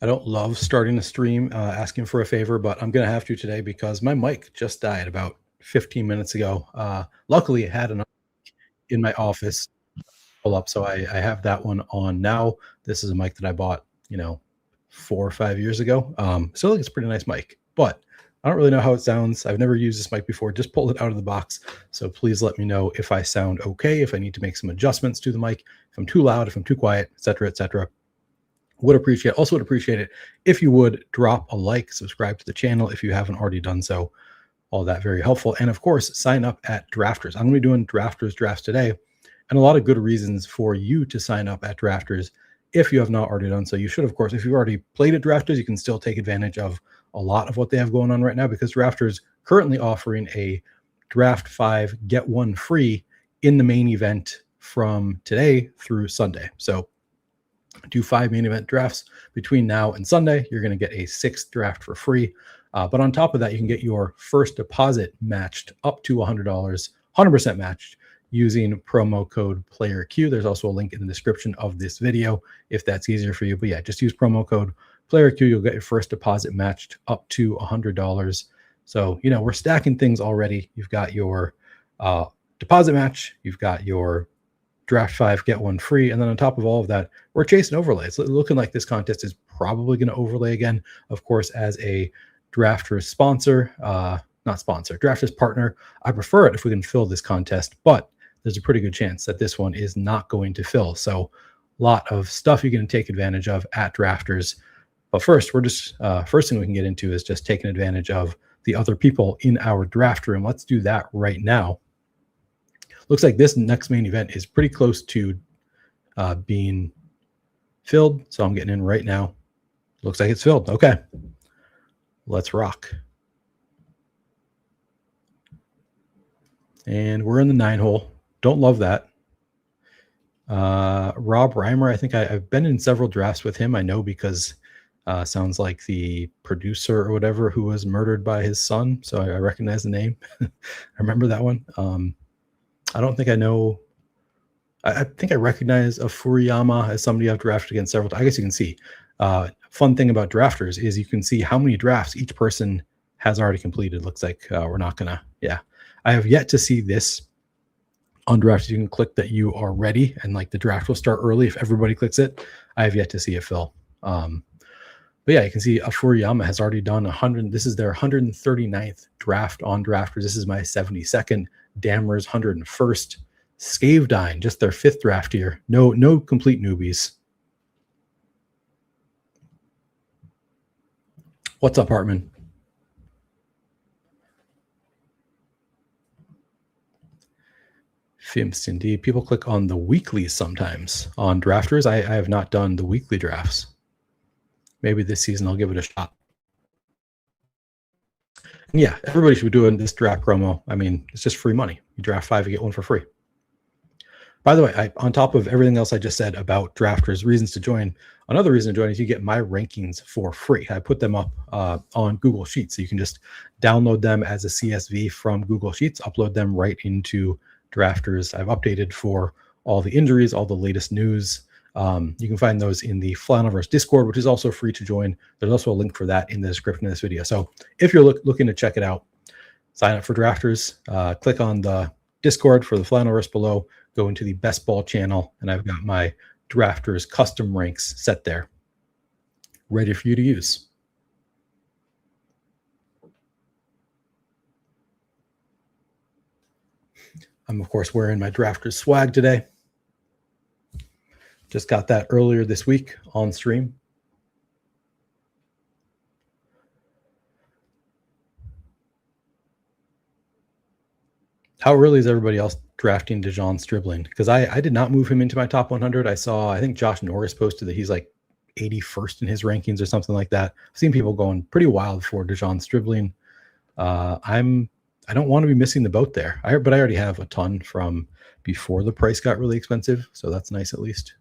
I don't love starting a stream asking for a favor, but I'm going to have to today because my mic just died about 15 minutes ago. Luckily, it had an in my office pull up, so I have that one on now. This is a mic that I bought, 4 or 5 years ago. So like it's a pretty nice mic, but I don't really know how it sounds. I've never used this mic before. Just pulled it out of the box. So please let me know if I sound okay, if I need to make some adjustments to the mic, if I'm too loud, if I'm too quiet, etc., etc. Would appreciate it if you would drop a like, subscribe to the channel if you haven't already done so. All that very helpful. And of course, sign up at Drafters. I'm going to be doing Drafters drafts today, and a lot of good reasons for you to sign up at Drafters if you have not already done so. You should, of course, if you've already played at Drafters, you can still take advantage of a lot of what they have going on right now, because Drafters currently offering a Draft 5 get one free in the main event from today through Sunday. So do 5 main event drafts between now and Sunday. You're going to get a 6th draft for free. But on top of that, you can get your first deposit matched up to $100, 100% matched using promo code PlayerQ. There's also a link in the description of this video if that's easier for you. But yeah, just use promo code PlayerQ. You'll get your first deposit matched up to $100. So, we're stacking things already. You've got your deposit match. You've got your Draft 5, get one free. And then on top of all of that, we're chasing overlays. Looking like this contest is probably going to overlay again, of course, as a Drafters sponsor, not sponsor, Drafters partner. I prefer it if we can fill this contest, but there's a pretty good chance that this one is not going to fill. So a lot of stuff you're going to take advantage of at Drafters. But first, we're just, first thing we can get into is just taking advantage of the other people in our draft room. Let's do that right now. Looks like this next main event is pretty close to being filled. So I'm getting in right now. Looks like it's filled. Okay. Let's rock. And we're in the 9 hole. Don't love that. Rob Reimer, I think I've been in several drafts with him. I know because sounds like the producer or whatever who was murdered by his son. So I recognize the name. I remember that one. I don't think I know. I think I recognize a Furuyama as somebody I've drafted against several times. I guess you can see. Fun thing about Drafters is you can see how many drafts each person has already completed. Looks like we're not going to. Yeah. I have yet to see this on Drafters. You can click that you are ready, and like the draft will start early if everybody clicks it. I have yet to see it fill. But yeah, you can see a Furuyama has already done 100. This is their 139th draft on Drafters. This is my 72nd. Dammers 101st. Scavedine, just their 5th draft here. No complete newbies. What's up, Hartman? Fimps, indeed. People click on the weeklies sometimes on Drafters. I have not done the weekly drafts. Maybe this season I'll give it a shot. And yeah, everybody should be doing this draft promo. I mean, it's just free money. You draft 5, you get 1 for free. By the way, on top of everything else I just said about Drafters, reasons to join, another reason to join is you get my rankings for free. I put them up on Google Sheets, so you can just download them as a CSV from Google Sheets, upload them right into Drafters. I've updated for all the injuries, all the latest news. You can find those in the Flannelverse Discord, which is also free to join. There's also a link for that in the description of this video. So if you're looking to check it out, sign up for Drafters, click on the Discord for the Flannelverse below, go into the Best Ball channel, and I've got my Drafters custom ranks set there, ready for you to use. I'm, of course, wearing my Drafters swag today. Just got that earlier this week on stream. How early is everybody else drafting DeJon Stribling? Because I did not move him into my top 100. I think Josh Norris posted that he's like 81st in his rankings or something like that. I've seen people going pretty wild for DeJon Stribling. I don't want to be missing the boat there. But I already have a ton from before the price got really expensive, so that's nice at least.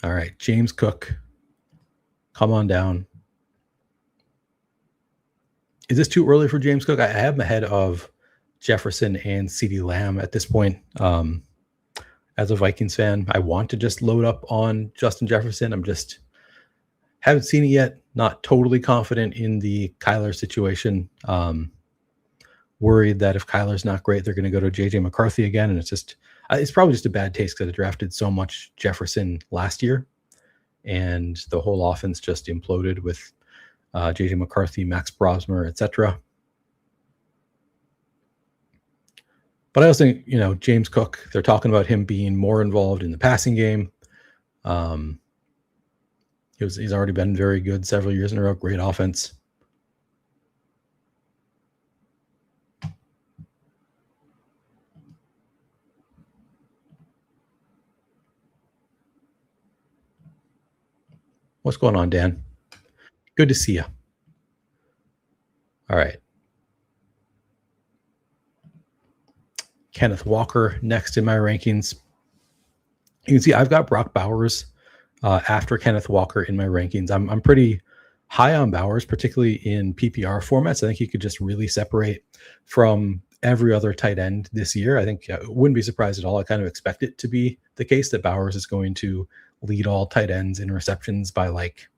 All right, James Cook, come on down. Is this too early for James Cook? I have him ahead of Jefferson and CeeDee Lamb at this point. as a Vikings fan. I want to just load up on Justin Jefferson. I'm just haven't seen it yet. Not totally confident in the Kyler situation. Worried that if Kyler's not great, they're going to go to JJ McCarthy again, and it's probably just a bad taste because I drafted so much Jefferson last year, and the whole offense just imploded with JJ McCarthy, Max Brosmer, etc. But I also think, James Cook, they're talking about him being more involved in the passing game. He's already been very good several years in a row. Great offense. What's going on, Dan? Good to see you. All right. Kenneth Walker next in my rankings. You can see I've got Brock Bowers after Kenneth Walker in my rankings. I'm pretty high on Bowers, particularly in PPR formats. I think he could just really separate from every other tight end this year. I think I wouldn't be surprised at all. I kind of expect it to be the case that Bowers is going to lead all tight ends in receptions by like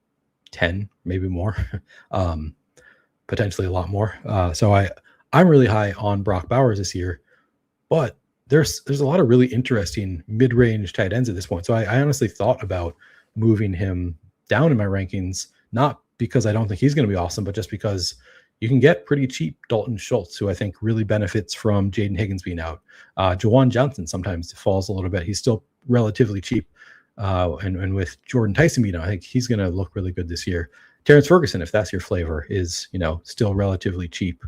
10, maybe more, potentially a lot more. So I'm really high on Brock Bowers this year, but there's a lot of really interesting mid-range tight ends at this point. So I honestly thought about moving him down in my rankings, not because I don't think he's going to be awesome, but just because you can get pretty cheap Dalton Schultz, who I think really benefits from Jaden Higgins being out. Jawan Johnson sometimes falls a little bit. He's still relatively cheap. And with Jordan Tyson being out, I think he's going to look really good this year. Terrence Ferguson, if that's your flavor, is, still relatively cheap.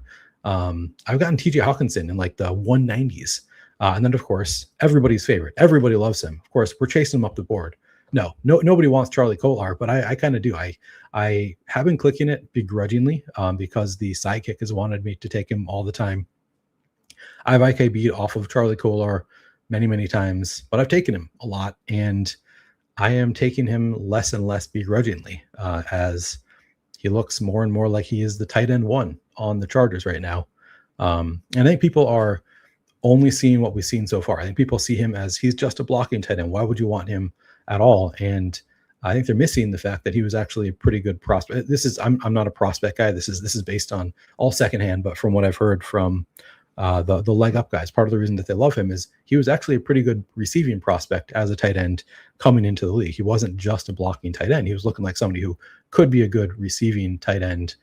I've gotten TJ Hawkinson in like the 190s. And then, of course, everybody's favorite. Everybody loves him. Of course, we're chasing him up the board. No, nobody wants Charlie Kolar, but I kind of do. I have been clicking it begrudgingly because the sidekick has wanted me to take him all the time. I've IKB'd off of Charlie Kolar many, many times, but I've taken him a lot, and I am taking him less and less begrudgingly as he looks more and more like he is the tight end one on the Chargers right now. And I think people are only seeing what we've seen so far. I think people see him as he's just a blocking tight end. Why would you want him at all? And I think they're missing the fact that he was actually a pretty good prospect. I'm not a prospect guy. This is based on all secondhand, but from what I've heard from the leg up guys, part of the reason that they love him is he was actually a pretty good receiving prospect as a tight end coming into the league. He wasn't just a blocking tight end. He was looking like somebody who could be a good receiving tight end.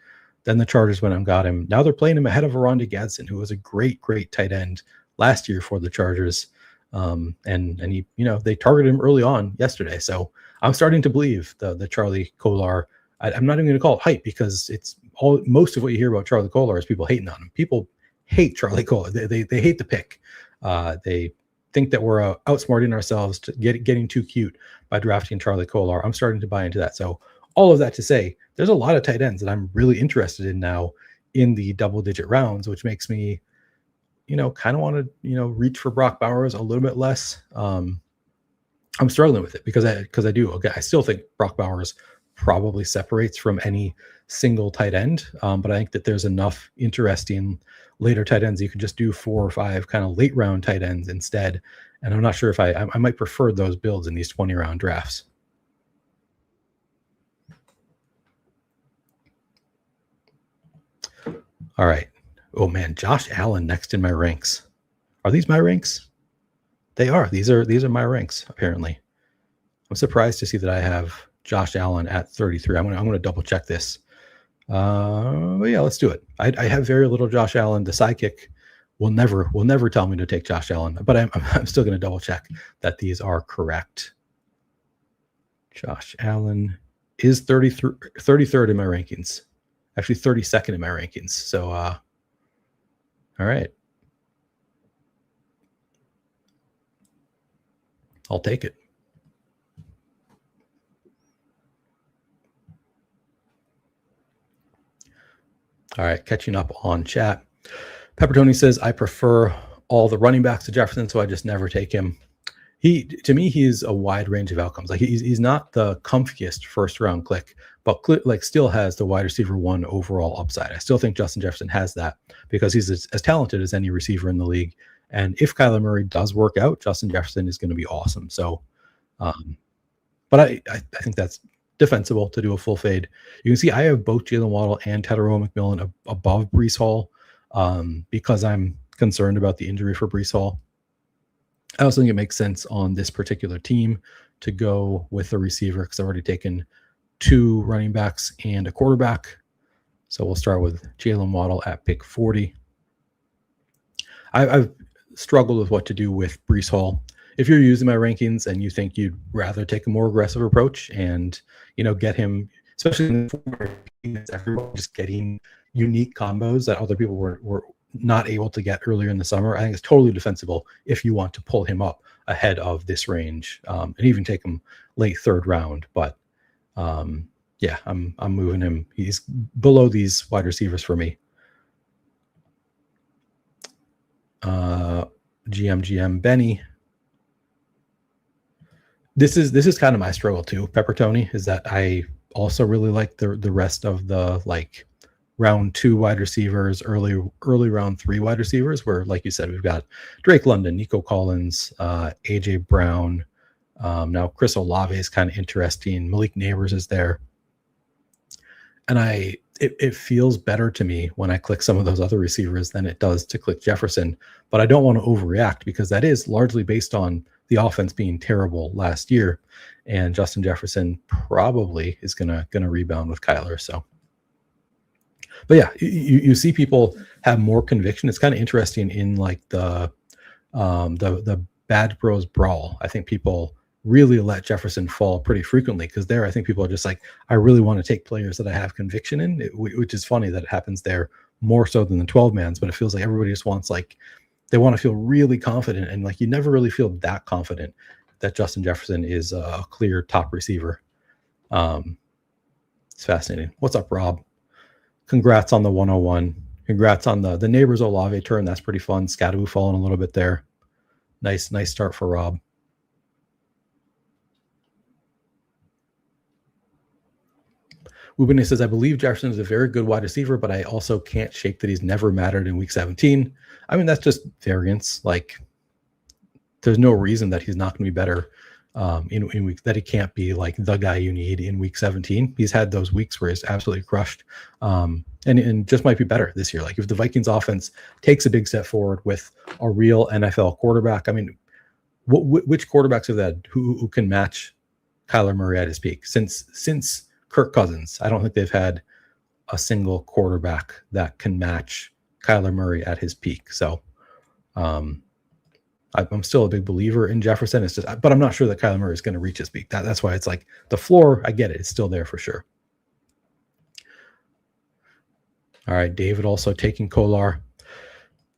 Then the Chargers went and got him. Now they're playing him ahead of Aronde Gadsden, who was a great tight end last year for the Chargers. And he, they targeted him early on yesterday. So I'm starting to believe the Charlie Kolar. I'm not even going to call it hype because most of what you hear about Charlie Kolar is people hating on him. People hate Charlie Kolar. They hate the pick. They think that we're outsmarting ourselves to getting too cute by drafting Charlie Kolar. I'm starting to buy into that. So all of that to say, there's a lot of tight ends that I'm really interested in now in the double-digit rounds, which makes me, kind of want to, reach for Brock Bowers a little bit less. I'm struggling with it because I do. Okay, I still think Brock Bowers probably separates from any single tight end, but I think that there's enough interesting later tight ends. You could just do 4 or 5 kind of late round tight ends instead. And I'm not sure if I might prefer those builds in these 20 round drafts. All right. Oh man, Josh Allen next in my ranks. Are these my ranks? They are. These are my ranks, apparently. I'm surprised to see that I have Josh Allen at 33. I'm gonna double check this. But yeah, let's do it. I have very little Josh Allen. The sidekick will never tell me to take Josh Allen, but I'm still gonna double check that these are correct. Josh Allen is 33rd in my rankings. Actually 32nd in my rankings. So all right. I'll take it. All right, catching up on chat. Pepper Tony says, I prefer all the running backs to Jefferson, so I just never take him. To me, he's a wide range of outcomes. Like he's not the comfiest first round click, but still has the wide receiver 1 overall upside. I still think Justin Jefferson has that because he's as talented as any receiver in the league. And if Kyler Murray does work out, Justin Jefferson is going to be awesome. So, but I think that's defensible to do a full fade. You can see I have both Jalen Waddle and Tedero McMillan above Breece Hall because I'm concerned about the injury for Breece Hall. I also think it makes sense on this particular team to go with a receiver because I've already taken 2 running backs and a quarterback. So we'll start with Jalen Waddle at pick 40. I've struggled with what to do with Breece Hall. If you're using my rankings and you think you'd rather take a more aggressive approach and, get him, especially in the everyone just getting unique combos that other people were not able to get earlier in the summer, I think it's totally defensible if you want to pull him up ahead of this range and even take him late 3rd round. But yeah, I'm moving him. He's below these wide receivers for me. GM Benny. This is kind of my struggle too. Pepper Tony is that I also really like the rest of the round 2 wide receivers, early round 3 wide receivers, where like you said, we've got Drake London, Nico Collins, AJ Brown. Now Chris Olave is kind of interesting. Malik Neighbors is there. And it feels better to me when I click some of those other receivers than it does to click Jefferson. But I don't want to overreact because that is largely based on the offense being terrible last year. And Justin Jefferson probably is gonna rebound with Kyler. So, but yeah, you see people have more conviction. It's kind of interesting in the Bad Bros Brawl. I think people really let Jefferson fall pretty frequently because there I think people are just like, I really want to take players that I have conviction in, which is funny that it happens there more so than the 12-mans, but it feels like everybody just wants they want to feel really confident, and you never really feel that confident that Justin Jefferson is a clear top receiver. It's fascinating. What's up, Rob? Congrats on the 101. Congrats on the Neighbors Olave turn. That's pretty fun. Scatterboo falling a little bit there. Nice start for Rob. Ubine says, I believe Jefferson is a very good wide receiver, but I also can't shake that he's never mattered in week 17. I mean, that's just variance. There's no reason that he's not going to be better in week, that he can't be the guy you need in week 17. He's had those weeks where he's absolutely crushed and just might be better this year. If the Vikings offense takes a big step forward with a real NFL quarterback, I mean, which quarterbacks have that who can match Kyler Murray at his peak since Kirk Cousins? I don't think they've had a single quarterback that can match Kyler Murray at his peak. So I'm still a big believer in Jefferson. It's just, but I'm not sure that Kyler Murray is going to reach his peak. That's why it's the floor. I get it. It's still there for sure. All right. David also taking Kolar.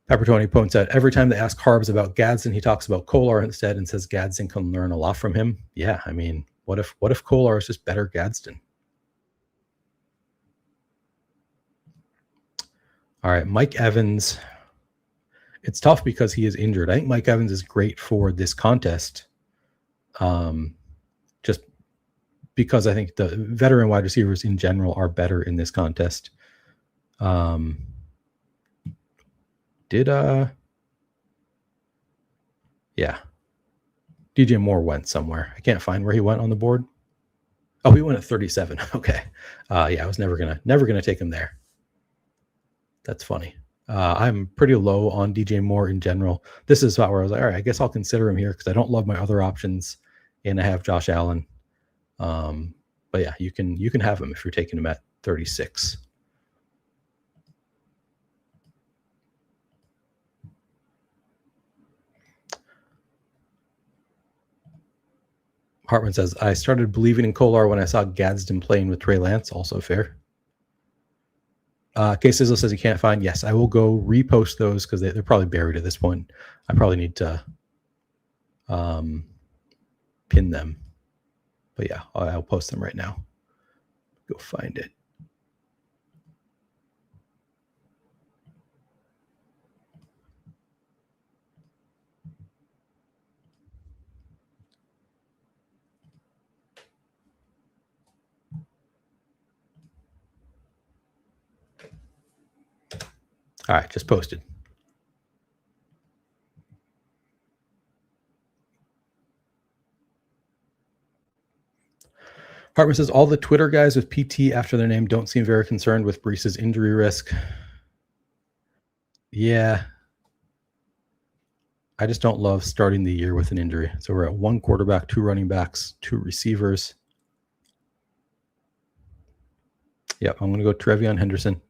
Pepper Tony points out every time they ask Harbs about Gadsden, he talks about Kolar instead and says Gadsden can learn a lot from him. Yeah. I mean, what if Kolar is just better Gadsden? All right, Mike Evans. It's tough because he is injured. I think Mike Evans is great for this contest, just because I think the veteran wide receivers in general are better in this contest. Yeah. DJ Moore went somewhere. I can't find where he went on the board. Oh, he went at 37. Okay. Yeah, I was never gonna take him there. That's funny. I'm pretty low on DJ Moore in general. This is where I was like, all right, I guess I'll consider him here because I don't love my other options, and I have Josh Allen. But yeah, you can have him if you're taking him at 36. Hartman says, I started believing in Kolar when I saw Gadsden playing with Trey Lance. Also fair. K Sizzle says he can't find. Yes, I will go repost those because they're probably buried at this point. I probably need to pin them. But yeah, I'll post them right now. Go find it. All right, just posted. Hartman says all the Twitter guys with PT after their name don't seem very concerned with Breece's injury risk. Yeah. I just don't love starting the year with an injury. So we're at 1 quarterback, 2 running backs, 2 receivers. Yep, I'm going to go Trevion Henderson.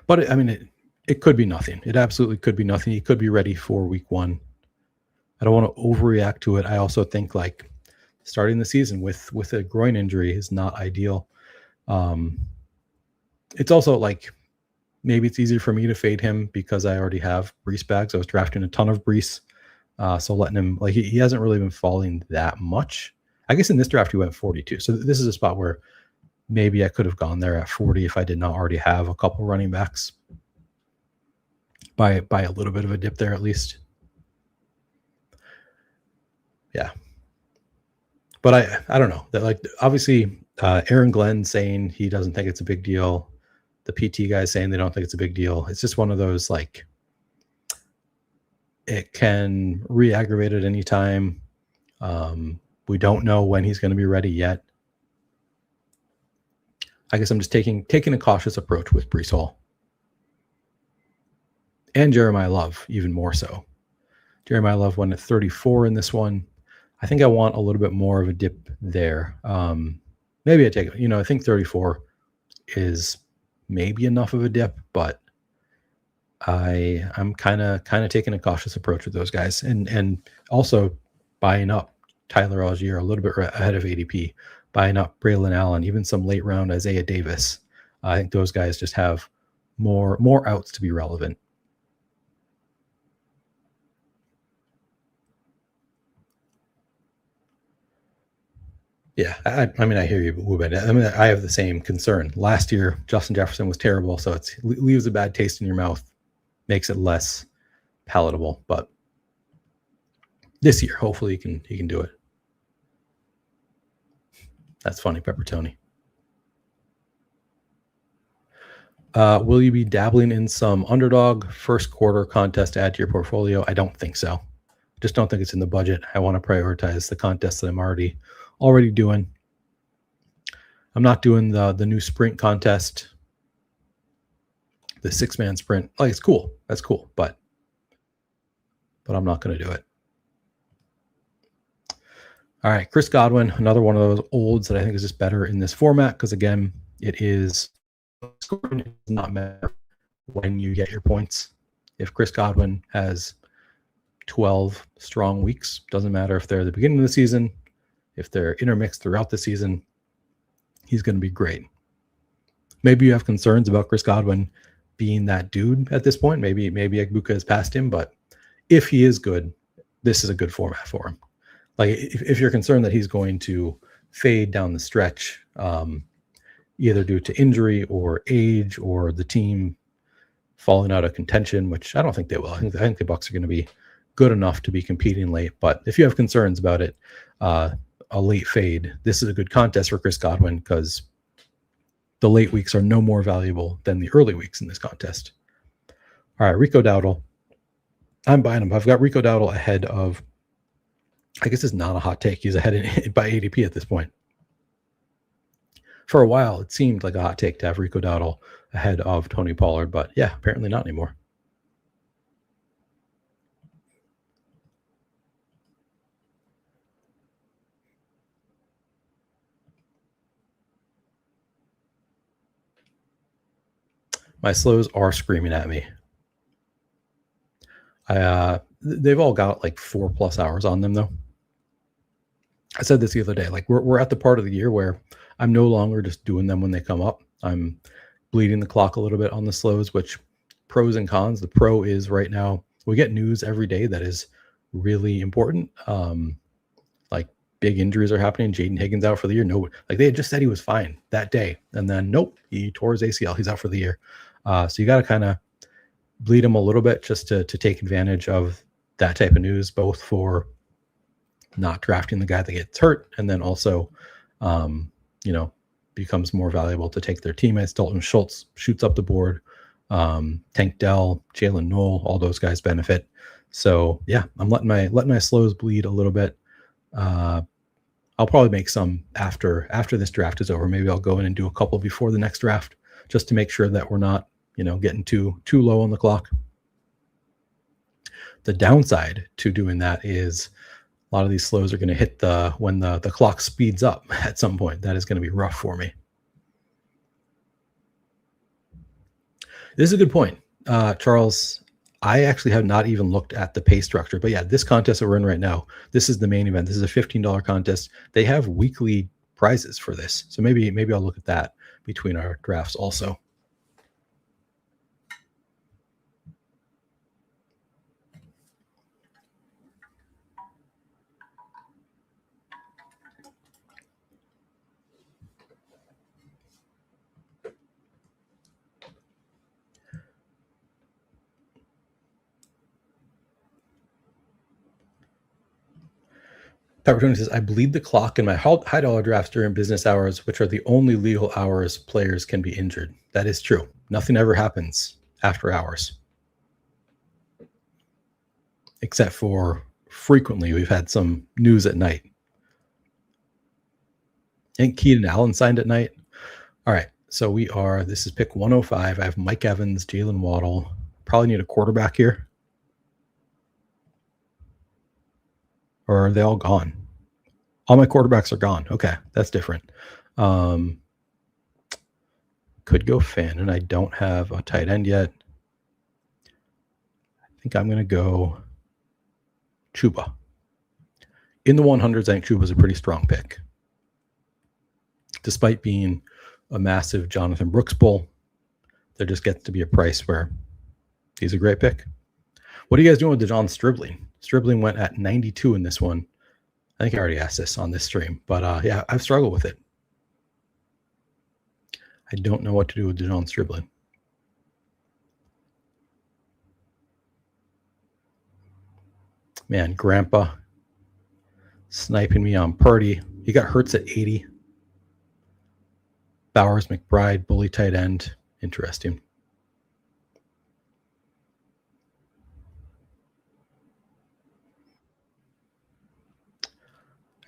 But it could be nothing. It absolutely could be nothing. He could be ready for week 1. I don't want to overreact to it. I also think like starting the season with a groin injury is not ideal. It's also like maybe it's easier for me to fade him because I already have Breece bags. I was drafting a ton of Breece. So letting him, like, he hasn't really been falling that much. I guess in this draft he went 42. So this is a spot where maybe I could have gone there at 40 if I did not already have a couple running backs by a little bit of a dip there at least. Yeah. But I don't know. That, like, obviously Aaron Glenn saying he doesn't think it's a big deal. The PT guys saying they don't think it's a big deal. It's just one of those, like, it can re-aggravate at any time. We don't know when he's going to be ready yet. I guess I'm just taking a cautious approach with Breece Hall. And Jeremiah Love, even more so. Jeremiah Love went at 34 in this one. I think I want a little bit more of a dip there. Maybe I take it. I think 34 is maybe enough of a dip, but I'm kind of taking a cautious approach with those guys, and also buying up Tyler Algier a little bit ahead of ADP, buying up Braylon Allen, even some late round Isaiah Davis. I think those guys just have more outs to be relevant. Yeah, I hear you, but I have the same concern. Last year, Justin Jefferson was terrible, so it leaves a bad taste in your mouth, makes it less palatable. But this year, hopefully, he can do it. That's funny, Pepper Tony. Will you be dabbling in some underdog first quarter contest to add to your portfolio? I don't think so. Just don't think it's in the budget. I want to prioritize the contests that I'm already doing. I'm not doing the new sprint contest, the 6-man sprint. Like, it's cool. That's cool, but I'm not going to do it. All right, Chris Godwin, another one of those olds that I think is just better in this format because, again, it is scoring does not matter when you get your points. If Chris Godwin has 12 strong weeks, doesn't matter if they're at the beginning of the season, if they're intermixed throughout the season, he's going to be great. Maybe you have concerns about Chris Godwin being that dude at this point. Maybe Egbuka has passed him, but if he is good, this is a good format for him. Like, if you're concerned that he's going to fade down the stretch, either due to injury or age or the team falling out of contention, which I don't think they will. I think the Bucs are going to be good enough to be competing late. But if you have concerns about it, a late fade, this is a good contest for Chris Godwin because the late weeks are no more valuable than the early weeks in this contest. All right, Rico Dowdle. I'm buying him. I've got Rico Dowdle ahead of, I guess it's not a hot take. He's ahead by ADP at this point. For a while, it seemed like a hot take to have Rico Dowdle ahead of Tony Pollard, but yeah, apparently not anymore. My slows are screaming at me. They've all got like 4+ hours on them, though. I said this the other day. Like, we're at the part of the year where I'm no longer just doing them when they come up. I'm bleeding the clock a little bit on the slows, which pros and cons. The pro is right now we get news every day that is really important. Like, big injuries are happening. Jaden Higgins out for the year. No, like, they had just said he was fine that day, and then nope, he tore his ACL. He's out for the year. So you got to kind of bleed him a little bit just to take advantage of that type of news, both for not drafting the guy that gets hurt, and then also, becomes more valuable to take their teammates. Dalton Schultz shoots up the board. Tank Dell, Jalen Knoll, all those guys benefit. So yeah, I'm letting my slows bleed a little bit. I'll probably make some after this draft is over. Maybe I'll go in and do a couple before the next draft, just to make sure that we're not, getting too low on the clock. The downside to doing that is a lot of these slows are going to hit when the clock speeds up at some point. That is going to be rough for me. This is a good point, Charles. I actually have not even looked at the pay structure, but yeah, this contest that we're in right now, this is the main event. This is a $15 contest. They have weekly prizes for this, so maybe I'll look at that between our drafts also. Pepperoni says, I bleed the clock in my high dollar drafts during business hours, which are the only legal hours players can be injured. That is true. Nothing ever happens after hours. Except for frequently we've had some news at night. I think Keenan Allen signed at night. All right. So this is pick 105. I have Mike Evans, Jalen Waddle. Probably need a quarterback here. Or are they all gone? All my quarterbacks are gone. Okay, that's different. Could go Finn, and I don't have a tight end yet. I think I'm going to go Chuba. In the 100s, I think Chuba's a pretty strong pick. Despite being a massive Jonathan Brooks bull, there just gets to be a price where he's a great pick. What are you guys doing with DeJon Stribling? Stribling went at 92 in this one. I think I already asked this on this stream, but yeah, I've struggled with it. I don't know what to do with DeJon Stribling. Man, Grandpa sniping me on Purdy. He got Hurts at 80. Bowers, McBride, bully tight end. Interesting.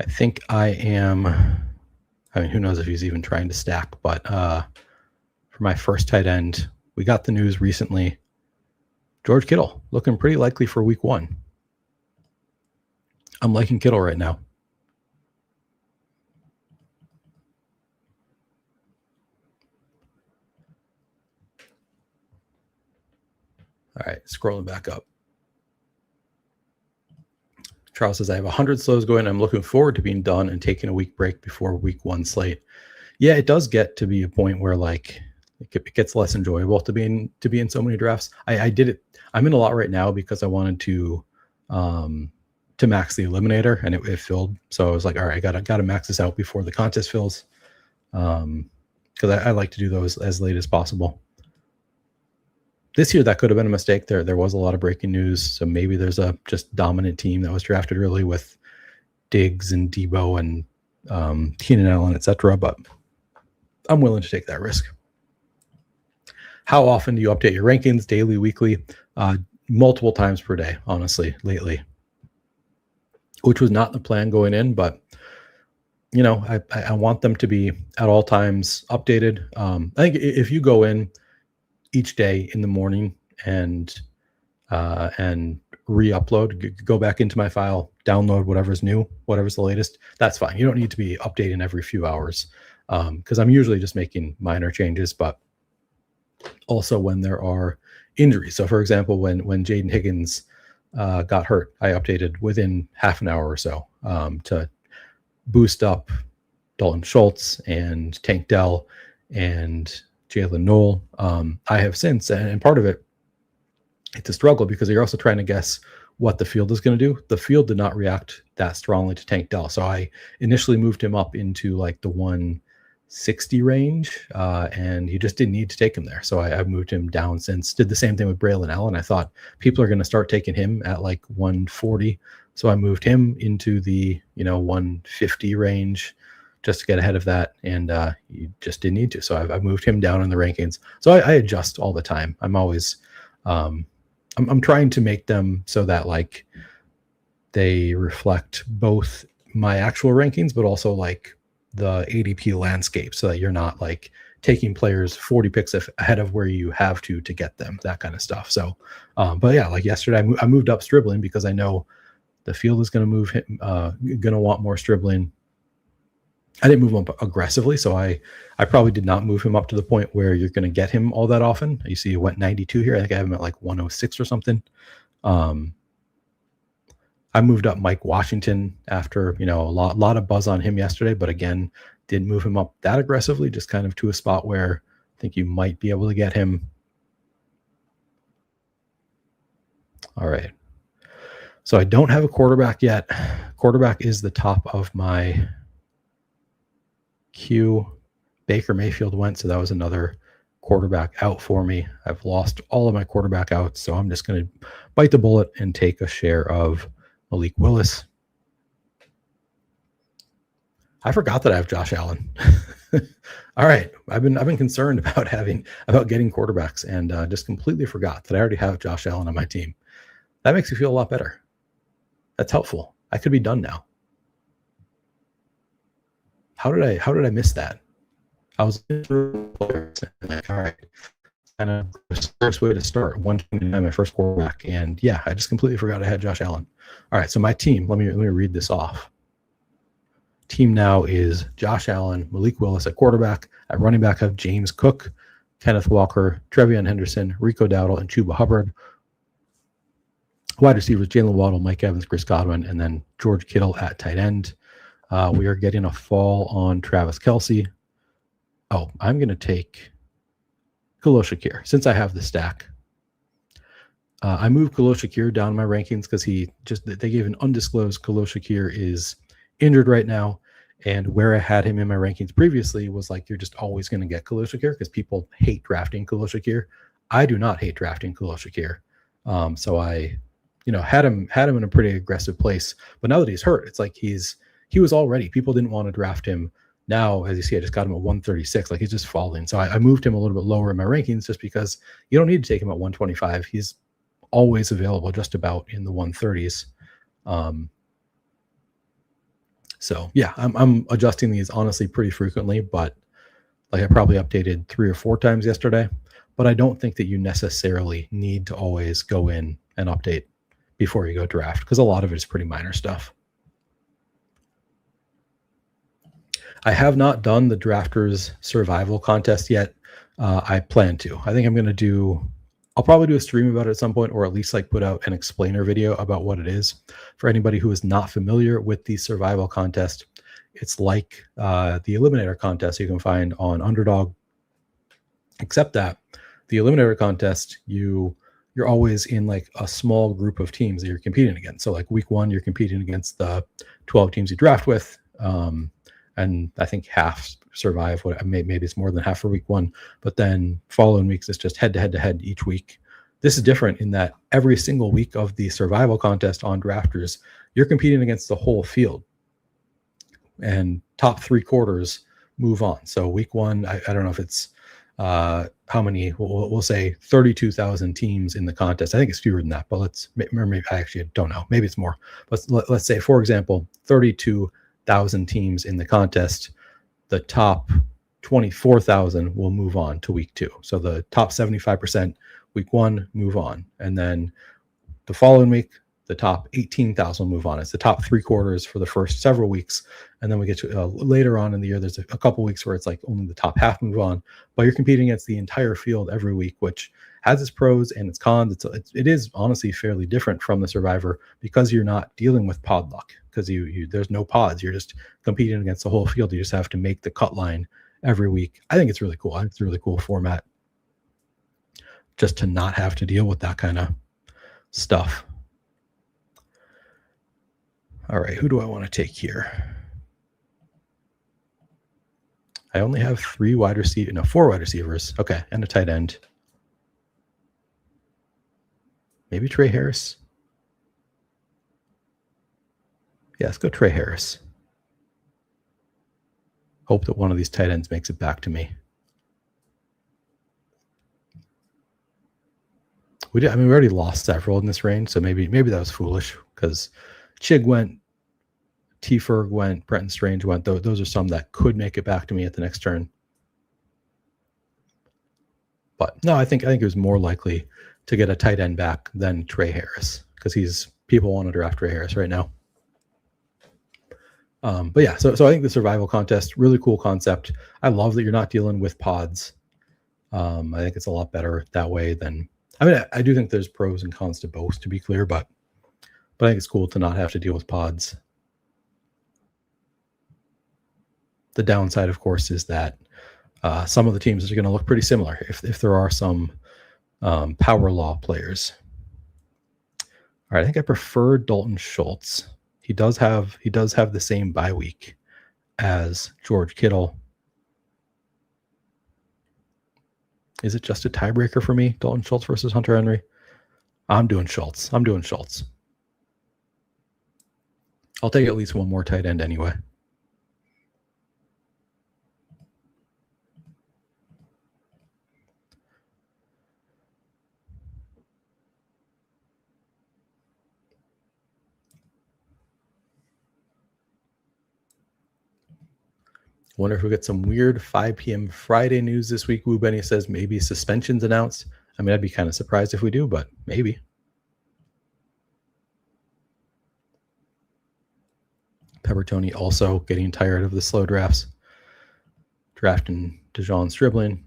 I think I am, who knows if he's even trying to stack, but for my first tight end, we got the news recently. George Kittle, looking pretty likely for week 1. I'm liking Kittle right now. All right, scrolling back up. Charles says, I have 100 slows going. I'm looking forward to being done and taking a week break before week 1 slate. Yeah, it does get to be a point where it gets less enjoyable to be in so many drafts. I did it. I'm in a lot right now because I wanted to max the eliminator, and it filled. So I was like, all right, I gotta max this out before the contest fills. Because I like to do those as late as possible. This year, that could have been a mistake. There was a lot of breaking news, so maybe there's a just dominant team that was drafted early with Diggs and Debo and Keenan Allen, etc. But I'm willing to take that risk. How often do you update your rankings? Daily, weekly? Multiple times per day, honestly, lately. Which was not the plan going in, but I want them to be at all times updated. I think if you go in each day in the morning and re-upload, go back into my file, download whatever's new, whatever's the latest, that's fine. You don't need to be updating every few hours because I'm usually just making minor changes, but also when there are injuries. So for example, when Jaden Higgins got hurt, I updated within half an hour or so to boost up Dalton Schultz and Tank Dell and Jalen Noel. I have since, and part of it, it's a struggle because you're also trying to guess what the field is going to do. The field did not react that strongly to Tank Dell. So I initially moved him up into like the 160 range, and he just didn't need to take him there. So I've moved him down since. Did the same thing with Braylon Allen. I thought people are going to start taking him at like 140. So I moved him into the 150 range just to get ahead of that, and you just didn't need to. So I've moved him down in the rankings. So I adjust all the time. I'm always I'm trying to make them so that like they reflect both my actual rankings, but also like the ADP landscape, so that you're not like taking players 40 picks ahead of where you have to get them, that kind of stuff. So, but yeah, like yesterday, I moved up Stribling because I know the field is going to move him, going to want more Stribling. I didn't move him up aggressively, so I probably did not move him up to the point where you're going to get him all that often. You see, he went 92 here. I think I have him at like 106 or something. I moved up Mike Washington after, a lot of buzz on him yesterday, but again, didn't move him up that aggressively, just kind of to a spot where I think you might be able to get him. All right. So I don't have a quarterback yet. Quarterback is the top of my queue. Baker Mayfield went, so that was another quarterback out for me. I've lost all of my quarterback outs, so I'm just going to bite the bullet and take a share of Malik Willis. I forgot that I have Josh Allen. All right, I've been concerned about getting quarterbacks, and just completely forgot that I already have Josh Allen on my team. That makes me feel a lot better. That's helpful. I could be done now. How did I miss that? I was like, all right, kind of the first way to start 129, my first quarterback, and yeah, I just completely forgot I had Josh Allen. All right, so my team. Let me read this off. Team now is Josh Allen, Malik Willis at quarterback. At running back, I have James Cook, Kenneth Walker, Trevion Henderson, Rico Dowdle, and Chuba Hubbard. Wide receivers, Jalen Waddle, Mike Evans, Chris Godwin, and then George Kittle at tight end. We are getting a fall on Travis Kelce. Oh, I'm going to take Khalil Shakir since I have the stack. I moved Khalil Shakir down in my rankings because they gave an undisclosed Khalil Shakir is injured right now. And where I had him in my rankings previously was like, you're just always going to get Khalil Shakir because people hate drafting Khalil Shakir. I do not hate drafting Khalil Shakir. So I, had him in a pretty aggressive place. But now that he's hurt, it's like he was already, people didn't want to draft him. Now, as you see, I just got him at 136. Like, he's just falling. So I moved him a little bit lower in my rankings just because you don't need to take him at 125. He's always available just about in the 130s. So yeah, I'm adjusting these honestly pretty frequently, but like I probably updated 3 or 4 times yesterday. But I don't think that you necessarily need to always go in and update before you go draft, because a lot of it is pretty minor stuff. I have not done the drafters survival contest yet. I plan to. I think I'll probably do a stream about it at some point, or at least like put out an explainer video about what it is. For anybody who is not familiar with the survival contest, it's like the eliminator contest you can find on Underdog, except that the eliminator contest, you're always in like a small group of teams that you're competing against. So like week 1, you're competing against the 12 teams you draft with. And I think half survive. Maybe it's more than half for week 1, but then following weeks, it's just head to head each week. This is different in that every single week of the survival contest on drafters, you're competing against the whole field, and top 3 quarters move on. So week 1, I don't know if it's how many, we'll say 32,000 teams in the contest. I think it's fewer than that, but maybe I actually don't know. Maybe it's more. But let's say, for example, 32,000 teams in the contest. The top 24,000 will move on to week 2. So the top 75% week 1 move on, and then the following week the top 18,000 will move on. It's the top 3 quarters for the first several weeks, and then we get to later on in the year, there's a couple weeks where it's like only the top half move on, but you're competing against the entire field every week, which has its pros and its cons. It is honestly fairly different from the Survivor because you're not dealing with pod luck, because there's no pods. You're just competing against the whole field. You just have to make the cut line every week. I think it's really cool. I think it's a really cool format just to not have to deal with that kind of stuff. All right, who do I want to take here? I only have 4 wide receivers. Okay, and a tight end. Maybe Trey Harris. Yeah, let's go Trey Harris. Hope that one of these tight ends makes it back to me. We did. I mean, we already lost several in this range, so maybe that was foolish because Chig went, T-Ferg went, Brenton Strange went. Those are some that could make it back to me at the next turn. But no, I think it was more likely to get a tight end back than Trey Harris because people want to draft Trey Harris right now. But yeah, so I think the survival contest, really cool concept. I love that you're not dealing with pods. I think it's a lot better that way than. I mean, I do think there's pros and cons to both, to be clear, but I think it's cool to not have to deal with pods. The downside, of course, is that some of the teams are going to look pretty similar if there are some power law players. All right, I think I prefer Dalton Schultz. He does have the same bye week as George Kittle. Is it just a tiebreaker for me, Dalton Schultz versus Hunter Henry? I'm doing Schultz. I'll take at least one more tight end anyway. Wonder if we get some weird 5 p.m. Friday news this week. Woo Benny says maybe suspensions announced. I mean, I'd be kind of surprised if we do, but maybe. Pepper Tony also getting tired of the slow drafts. Drafting DeJon Stribling.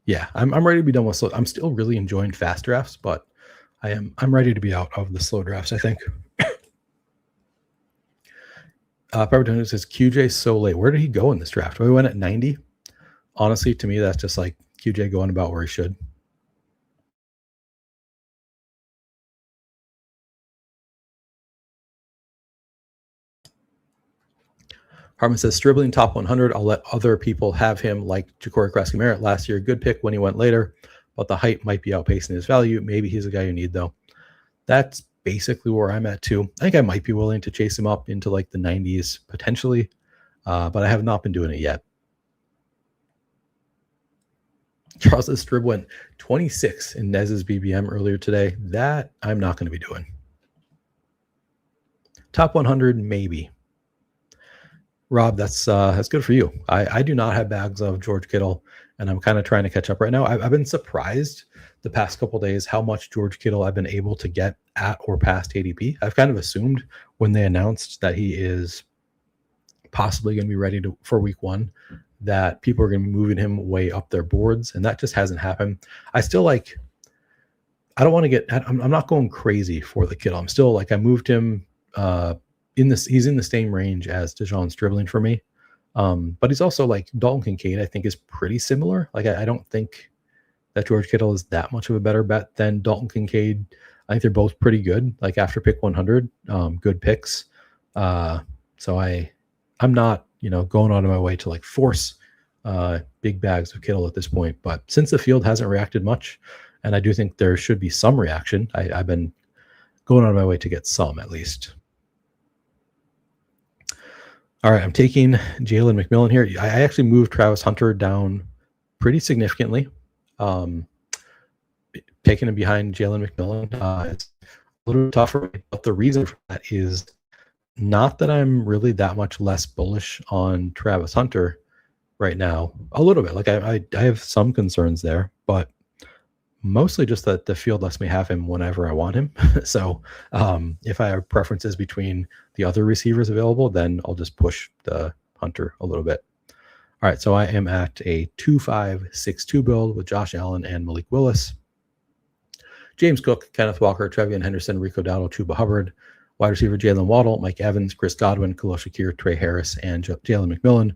Yeah, I'm ready to be done with slow. I'm still really enjoying fast drafts, but I'm ready to be out of the slow drafts, I think. Pepper Tony says QJ so late. Where did he go in this draft? We went at 90. Honestly, to me, that's just like QJ going about where he should. Harmon says Stribling top 100. I'll let other people have him like Ja'Cory Krasky-Merritt last year. Good pick when he went later, but the height might be outpacing his value. Maybe he's a guy you need, though. That's basically where I'm at, too. I think I might be willing to chase him up into like the 90s potentially, but I have not been doing it yet. Charles says Strib went 26 in Nez's BBM earlier today. That I'm not going to be doing. Top 100, maybe. Rob, that's good for you. I do not have bags of George Kittle, and I'm kind of trying to catch up right now. I've been surprised the past couple days how much George Kittle I've been able to get at or past ADP. I've kind of assumed when they announced that he is possibly going to be ready for week 1 that people are going to be moving him way up their boards, and that just hasn't happened. I still I don't want to get. I'm not going crazy for the Kittle. I'm still I moved him. He's in the same range as DeJon Stribling for me. But he's also Dalton Kincaid, I think is pretty similar. I don't think that George Kittle is that much of a better bet than Dalton Kincaid. I think they're both pretty good. After pick 100, good picks. So I'm not, going out of my way to force big bags of Kittle at this point. But since the field hasn't reacted much, and I do think there should be some reaction, I've been going out of my way to get some at least. All right, I'm taking Jalen McMillan here. I actually moved Travis Hunter down pretty significantly. Taking him behind Jalen McMillan. It's a little tougher, but the reason for that is not that I'm really that much less bullish on Travis Hunter right now. A little bit. I have some concerns there, but mostly just that the field lets me have him whenever I want him. So if I have preferences between the other receivers available, then I'll just push the Hunter a little bit. All right, so I am at a 2-5-6-2 build with Josh Allen and Malik Willis. James Cook, Kenneth Walker, Trevion Henderson, Rico Dowdle, Chuba Hubbard. Wide receiver Jalen Waddle, Mike Evans, Chris Godwin, Khalil Shakir, Trey Harris, and Jalen McMillan.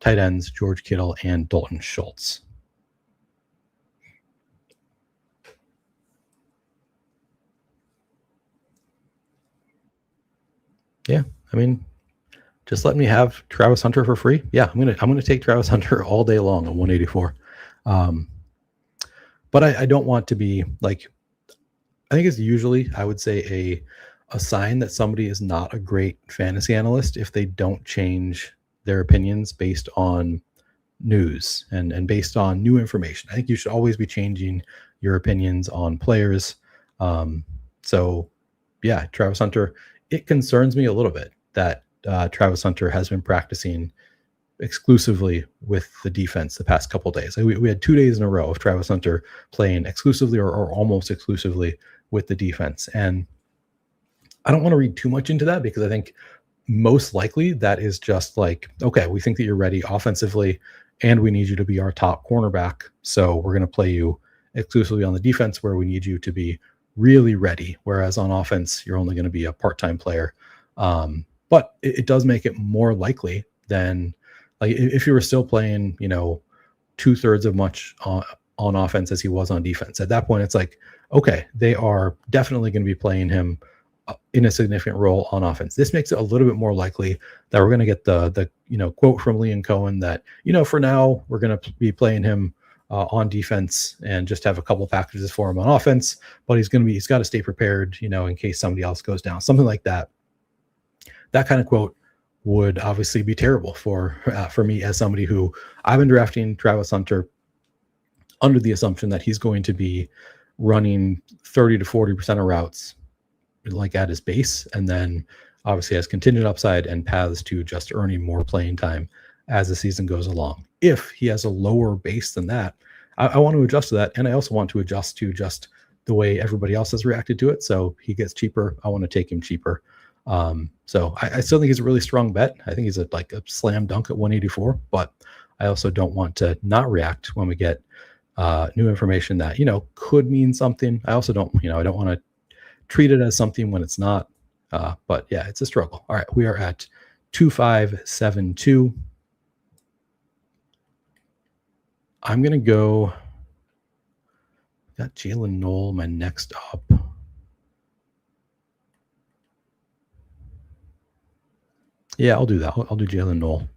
Tight ends George Kittle and Dalton Schultz. Yeah, I mean, just let me have Travis Hunter for free. Yeah, I'm gonna take Travis Hunter all day long at 184. But I don't want to be I think it's usually, I would say, a sign that somebody is not a great fantasy analyst if they don't change their opinions based on news and based on new information. I think you should always be changing your opinions on players. Um, so, yeah, Travis Hunter, it concerns me a little bit that Travis Hunter has been practicing exclusively with the defense the past couple days. Like we had 2 days in a row of Travis Hunter playing exclusively or almost exclusively with the defense. And I don't want to read too much into that because I think most likely that is just like, okay, we think that you're ready offensively and we need you to be our top cornerback. So we're going to play you exclusively on the defense where we need you to be really ready. Whereas on offense, you're only going to be a part-time player. But it does make it more likely than like if you were still playing, 2/3 of much on offense as he was on defense. At that point, it's like, okay, they are definitely going to be playing him in a significant role on offense. This makes it a little bit more likely that we're going to get the quote from Lee and Cohen that for now we're going to be playing him on defense and just have a couple packages for him on offense, but he's got to stay prepared in case somebody else goes down, something like that. That kind of quote would obviously be terrible for me as somebody who I've been drafting Travis Hunter under the assumption that he's going to be running 30 to 40% of routes like at his base, and then obviously has contingent upside and paths to just earning more playing time as the season goes along. If he has a lower base than that, I want to adjust to that, and I also want to adjust to just the way everybody else has reacted to it. So he gets cheaper. I want to take him cheaper. So I still think he's a really strong bet. I think he's like a slam dunk at 184, but I also don't want to not react when we get new information that could mean something. I also don't I don't want to treat it as something when it's not. But yeah, it's a struggle. All right, we are at 2572. I'm gonna go. Got Jalen Knoll my next up. Yeah, I'll do that. I'll do Jalen Knoll.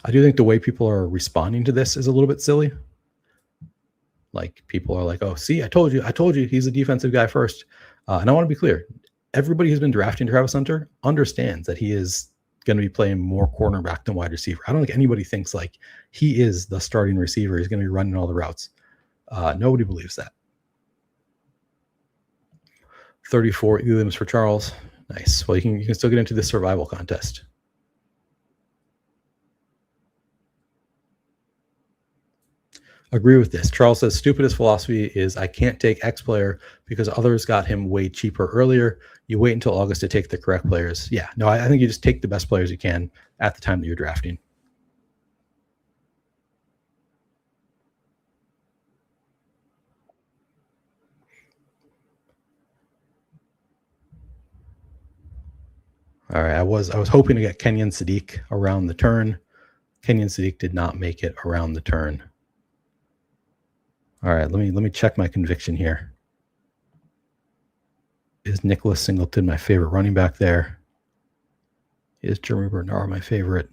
I do think the way people are responding to this is a little bit silly. Like people are like, "Oh, see, I told you, he's a defensive guy first." And I want to be clear: everybody who's been drafting Travis Hunter understands that he is going to be playing more cornerback than wide receiver. I don't think anybody thinks like he is the starting receiver. He's going to be running all the routes. Nobody believes that. 34 elims for Charles. Nice. Well, you can still get into the survival contest. Agree with this. Charles says stupidest philosophy is I can't take X player because others got him way cheaper earlier. You wait until August to take the correct players. Yeah, no, I think you just take the best players you can at the time that you're drafting. All right, I was hoping to get Kenyon Sadiq around the turn. Kenyon Sadiq did not make it around the turn. All right, let me check my conviction here. Is Nicholas Singleton my favorite running back there? Is Jeremy Bernard my favorite?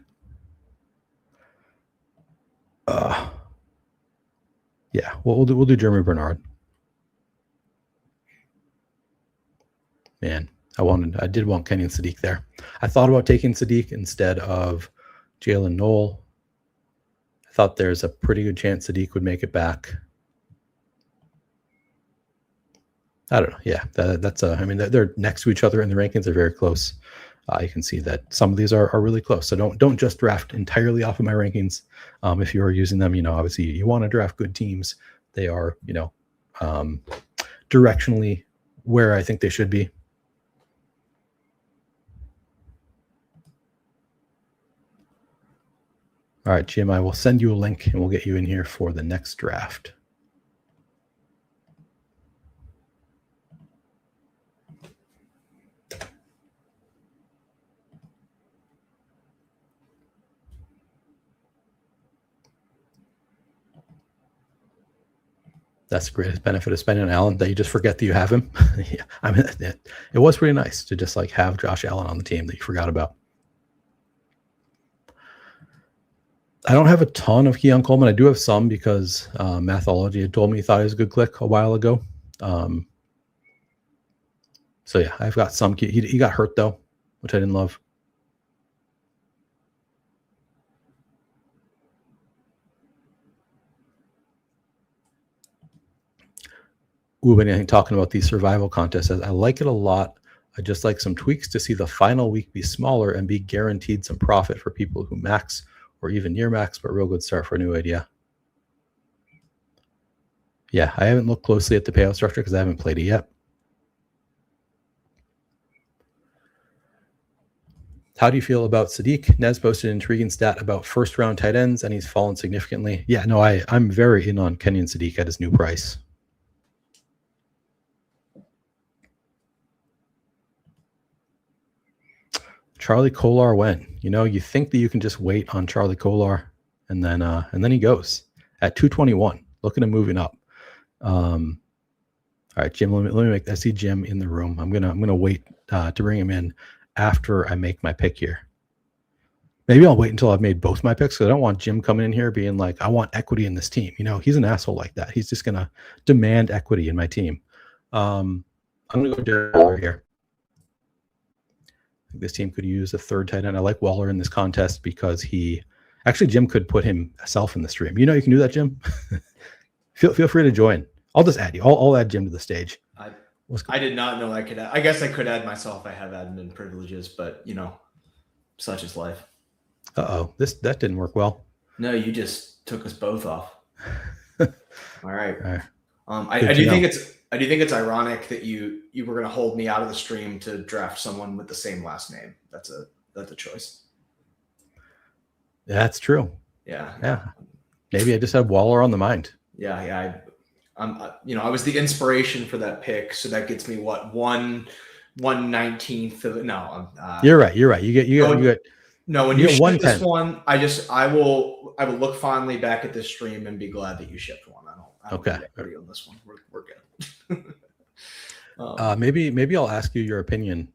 Yeah, we'll do Jeremy Bernard. Man, I did want Kenyon Sadiq there. I thought about taking Sadiq instead of Jalen Knoll. I thought there's a pretty good chance Sadiq would make it back. I don't know. Yeah, that's I mean, they're next to each other in the rankings. They're very close. You can see that some of these are really close. So don't just draft entirely off of my rankings. If you are using them, obviously you want to draft good teams. They are, directionally where I think they should be. All right, Jim, I will send you a link and we'll get you in here for the next draft. That's the greatest benefit of spending on Allen, that you just forget that you have him. Yeah, I mean, it was pretty nice to just like have Josh Allen on the team that you forgot about. I don't have a ton of Keon Coleman. I do have some because Mathology had told me he thought he was a good click a while ago. So yeah, I've got some. He got hurt though, which I didn't love. Ooh, but anything talking about these survival contests, I like it a lot. I just like some tweaks to see the final week be smaller and be guaranteed some profit for people who max or even near max, but real good start for a new idea. Yeah, I haven't looked closely at the payout structure because I haven't played it yet. How do you feel about Sadiq? Nez posted an intriguing stat about first round tight ends, and he's fallen significantly. Yeah, no, I'm very in on Kenyon Sadiq at his new price. Charlie Kolar went. You think that you can just wait on Charlie Kolar, and then he goes at 221. Look at him moving up. All right, Jim. Let me make. I see Jim in the room. I'm gonna wait to bring him in after I make my pick here. Maybe I'll wait until I've made both my picks because I don't want Jim coming in here being like, I want equity in this team. He's an asshole like that. He's just gonna demand equity in my team. I'm gonna go Darren Waller here. I think this team could use a third tight end. I like Waller in this contest because Jim could put himself in the stream. You can do that, Jim. feel free to join. I'll just add you. I'll add Jim to the stage. I did not know I could. I guess I could add myself. I have admin privileges, but such is life. That didn't work well. No, you just took us both off. All right. I do think it's ironic that you were going to hold me out of the stream to draft someone with the same last name. That's a choice. That's true. Yeah. Maybe I just had Waller on the mind. Yeah. I was the inspiration for that pick, so that gets me what 1/19th of no. You're right. You get. No, when you ship this one, I will look fondly back at this stream and be glad that you shipped one. I don't get equity on this one. We're good. Maybe I'll ask you your opinion.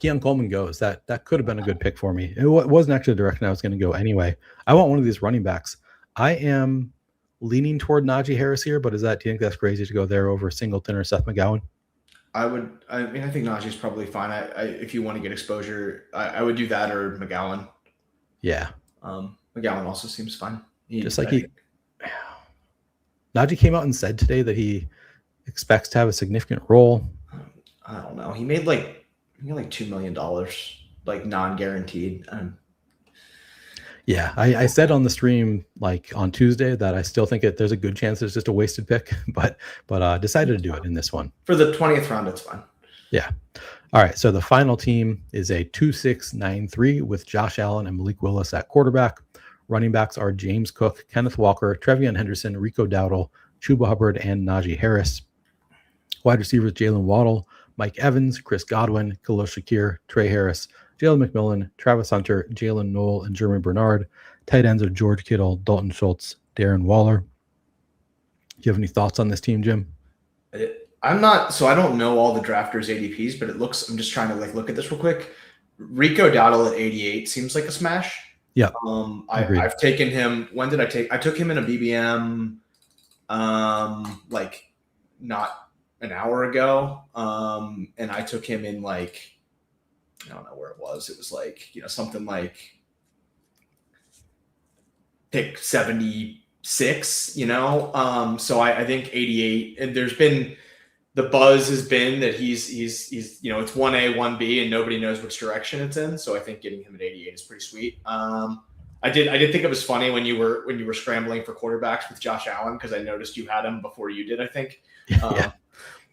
Keon Coleman goes. That could have been a good pick for me. It wasn't actually the direction I was going to go anyway. I want one of these running backs. I am leaning toward Najee Harris here, but do you think that's crazy to go there over Singleton or Seth McGowan? I think Najee's probably fine. If you want to get exposure, I would do that or McGowan. Yeah. McGowan also seems fine. Najee came out and said today that he expects to have a significant role. I don't know. He made like $2 million, like non-guaranteed. Yeah, I said on the stream on Tuesday that I still think there's a good chance it's just a wasted pick, but decided to do it in this one. For the 20th round, it's fine. Yeah. All right, so the final team is a 2-6-9-3 with Josh Allen and Malik Willis at quarterback. Running backs are James Cook, Kenneth Walker, Trevion Henderson, Rico Dowdle, Chuba Hubbard, and Najee Harris. Wide receivers Jalen Waddle, Mike Evans, Chris Godwin, Khalil Shakir, Trey Harris, Jalen McMillan, Travis Hunter, Jalen Knoll, and Jeremy Bernard. Tight ends are George Kittle, Dalton Schultz, Darren Waller. Do you have any thoughts on this team, Jim? I'm not, so I don't know all the drafters' ADPs, but I'm just trying to look at this real quick. Rico Dowdle at 88 seems like a smash. Yeah. I've taken him. When did I took him in a BBM, not an hour ago. And I took him in I don't know where it was. It was something like pick 76, so I think 88, and the buzz has been that he's it's 1A, 1B, and nobody knows which direction it's in. So I think getting him at 88 is pretty sweet. I did think it was funny when you were scrambling for quarterbacks with Josh Allen, because I noticed you had him before you did, I think. Yeah.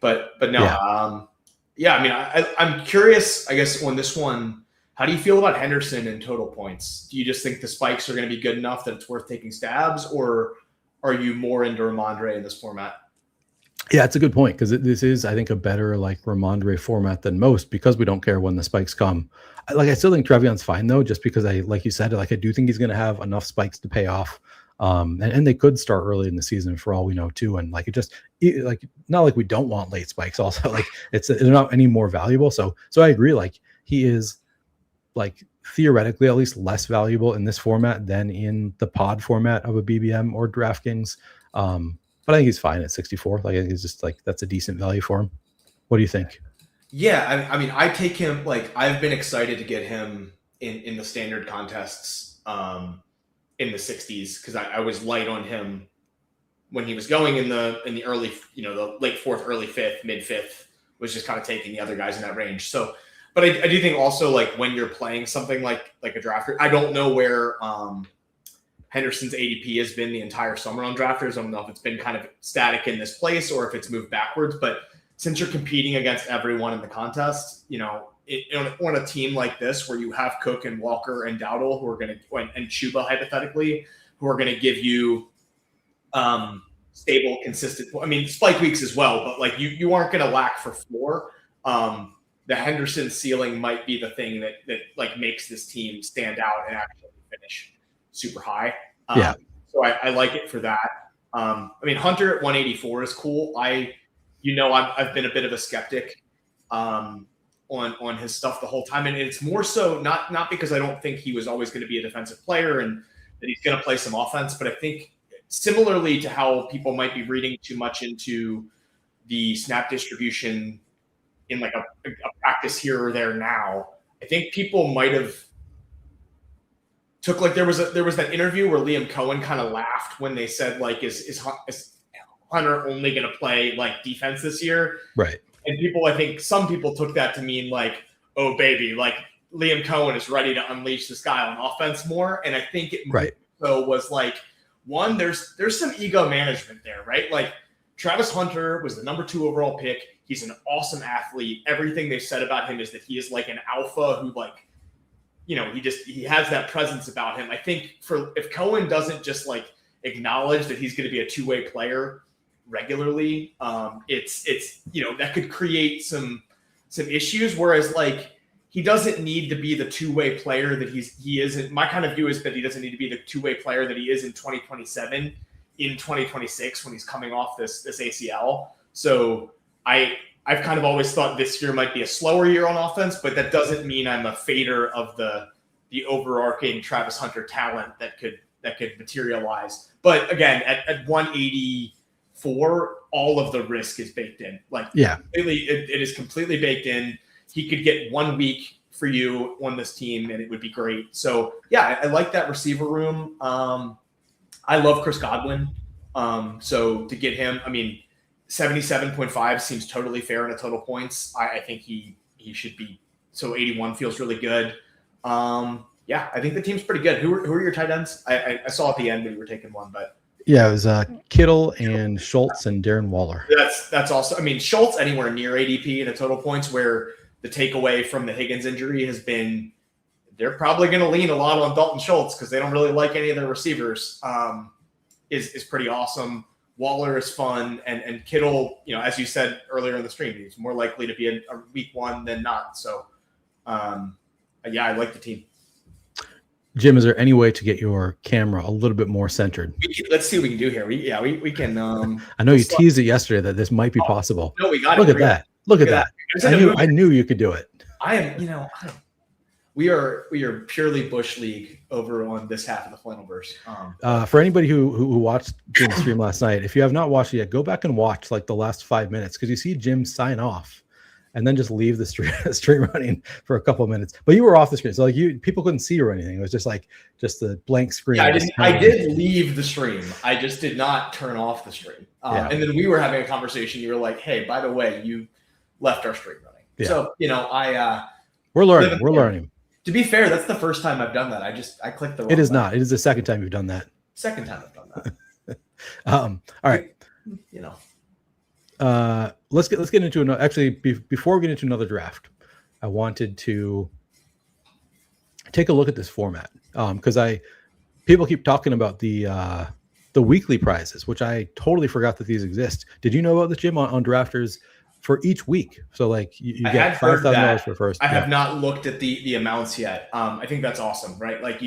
But no. Yeah. I'm curious, I guess, on this one, how do you feel about Henderson in total points? Do you just think the spikes are going to be good enough that it's worth taking stabs, or are you more into Ramondre in this format? Yeah, it's a good point, because this is, I think, a better Ramondre format than most, because we don't care when the spikes come. I still think Trevion's fine though, just because like you said, I do think he's going to have enough spikes to pay off. And they could start early in the season for all we know too. And not like we don't want late spikes. Also, they're not any more valuable. So I agree. He is theoretically at least less valuable in this format than in the pod format of a BBM or DraftKings. But I think he's fine at 64. I think he's just that's a decent value for him. What do you think? Yeah, I take him. I've been excited to get him in the standard contests in the 60s, because I was light on him when he was going in the early, the late fourth, early fifth, mid fifth, was just kind of taking the other guys in that range. So, but I do think also like when you're playing something like a drafter, I don't know where Henderson's ADP has been the entire summer on drafters. I don't know if it's been kind of static in this place or if it's moved backwards. But since you're competing against everyone in the contest, on a team like this where you have Cook and Walker and Dowdle who are going to, and Chuba hypothetically, who are going to give you stable, consistent. I mean, spike weeks as well, but like you aren't going to lack for floor. The Henderson ceiling might be the thing that like makes this team stand out and actually finish super high. So I like it for that. I mean, Hunter at 184 is cool. I've been a bit of a skeptic on his stuff the whole time, and it's more so not because I don't think he was always going to be a defensive player and that he's going to play some offense, but I think similarly to how people might be reading too much into the snap distribution in like a practice here or there now, I think people might have took like there was that interview where Liam Cohen kind of laughed when they said like is Hunter only going to play like defense this year, right? And I think some people took that to mean like, oh baby, like Liam Cohen is ready to unleash this guy on offense more, and I think it so was like one there's some ego management there, right? Like Travis Hunter was the number 2 overall pick. He's an awesome athlete. Everything they've said about him is that he is like an alpha who like, he has that presence about him. I think if Cohen doesn't just like acknowledge that he's going to be a two-way player regularly, it's that could create some issues. Whereas like he doesn't need to be the two-way player that he isn't. My kind of view is that he doesn't need to be the two-way player that he is in 2027, in 2026 when he's coming off this ACL. So I've kind of always thought this year might be a slower year on offense, but that doesn't mean I'm a fader of the overarching Travis Hunter talent that could materialize. But again, at 184, all of the risk is baked in. Like, completely, it is completely baked in. He could get 1 week for you on this team, and it would be great. So yeah, I like that receiver room. I love Chris Godwin. So to get him, I mean, 77.5 seems totally fair in a total points. I think he should be. So 81 feels really good. Yeah, I think the team's pretty good. Who are your tight ends? I saw at the end that you were taking one, but yeah, it was Kittle and Schultz and Darren Waller. That's also. I mean, Schultz anywhere near ADP in a total points, where the takeaway from the Higgins injury has been they're probably going to lean a lot on Dalton Schultz because they don't really like any of their receivers. Is pretty awesome. Waller is fun, and Kittle, as you said earlier in the stream, he's more likely to be a week 1 than not. So, yeah, I like the team. Jim, is there any way to get your camera a little bit more centered? Let's see what we can do here. We can. I know you teased it yesterday that this might be possible. No, we got Look it. at that. Look at that. I knew you could do it. I am. We are purely Bush League over on this half of the Flannelverse. For anybody who watched Jim's stream last night, if you have not watched it yet, go back and watch like the last 5 minutes because you see Jim sign off and then just leave the stream running for a couple of minutes. But you were off the screen, so like people couldn't see you or anything. It was just the blank screen. Yeah, I did leave the stream. I just did not turn off the stream. And then we were having a conversation. You were like, "Hey, by the way, you left our stream running." Yeah. So we're learning. To be fair, that's the first time I've done that. I clicked the wrong It is button. not. It is the second time you've done that. Second time I've done that. All right. Let's get into another. Actually, before we get into another draft, I wanted to take a look at this format because people keep talking about the weekly prizes, which I totally forgot that these exist. Did you know about this, Jim, on drafters? For each week, so like you get $5,000 for first. I have not looked at the amounts yet. I think that's awesome, right? Like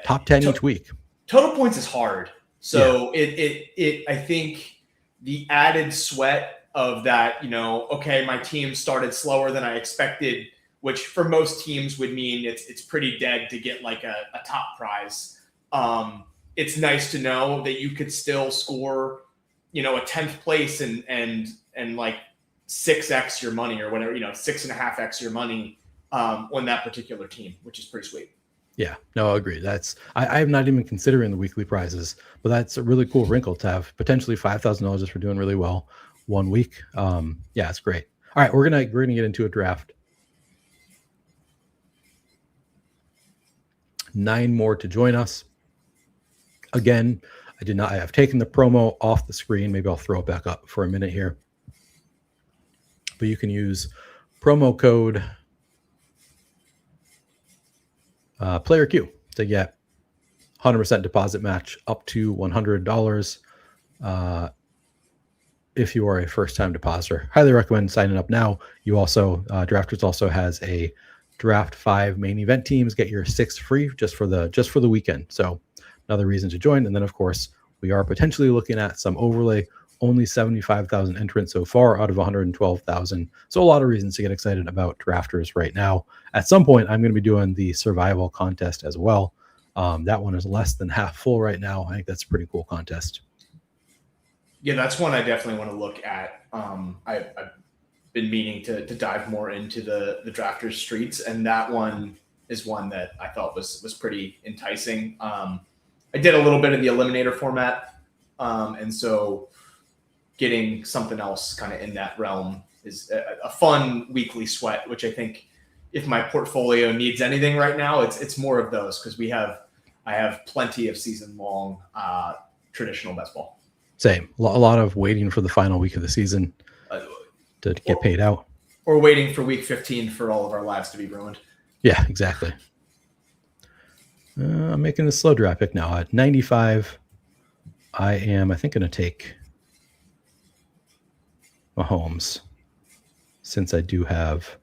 top 10 each week. Total points is hard, so it I think the added sweat of that, okay, my team started slower than I expected, which for most teams would mean it's pretty dead to get like a top prize. It's nice to know that you could still score, a 10th place and like 6x your money or whatever, 6.5x your money on that particular team, which is pretty sweet. Yeah, no, I agree. I'm not even considering the weekly prizes, but that's a really cool wrinkle to have potentially $5,000 just for doing really well one week. Yeah, it's great. All right, we're gonna get into a draft. 9 more to join us. Again, I have taken the promo off the screen. Maybe I'll throw it back up for a minute here. But you can use promo code Player Q to get 100% deposit match up to $100 if you are a first-time depositor. Highly recommend signing up now. You also Drafters also has a Draft 5 main event teams. Get your 6 free just for the weekend. So another reason to join. And then of course we are potentially looking at some overlay. Only 75,000 entrants so far out of 112,000. So a lot of reasons to get excited about Drafters right now. At some point, I'm going to be doing the survival contest as well. That one is less than half full right now. I think that's a pretty cool contest. Yeah, that's one I definitely want to look at. I've been meaning to dive more into the Drafters streets, and that one is one that I thought was pretty enticing. I did a little bit in the eliminator format, and so getting something else kind of in that realm is a fun weekly sweat, which I think if my portfolio needs anything right now, it's more of those, because I have plenty of season long traditional best ball. Same. A lot of waiting for the final week of the season to get paid out. Or waiting for week 15 for all of our lives to be ruined. Yeah, exactly. I'm making a slow draft pick now. At 95, I think, going to take Mahomes, since I do have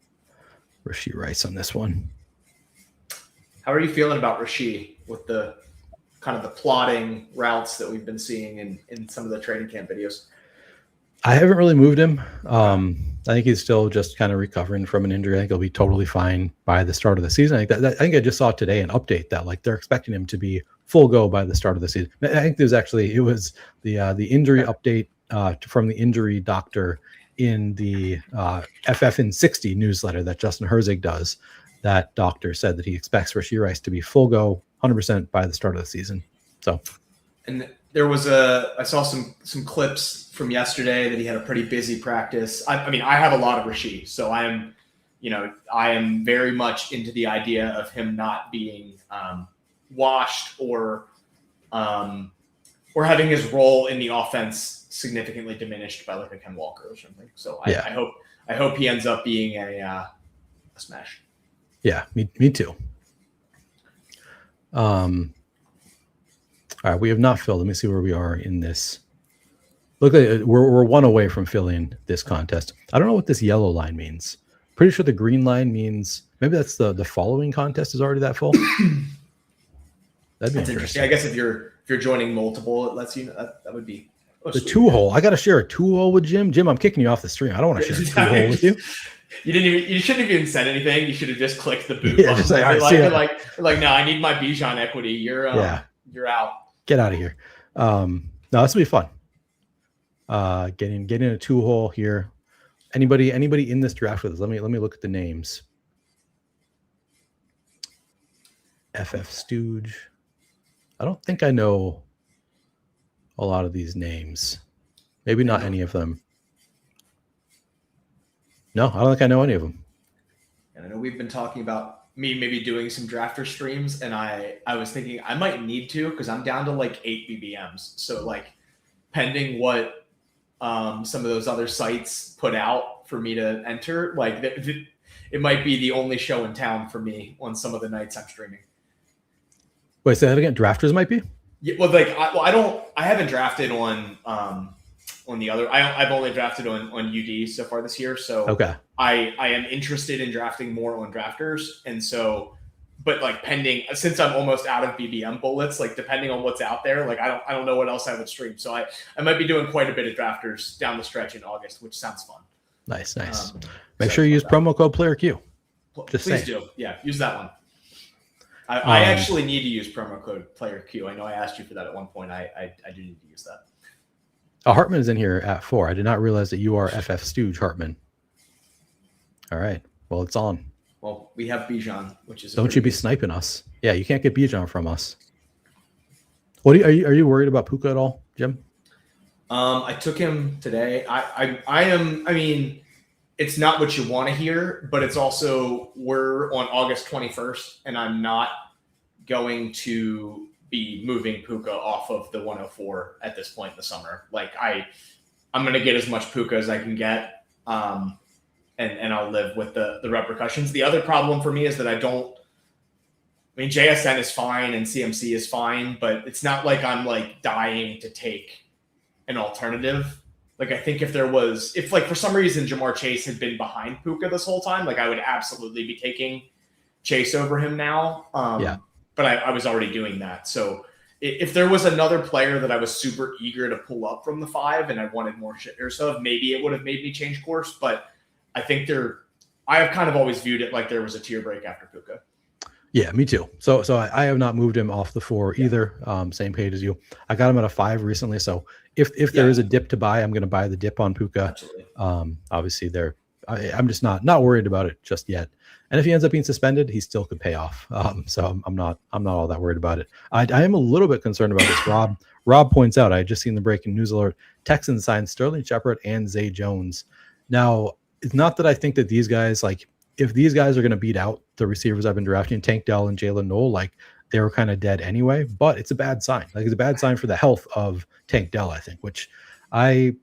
Rashee Rice on this one. How are you feeling about Rashee with the kind of the plotting routes that we've been seeing in some of the training camp videos? I haven't really moved him. I think he's still just kind of recovering from an injury. I think he'll be totally fine by the start of the season. I think I just saw today an update that like they're expecting him to be full go by the start of the season. I think it was the injury update from the injury doctor in the FF in 60 newsletter that Justin Herzig does. That doctor said that he expects Rashee Rice to be full go 100% by the start of the season. So, and there was I saw some clips from yesterday that he had a pretty busy practice. I mean, I have a lot of Rashee, so I am very much into the idea of him not being washed or having his role in the offense significantly diminished by like a Ken Walker or something. So I hope he ends up being a smash. Yeah, me too. All right, we have not filled. Let me see where we are in this. Look, we're one away from filling this contest. I don't know what this yellow line means. Pretty sure the green line means maybe that's the following contest is already that full. That'd be interesting. I guess if you're joining multiple, it lets you know that would be the 2-hole. I got to share a 2-hole with Jim. Jim, I'm kicking you off the stream. I don't want to share a 2-hole with you. You shouldn't have even said anything. You should have just clicked the boot. Yeah, just like, no, I need my Bijan equity. You're out. Get out of here. No, this will be fun. Getting a 2-hole here. Anybody in this draft with us? Let me look at the names. FF Stooge. I don't think I know a lot of these names. Maybe not any of them. No, I don't think I know any of them. And I know we've been talking about me maybe doing some drafter streams, and I was thinking I might need to, because I'm down to like 8 BBMs. So like, pending what some of those other sites put out for me to enter, like it might be the only show in town for me on some of the nights I'm streaming. Wait, say that again. Drafters might be? Yeah, well, like I haven't drafted on the other. I've only drafted on UD so far this year. So okay. I am interested in drafting more on drafters, and so, but like pending, since I'm almost out of BBM bullets, like depending on what's out there, like I don't know what else I would stream. So I might be doing quite a bit of drafters down the stretch in August, which sounds fun. Nice. Make sure you use promo code PlayerQ. Please do. Yeah, use that one. I actually need to use promo code PlayerQ. I know I asked you for that at one point. I do need to use that. Hartman is in here at 4. I did not realize that you are FF Stooge, Hartman. All right. Well, it's on. Well, we have Bijan, which is Don't you be sniping us? Yeah, you can't get Bijan from us. What are you worried about Puka at all, Jim? I took him today. I mean, it's not what you want to hear, but it's also we're on August 21st, and I'm not going to be moving Puka off of the 104 at this point in the summer. Like I'm going to get as much Puka as I can get, and I'll live with the repercussions. The other problem for me is that I mean, JSN is fine and CMC is fine, but it's not like I'm like dying to take an alternative. Like I think if like for some reason Jamar Chase had been behind Puka this whole time, like I would absolutely be taking Chase over him now. But I was already doing that. So if there was another player that I was super eager to pull up from the 5 and I wanted more shares of, maybe it would have made me change course. But I think I have kind of always viewed it like there was a tier break after Puka. Yeah, me too. So I have not moved him off the 4 either. Same page as you. I got him at a 5 recently. So if there is a dip to buy, I'm going to buy the dip on Puka. Absolutely. Obviously, I'm just not worried about it just yet. And if he ends up being suspended, he still could pay off. So I'm not all that worried about it. I am a little bit concerned about this. Rob points out, I had just seen the breaking news alert. Texans signed Sterling Shepard and Zay Jones. Now, it's not that I think that these guys, like, if these guys are going to beat out the receivers I've been drafting, Tank Dell and Jalen Noel, like they were kind of dead anyway, but it's a bad sign. Like it's a bad sign for the health of Tank Dell, I think, which I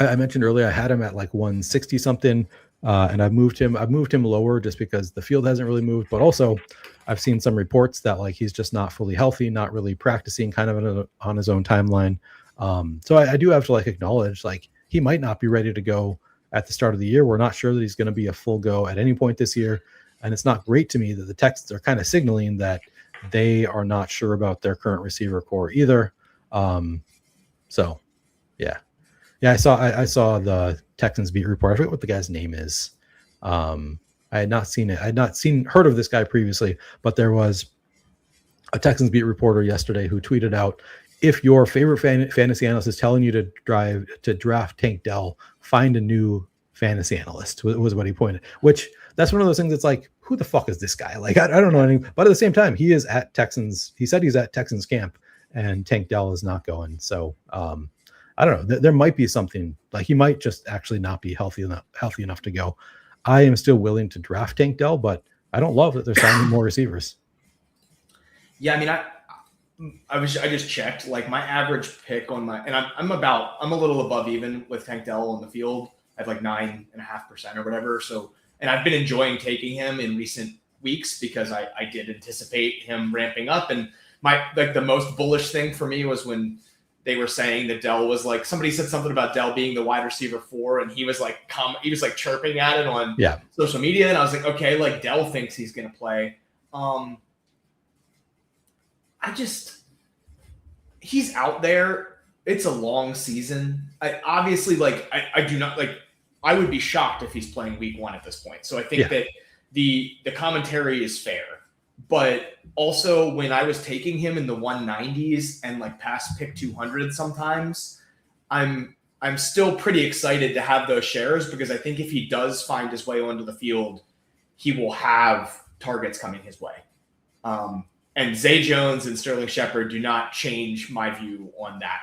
mentioned earlier. I had him at like 160 something, and I've moved him lower just because the field hasn't really moved, but also I've seen some reports that like he's just not fully healthy, not really practicing, kind of on his own timeline. So I do have to like acknowledge like he might not be ready to go at the start of the year. We're not sure that he's going to be a full go at any point this year. And it's not great to me that the Texans are kind of signaling that they are not sure about their current receiver core either. So yeah. I saw the Texans beat report. I forget what the guy's name is. I had not seen it. I had not heard of this guy previously, but there was a Texans beat reporter yesterday who tweeted out, if your favorite fantasy analyst is telling you to draft Tank Dell, find a new fantasy analyst, was what he pointed. Which that's one of those things that's like, who the fuck is this guy? Like, I don't know anything. But at the same time, he is at Texans. He said he's at Texans camp, and Tank Dell is not going. So I don't know. There might be something, like he might just actually not be healthy enough to go. I am still willing to draft Tank Dell, but I don't love that they're signing more receivers. Yeah, I mean, I just checked like my average pick on and I'm a little above even with Tank Dell on the field. I have like 9.5% or whatever. So, and I've been enjoying taking him in recent weeks because I did anticipate him ramping up. And the most bullish thing for me was when they were saying that Dell was like, somebody said something about Dell being the wide receiver 4, and he was like chirping at it on social media. And I was like, okay, like Dell thinks he's going to play. He's out there. It's a long season. I do not like, I would be shocked if he's playing week 1 at this point. So I think that the commentary is fair, but also when I was taking him in the 190s and like past pick 200 sometimes, I'm still pretty excited to have those shares because I think if he does find his way onto the field, he will have targets coming his way. And Zay Jones and Sterling Shepard do not change my view on that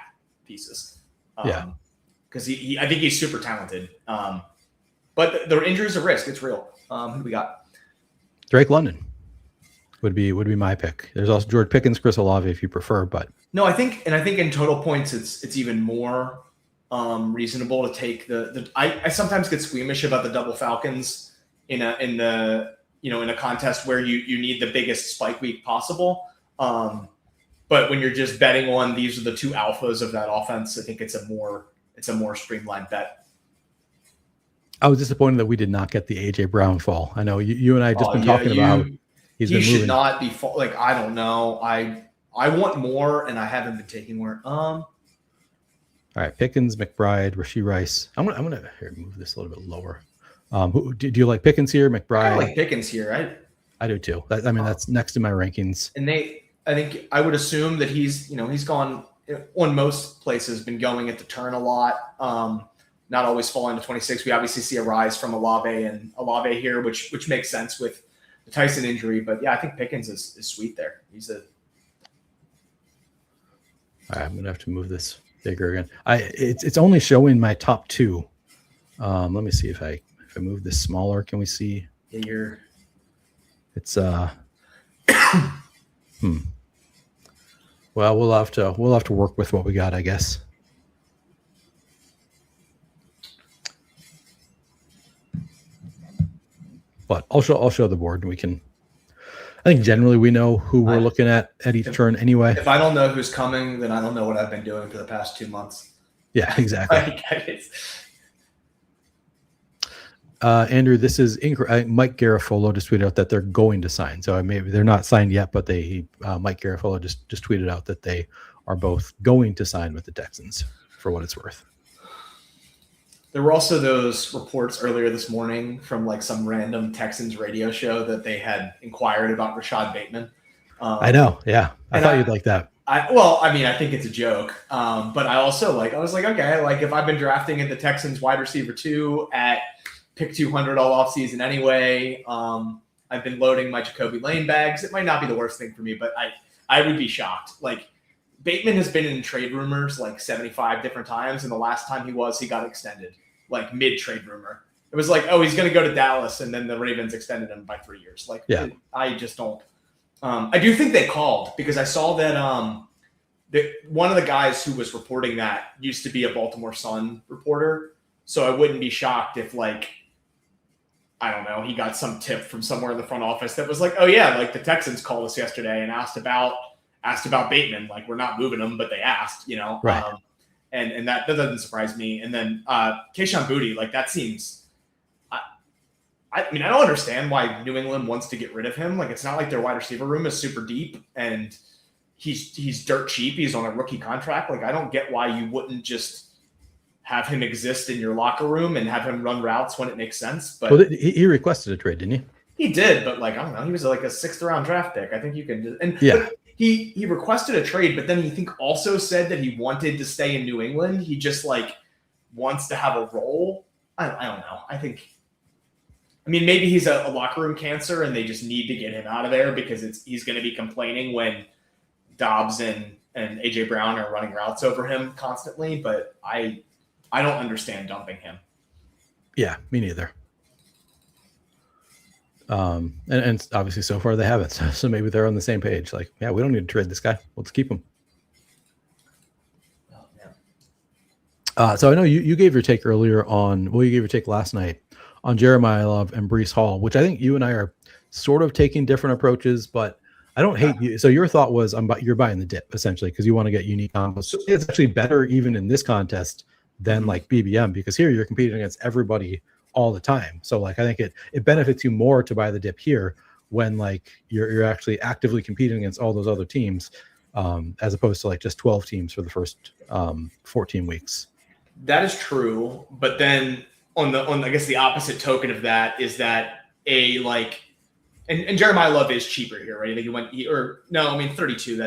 thesis. Because I think he's super talented. But the injury's a risk. It's real. Who do we got? Drake London would be my pick. There's also George Pickens, Chris Olave if you prefer, but no, I think in total points it's even more reasonable to take I sometimes get squeamish about the double Falcons in a contest where you need the biggest spike week possible. But when you're just betting on these are the 2 alphas of that offense, I think it's a more streamlined bet. I was disappointed that we did not get the AJ Brown fall. I know you and I just been talking about how he should not be like, I don't know. I want more and I haven't been taking more. All right, Pickens, McBride, Rashee Rice. I'm gonna here move this a little bit lower. Do you like Pickens here, McBride? I like Pickens here. I do too. That's next to my rankings. And I think I would assume that he's gone on most places, been going at the turn a lot. not always fall into 26. We obviously see a rise from Olave here, which makes sense with the Tyson injury. But yeah, I think Pickens is sweet there. He's a. All right, I'm gonna have to move this bigger again. It's only showing my top 2. Let me see if I move this smaller. Can we see? Yeah, it's Well, we'll have to work with what we got, I guess. But I'll show the board, and we can. I think generally we know who we're looking at each turn anyway. If I don't know who's coming, then I don't know what I've been doing for the past 2 months. Yeah, exactly. Andrew, this is incorrect. Mike Garafolo just tweeted out that they're going to sign. So maybe they're not signed yet, but Mike Garafolo just tweeted out that they are both going to sign with the Texans, for what it's worth. There were also those reports earlier this morning from like some random Texans radio show that they had inquired about Rashad Bateman. I know. Yeah. I thought you'd like that. I think it's a joke. But I also I was like, okay, like if I've been drafting at the Texans wide receiver 2 at pick 200 all offseason anyway, I've been loading my Jacoby Lane bags. It might not be the worst thing for me, but I would be shocked. Like Bateman has been in trade rumors like 75 different times. And the last time he got extended, like mid-trade rumor. It was like, oh, he's going to go to Dallas, and then the Ravens extended him by 3 years. Like, yeah. I just don't. I do think they called because I saw that one of the guys who was reporting that used to be a Baltimore Sun reporter. So I wouldn't be shocked if, like, I don't know, he got some tip from somewhere in the front office that was like, oh, yeah, like the Texans called us yesterday and asked about Bateman. Like, we're not moving him, but they asked, you know. Right. And that doesn't surprise me. And then Kayshon Boutte, like that seems I mean, I don't understand why New England wants to get rid of him. Like it's not like their wide receiver room is super deep and he's dirt cheap. He's on a rookie contract. Like I don't get why you wouldn't just have him exist in your locker room and have him run routes when it makes sense. But he requested a trade, didn't he? He did, but like I don't know, he was like a 6th round draft pick. I think you can just But he requested a trade, but then he also said that he wanted to stay in New England. He just like wants to have a role. I don't know. I mean, maybe he's a locker room cancer and they just need to get him out of there because he's going to be complaining when Dobbs and AJ Brown are running routes over him constantly. But I don't understand dumping him. Yeah, me neither. And obviously so far they haven't. So maybe they're on the same page. Like, yeah, we don't need to trade this guy. Let's keep him. Oh, man. So I know you gave your take earlier you gave your take last night on Jeremiah Love and Breece Hall, which I think you and I are sort of taking different approaches, but I don't hate you. So your thought was you're buying the dip essentially because you want to get unique combos. So it's actually better even in this contest than like BBM because here you're competing against everybody all the time. So like I think it benefits you more to buy the dip here when like you're actually actively competing against all those other teams as opposed to like just 12 teams for the first 14 weeks. That is true, but then on I guess the opposite token of that is that and Jeremiah Love is cheaper here, right? I think 32.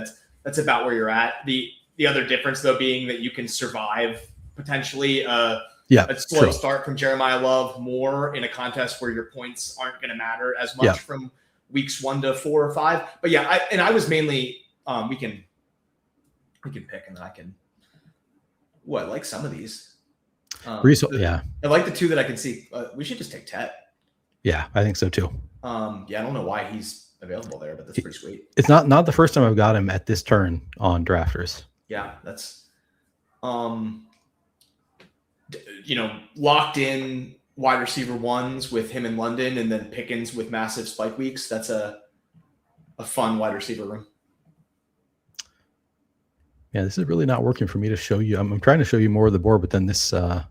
That's about where you're at. The other difference though being that you can survive potentially a slow start from Jeremiah Love more in a contest where your points aren't going to matter as much from weeks 1 to 4 or 5. But yeah, I was mainly we can pick and then I can like some of these. I like the 2 that I can see. We should just take Tet. Yeah, I think so too. I don't know why he's available there, but that's pretty sweet. It's not the first time I've got him at this turn on drafters. Yeah, that's locked in wide receiver 1s with him in London and then Pickens with massive spike weeks. That's a fun wide receiver room. Yeah, this is really not working for me to show you. I'm trying to show you more of the board, but then this, for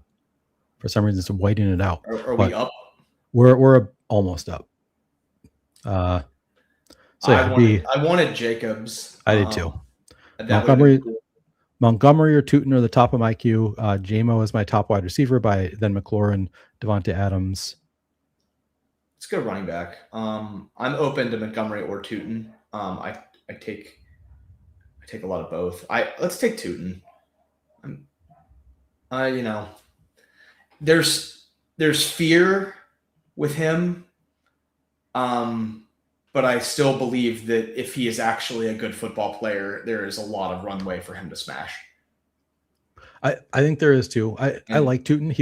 some reason, it's whitening it out. Are we up? We're almost up. I wanted Jacobs. I did too. Montgomery or Tootin are the top of my queue. JMO is my top wide receiver. Then McLaurin, Devontae Adams. Let's go running back. I'm open to Montgomery or Tootin. I take a lot of both. Let's take Tootin. there's fear with him, but I still believe that if he is actually a good football player, there is a lot of runway for him to smash. I think there is too. I like Tootin.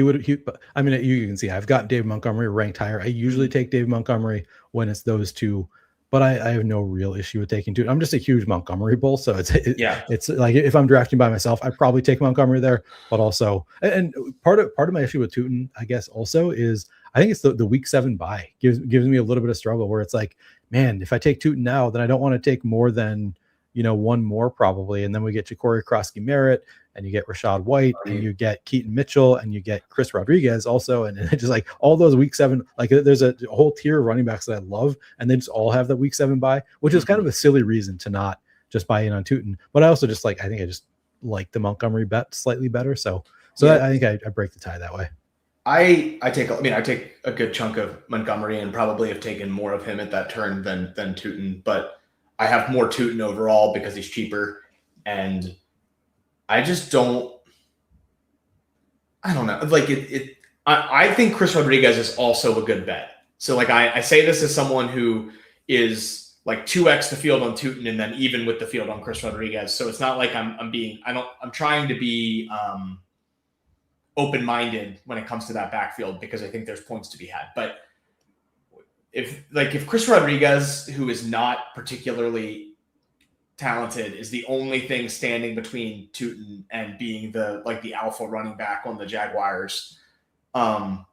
I mean, you can see I've got Dave Montgomery ranked higher. I usually take Dave Montgomery when it's those two, but I have no real issue with taking Tootin. I'm just a huge Montgomery bull, so it's like if I'm drafting by myself, I probably take Montgomery there. But also, and part of my issue with Tootin, I guess, also is I think it's the week 7 bye gives me a little bit of struggle where it's like, man, if I take Tootin now, then I don't want to take more than one more probably, and then we get Ja'Cory Krosky-Merritt, and you get Rashad White, and you get Keaton Mitchell, and you get Chris Rodriguez also, and it's just like all those week 7, like there's a whole tier of running backs that I love, and they just all have that week 7 bye, which is kind of a silly reason to not just buy in on Tootin. But I also just I think I just like the Montgomery bet slightly better, so I think I break the tie that way. I take a good chunk of Montgomery and probably have taken more of him at that turn than Tootin, but I have more Tootin overall because he's cheaper, and I just don't know. Like I think Chris Rodriguez is also a good bet. So like I say this as someone who is like 2x the field on Tootin and then even with the field on Chris Rodriguez. So it's not like I'm trying to be open-minded when it comes to that backfield because I think there's points to be had. But if Chris Rodriguez, who is not particularly talented, is the only thing standing between Tootin and being the alpha running back on the Jaguars, I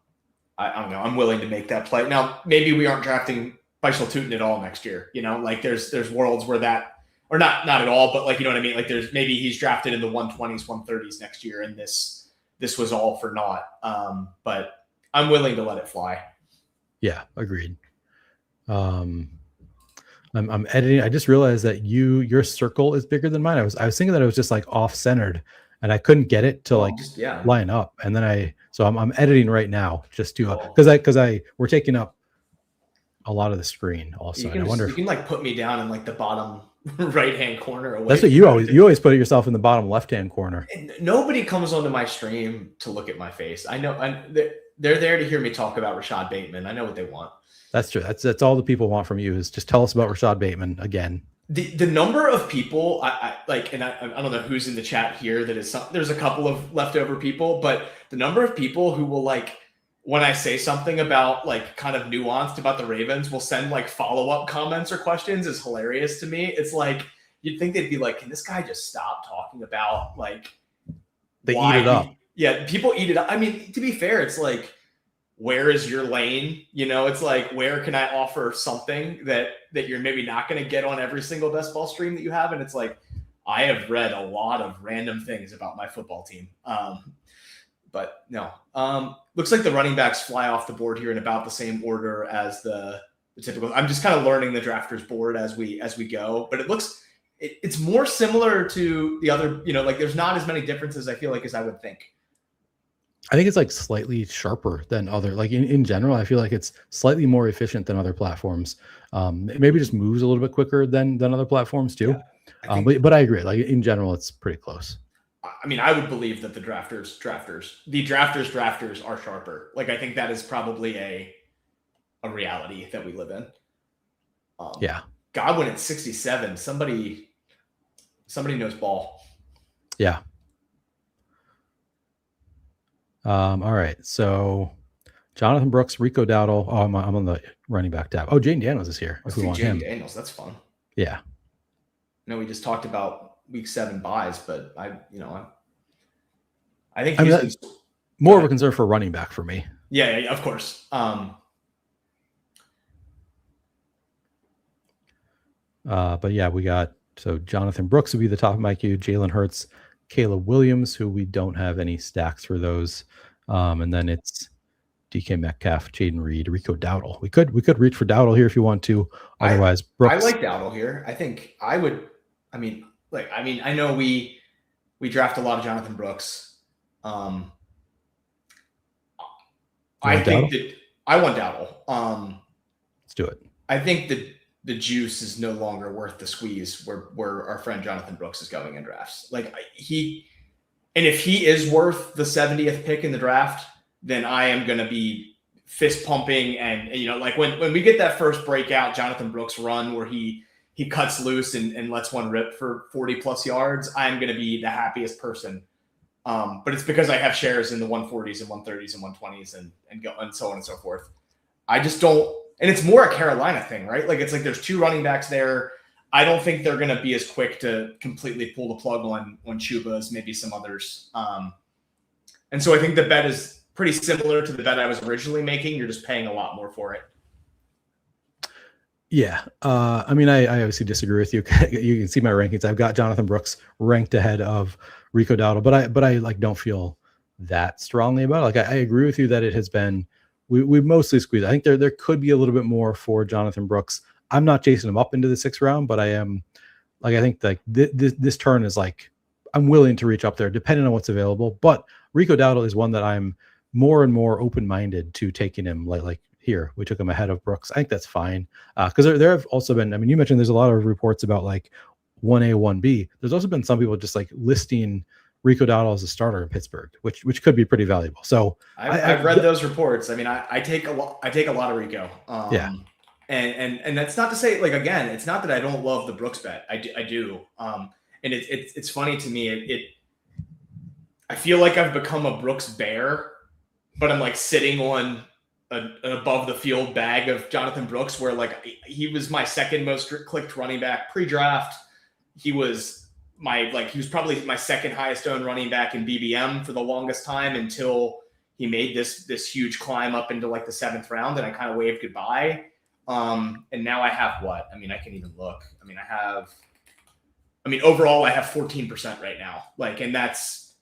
don't know. I'm willing to make that play. Now, maybe we aren't drafting Faisal Tootin at all next year. There's worlds where that, or not at all, but you know what I mean? Like there's maybe he's drafted in the 120s, 130s next year, and this was all for naught. But I'm willing to let it fly. Yeah, agreed. I'm editing. I just realized that your circle is bigger than mine. I was thinking that it was just off centered, and I couldn't get it to line up. And then I'm editing right now just to because we're taking up a lot of the screen also. You can put me down in the bottom right hand corner. That's what you always put yourself in the bottom left hand corner. And nobody comes onto my stream to look at my face. I know they're there to hear me talk about Rashad Bateman. I know what they want. That's true. That's all the people want from you is just tell us about Rashad Bateman again. The number of people I don't know who's in the chat here there's a couple of leftover people, but the number of people who will when I say something about kind of nuanced about the Ravens will send follow-up comments or questions is hilarious to me. It's you'd think they'd be can this guy just stop talking about they eat it up. Yeah, people eat it up. I mean, to be fair, it's where is your lane? It's where can I offer something that you're maybe not going to get on every single best ball stream that you have? And it's I have read a lot of random things about my football team. But no, looks like the running backs fly off the board here in about the same order as the typical. I'm just kind of learning the drafters board as we go, but it's more similar to the other, there's not as many differences I feel as I would think. I think it's slightly sharper than other, in general, I feel it's slightly more efficient than other platforms. It maybe just moves a little bit quicker than other platforms too. Yeah, but I agree. In general, it's pretty close. I mean, I would believe that the drafters are sharper. I think that is probably a reality that we live in. Yeah. Godwin at 67. Somebody knows ball. Yeah. All right. So Jonathan Brooks, Rico Dowdle. Oh, I'm on the running back tab. Oh, Jane Daniels is here. If we want Jane Daniels, that's fun. Yeah. No, we just talked about week 7 buys, but I think that's more of a concern for running back for me. Yeah, of course. But yeah, we got Jonathan Brooks would be the top of my queue. Jalen Hurts, Caleb Williams, who we don't have any stacks for those. And then it's DK Metcalf, Jaden Reed, Rico Dowdle. We could reach for Dowdle here if you want to. Otherwise, Brooks. I like Dowdle here. I think I would. I know we draft a lot of Jonathan Brooks. I think that I want Dowdle. Let's do it. I think that the juice is no longer worth the squeeze where our friend Jonathan Brooks is going in drafts. If he is worth the 70th pick in the draft, then I am going to be fist pumping. And, like when we get that first breakout Jonathan Brooks run where he cuts loose and lets one rip for 40 plus yards, I'm going to be the happiest person. But it's because I have shares in the 140s and 130s and 120s and so on and so forth. I just don't, and it's more a Carolina thing, right? Like it's like there's 2 running backs there. I don't think they're going to be as quick to completely pull the plug on Chuba as maybe some others. And so I think the bet is pretty similar to the bet I was originally making. You're just paying a lot more for it. Yeah. I mean, I obviously disagree with you. You can see my rankings. I've got Jonathan Brooks ranked ahead of Rico Dowdle, but I like don't feel that strongly about it. Like I agree with you that it has been, we mostly squeezed. I think there could be a little bit more for Jonathan Brooks. I'm not chasing him up into the 6th round, but I am like, I think like this turn is like, I'm willing to reach up there depending on what's available. But Rico Dowdle is one that I'm more and more open-minded to taking him. Like here, we took him ahead of Brooks. I think that's fine. Because there have also been, I mean, you mentioned there's a lot of reports about like 1A, 1B. There's also been some people just like listing Rico Dowdle as a starter in Pittsburgh, which could be pretty valuable. So I've read those reports. I mean, I take a lot of Rico. Yeah. And that's not to say, like, again, it's not that I don't love the Brooks bet. I do. And it's funny to me. I feel like I've become a Brooks bear, but I'm like sitting on an above the field bag of Jonathan Brooks, where like he was my second most clicked running back pre-draft. He was probably my second highest owned running back in BBM for the longest time until he made this huge climb up into like the 7th round, and I kind of waved goodbye. And now I have what? I mean, I can even look. I mean, overall I have 14% right now. Like, and that's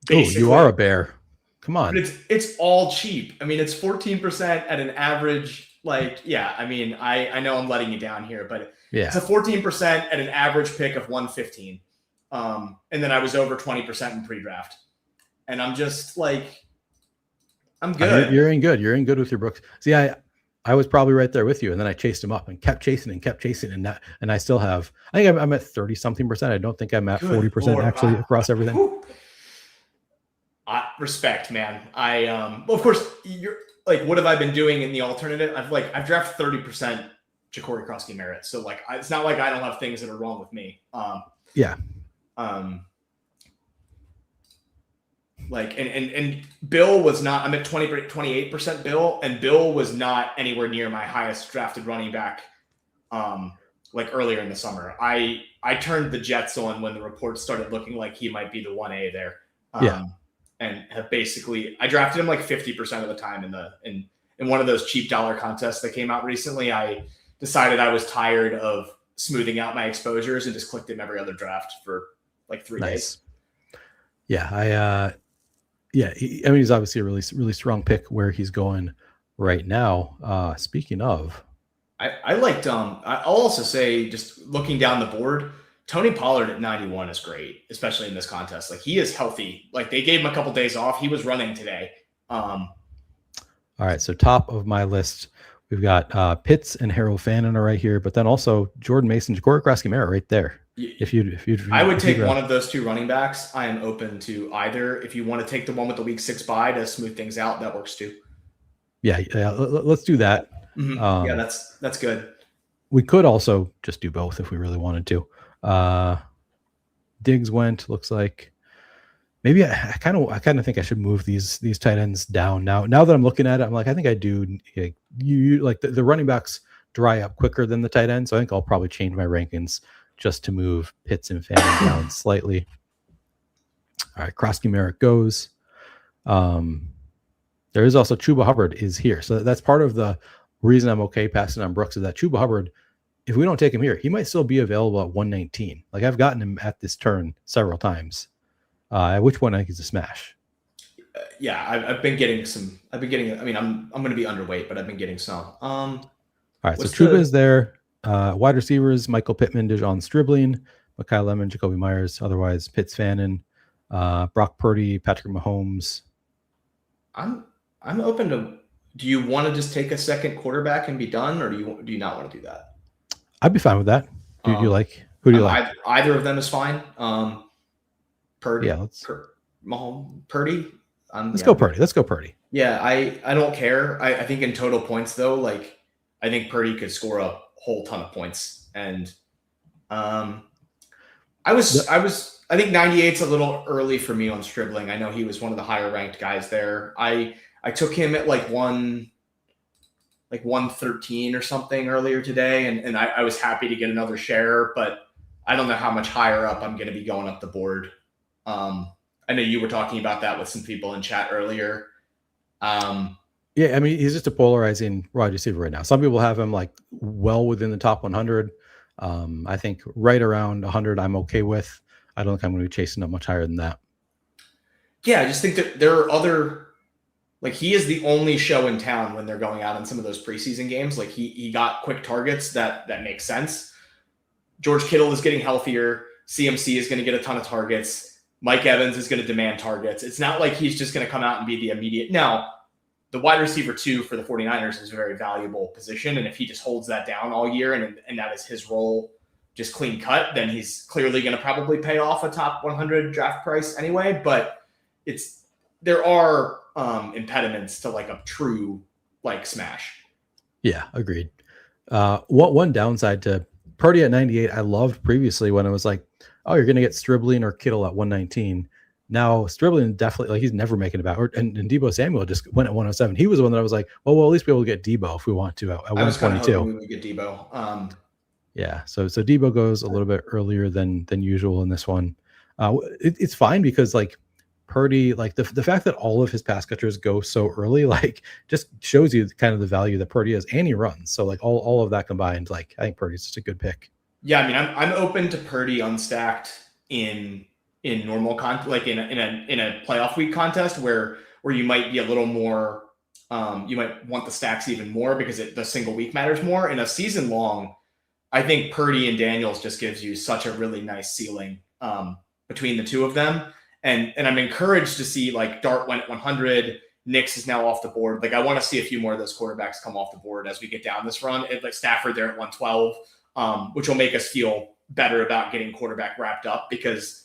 basically, you are a bear. Come on. But it's all cheap. I mean, it's 14% at an average. Like, yeah, I mean, I know I'm letting you down here, but yeah, it's a 14% at an average pick of 115. And then I was over 20% in pre-draft. And I'm just like, I'm good. You're in good. You're in good with your Brooks. See, I was probably right there with you, and then I chased him up and kept chasing, and I still have. I think I'm at 30-something%. I don't think I'm at 40% actually across everything. Respect, man. Well, of course, you're like, what have I been doing in the alternative? I've drafted 30% Ja'Cory Krosky-Merritt, so like it's not like I don't have things that are wrong with me. Yeah. Like and Bill was not. I'm at 28% Bill, and Bill was not anywhere near my highest drafted running back. Like earlier in the summer, I turned the Jets on when the reports started looking like he might be the 1A there. And have basically, I drafted him like 50% of the time in one of those cheap dollar contests that came out recently. I decided I was tired of smoothing out my exposures and just clicked him every other draft for like 3 days. Yeah, I mean, he's obviously a really, really strong pick where he's going right now. Speaking of, I liked. I'll also say, just looking down the board, Tony Pollard at 91 is great, especially in this contest. Like, he is healthy. Like, they gave him a couple days off. He was running today. All right, so top of my list, we've got Pitts and Harold Fannin are right here, but then also Jordan Mason, Ja'Cory Krosky-Merritt right there. If you, I would take one of those 2 running backs. I am open to either. If you want to take the one with the week 6 bye to smooth things out, that works too. Yeah, let's do that. Mm-hmm. Yeah, that's good. We could also just do both if we really wanted to. Diggs went, looks like. Maybe I kind of think I should move these tight ends down now. Now that I'm looking at it, I'm like, I think I do. You like the running backs dry up quicker than the tight end, so I think I'll probably change my rankings just to move Pitts and Fannin down slightly. All right, Krosky-Merritt goes. There is also Chuba Hubbard is here, so that's part of the reason I'm okay passing on Brooks is that Chuba Hubbard, if we don't take him here, he might still be available at 119. Like, I've gotten him at this turn several times. At which one I think is a smash. Yeah, I've been getting some. I mean, I'm going to be underweight, but I've been getting some. All right, so Chuba is there. Wide receivers: Michael Pittman, Dejon Stribling, Mekhi Lemon, Jacoby Myers. Otherwise, Pitts, Fannin, Brock Purdy, Patrick Mahomes. I'm open to. Do you want to just take a second quarterback and be done, or do you not want to do that? I'd be fine with that. Who do you like? Either of them is fine. Purdy. Yeah, Mahomes. Purdy. Let's go Purdy. Yeah, I don't care. I think in total points though, like I think Purdy could score a whole ton of points. And um I think 98's a little early for me on Stribling. I know he was one of the higher ranked guys there. I took him at like 113 or something earlier today, and I was happy to get another share, but I don't know how much higher up I'm gonna be going up the board. I know you were talking about that with some people in chat earlier. Yeah, I mean, he's just a polarizing wide receiver right now. Some people have him like well within the top 100. I think right around 100, I'm okay with. I don't think I'm going to be chasing up much higher than that. Yeah, I just think that there are other, like he is the only show in town when they're going out in some of those preseason games. Like he got quick targets that makes sense. George Kittle is getting healthier. CMC is going to get a ton of targets. Mike Evans is going to demand targets. It's not like he's just going to come out and be the immediate. Now, the wide receiver 2 for the 49ers is a very valuable position. And if he just holds that down all year and that is his role, just clean cut, then he's clearly going to probably pay off a top 100 draft price anyway. But there are impediments to like a true like smash. Yeah, agreed. What one downside to Purdy at 98, I loved previously when it was like, oh, you're going to get Stribling or Kittle at 119. Now Stribling definitely, like he's never making it back. And Deebo Samuel just went at 107. He was the one that I was like, well, we'll at least be able to get Deebo if we want to at 122. I was kind of hoping we would get Deebo. Yeah, so Deebo goes a little bit earlier than usual in this one. It's fine because like Purdy, like the fact that all of his pass catchers go so early, like just shows you kind of the value that Purdy is, and he runs. So like all of that combined, like I think Purdy's just a good pick. Yeah, I mean, I'm open to Purdy unstacked in normal like in a playoff week contest where you might be a little more, you might want the stacks even more because the single week matters more. In a season long, I think Purdy and Daniels just gives you such a really nice ceiling between the two of them. And I'm encouraged to see like Dart went at 100. Nix is now off the board. Like I want to see a few more of those quarterbacks come off the board as we get down this run. Like Stafford there at 112, which will make us feel better about getting quarterback wrapped up because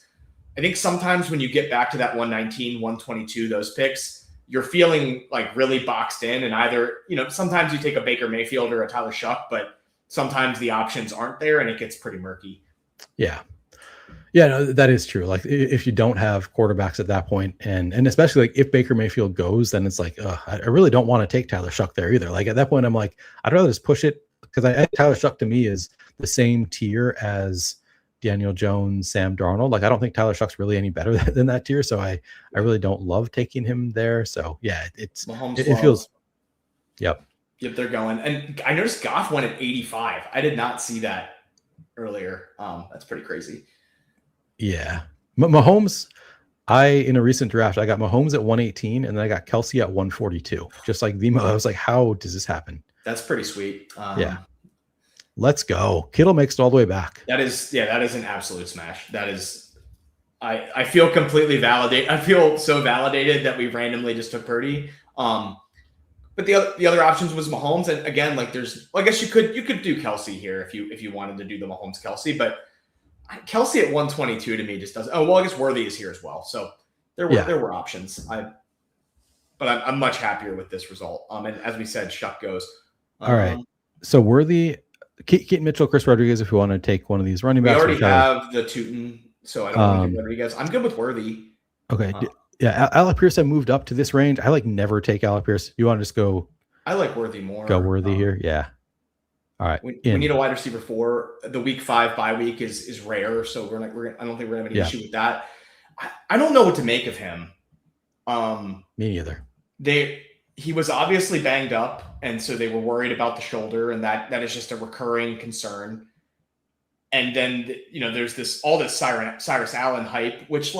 I think sometimes when you get back to that 119, 122, those picks, you're feeling like really boxed in and either, sometimes you take a Baker Mayfield or a Tyler Shuck, but sometimes the options aren't there and it gets pretty murky. Yeah. Yeah, no, that is true. Like if you don't have quarterbacks at that point, and especially like if Baker Mayfield goes, then it's like, I really don't want to take Tyler Shuck there either. Like at that point, I'm like, I'd rather just push it because Tyler Shuck to me is the same tier as Daniel Jones, Sam Darnold. Like I don't think Tyler Shuck's really any better than that tier. So I really don't love taking him there. So yeah, it feels. Yep. Yep, they're going. And I noticed Goff went at 85. I did not see that earlier. That's pretty crazy. Yeah. Mahomes, in a recent draft, I got Mahomes at 118 and then I got Kelsey at 142. Just like I was like, how does this happen? That's pretty sweet. Yeah. Let's go. Kittle makes it all the way back. That is an absolute smash. That is, I feel completely validated. I feel so validated that we randomly just took Purdy. But the other options was Mahomes. And again, like I guess you could do Kelsey here if you wanted to do the Mahomes Kelsey, but Kelsey at 122 to me just doesn't. Oh, well, I guess Worthy is here as well. So there were options. But I'm much happier with this result. And as we said, Shuck goes. All right. So Worthy, Keaton Mitchell, Chris Rodriguez, if you want to take one of these running backs. We already have the Tootin, so I don't want to get Rodriguez. I'm good with Worthy. Okay. Yeah, Alec Pierce, I moved up to this range. I never take Alec Pierce. You want to just go? I like Worthy more. Go Worthy here. Yeah. All right. We need a wide receiver 4. The week 5 bye week is rare, so I don't think we're gonna have any issue with that. I don't know what to make of him. Me neither. He was obviously banged up, and so they were worried about the shoulder, and that is just a recurring concern. And then there's all this Cyrus Allen hype, which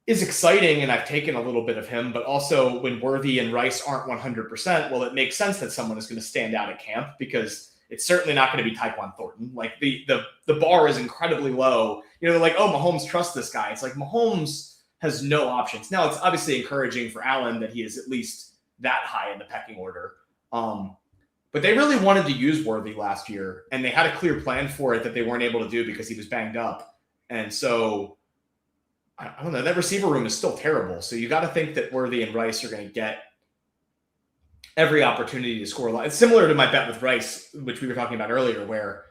is exciting, and I've taken a little bit of him, but also when Worthy and Rice aren't 100%, well, it makes sense that someone is going to stand out at camp because it's certainly not going to be Tyquan Thornton. Like the bar is incredibly low. They're like, oh, Mahomes trusts this guy. It's like Mahomes has no options. Now it's obviously encouraging for Allen that he is at least that high in the pecking order. But they really wanted to use Worthy last year, and they had a clear plan for it that they weren't able to do because he was banged up. And so I don't know. That receiver room is still terrible. So you got to think that Worthy and Rice are going to get every opportunity to score a lot. It's similar to my bet with Rice, which we were talking about earlier, where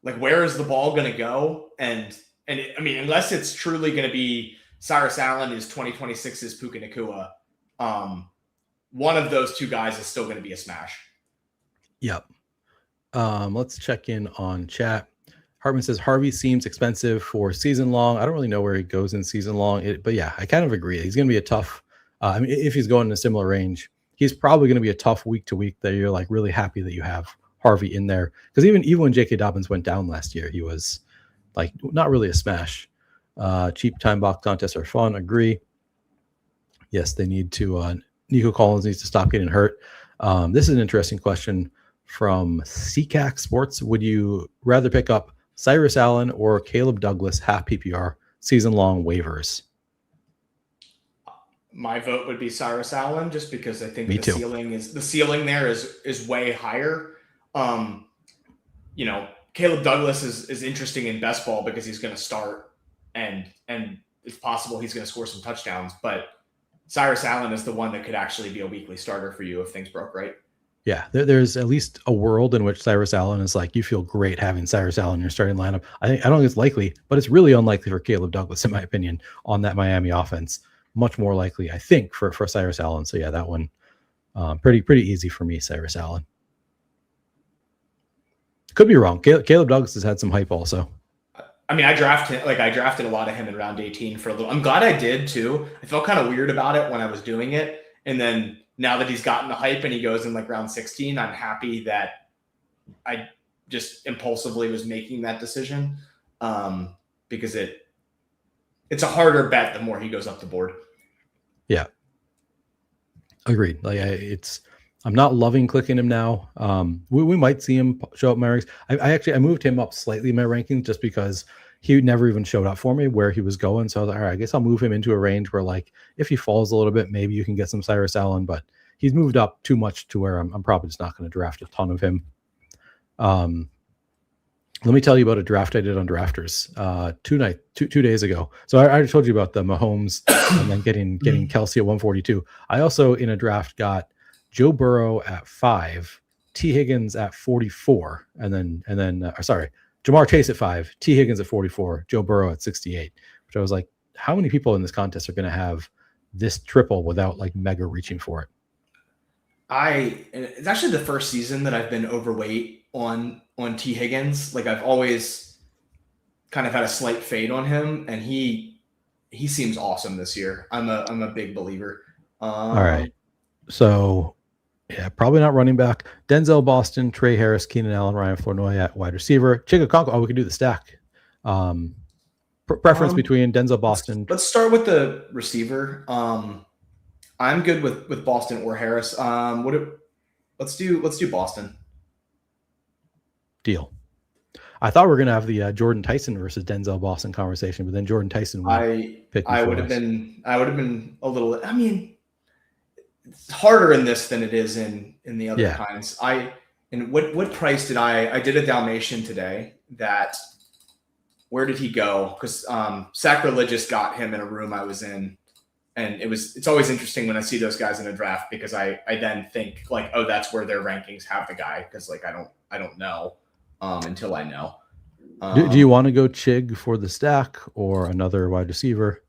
like where is the ball going to go? I mean, unless it's truly going to be Cyrus Allen is 2026's Puka Nacua, one of those two guys is still going to be a smash. Yep. Let's check in on chat. Hartman says Harvey seems expensive for season long. I don't really know where he goes in season long, but yeah, I kind of agree. He's going to be a tough. I mean, if he's going in a similar range, he's probably going to be a tough week to week that you're like really happy that you have Harvey in there, because even when J.K. Dobbins went down last year, he was like not really a smash. Cheap time box contests are fun. Agree. Yes, they need to. Nico Collins needs to stop getting hurt. This is an interesting question from CCAC Sports. Would you rather pick up Cyrus Allen or Caleb Douglas half PPR season long waivers? My vote would be Cyrus Allen, just because I think the ceiling there is way higher. You know, Caleb Douglas is interesting in best ball because he's going to start and it's possible he's going to score some touchdowns, but Cyrus Allen is the one that could actually be a weekly starter for you if things broke right. Yeah, there's at least a world in which Cyrus Allen is like, you feel great having Cyrus Allen in your starting lineup. I don't think it's likely, but it's really unlikely for Caleb Douglas, in my opinion, on that Miami offense. Much more likely, I think, for Cyrus Allen. So yeah, that one pretty easy for me, Cyrus Allen. Could be wrong. Caleb Douglas has had some hype also. I mean, I drafted a lot of him in round 18 for a little. I'm glad I did too. I felt kind of weird about it when I was doing it, and then now that he's gotten the hype and he goes in like round 16, I'm happy that I just impulsively was making that decision, because it's a harder bet the more he goes up the board. Yeah, agreed. Like I'm not loving clicking him now. We might see him show up in my ranks. I moved him up slightly in my rankings just because he never even showed up for me where he was going. So I was like, all right, I guess I'll move him into a range where, like, if he falls a little bit, maybe you can get some Cyrus Allen, but he's moved up too much to where I'm probably just not going to draft a ton of him. Let me tell you about a draft I did on Drafters 2 days ago. So I already told you about the Mahomes and then getting Kelsey at 142. I also in a draft got Joe Burrow at 5, T Higgins at 44, and then Jamar Chase at 5, T Higgins at 44, Joe Burrow at 68. Which I was like, how many people in this contest are going to have this triple without like mega reaching for it? It's actually the first season that I've been overweight on T Higgins. Like, I've always kind of had a slight fade on him, and he seems awesome this year. I'm a big believer. All right. So yeah, probably not running back. Denzel Boston, Trey Harris, Keenan Allen, Ryan Flournoy at wide receiver. Chigakonko. Oh, we can do the stack. Preference between Denzel Boston. Let's start with the receiver. I'm good with Boston or Harris. Let's do Boston. Deal. I thought we were gonna have the Jordan Tyson versus Denzel Boston conversation, but then Jordan Tyson I would have been a little. I mean, it's harder in this than it is in the other kinds. And what price did I did a Dalmatian today that, where did he go? Because Sacrilegious got him in a room I was in, and it's always interesting when I see those guys in a draft, because I then think like, oh, that's where their rankings have the guy, because like I don't know until I know. Do you want to go Chig for the stack or another wide receiver?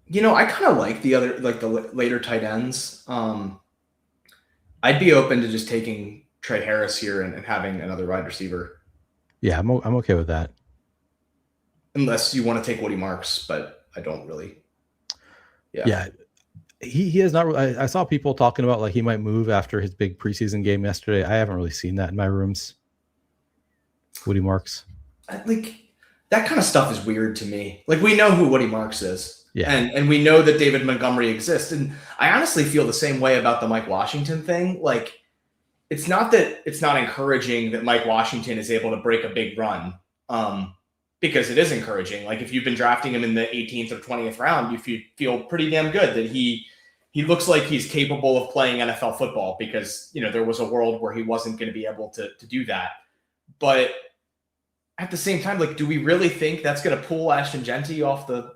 You know, I kind of like the later tight ends. I'd be open to just taking Trey Harris here and having another wide receiver. Yeah, I'm okay with that. Unless you want to take Woody Marks, but I don't really. Yeah. He has not. I saw people talking about like he might move after his big preseason game yesterday. I haven't really seen that in my rooms. Woody Marks. Like, that kind of stuff is weird to me. Like, we know who Woody Marks is. Yeah. And we know that David Montgomery exists. And I honestly feel the same way about the Mike Washington thing. Like, it's not that it's not encouraging that Mike Washington is able to break a big run, because it is encouraging. Like, if you've been drafting him in the 18th or 20th round, you feel pretty damn good that he looks like he's capable of playing NFL football, because, you know, there was a world where he wasn't going to be able to do that. But at the same time, like, do we really think that's going to pull Ashton Genty off the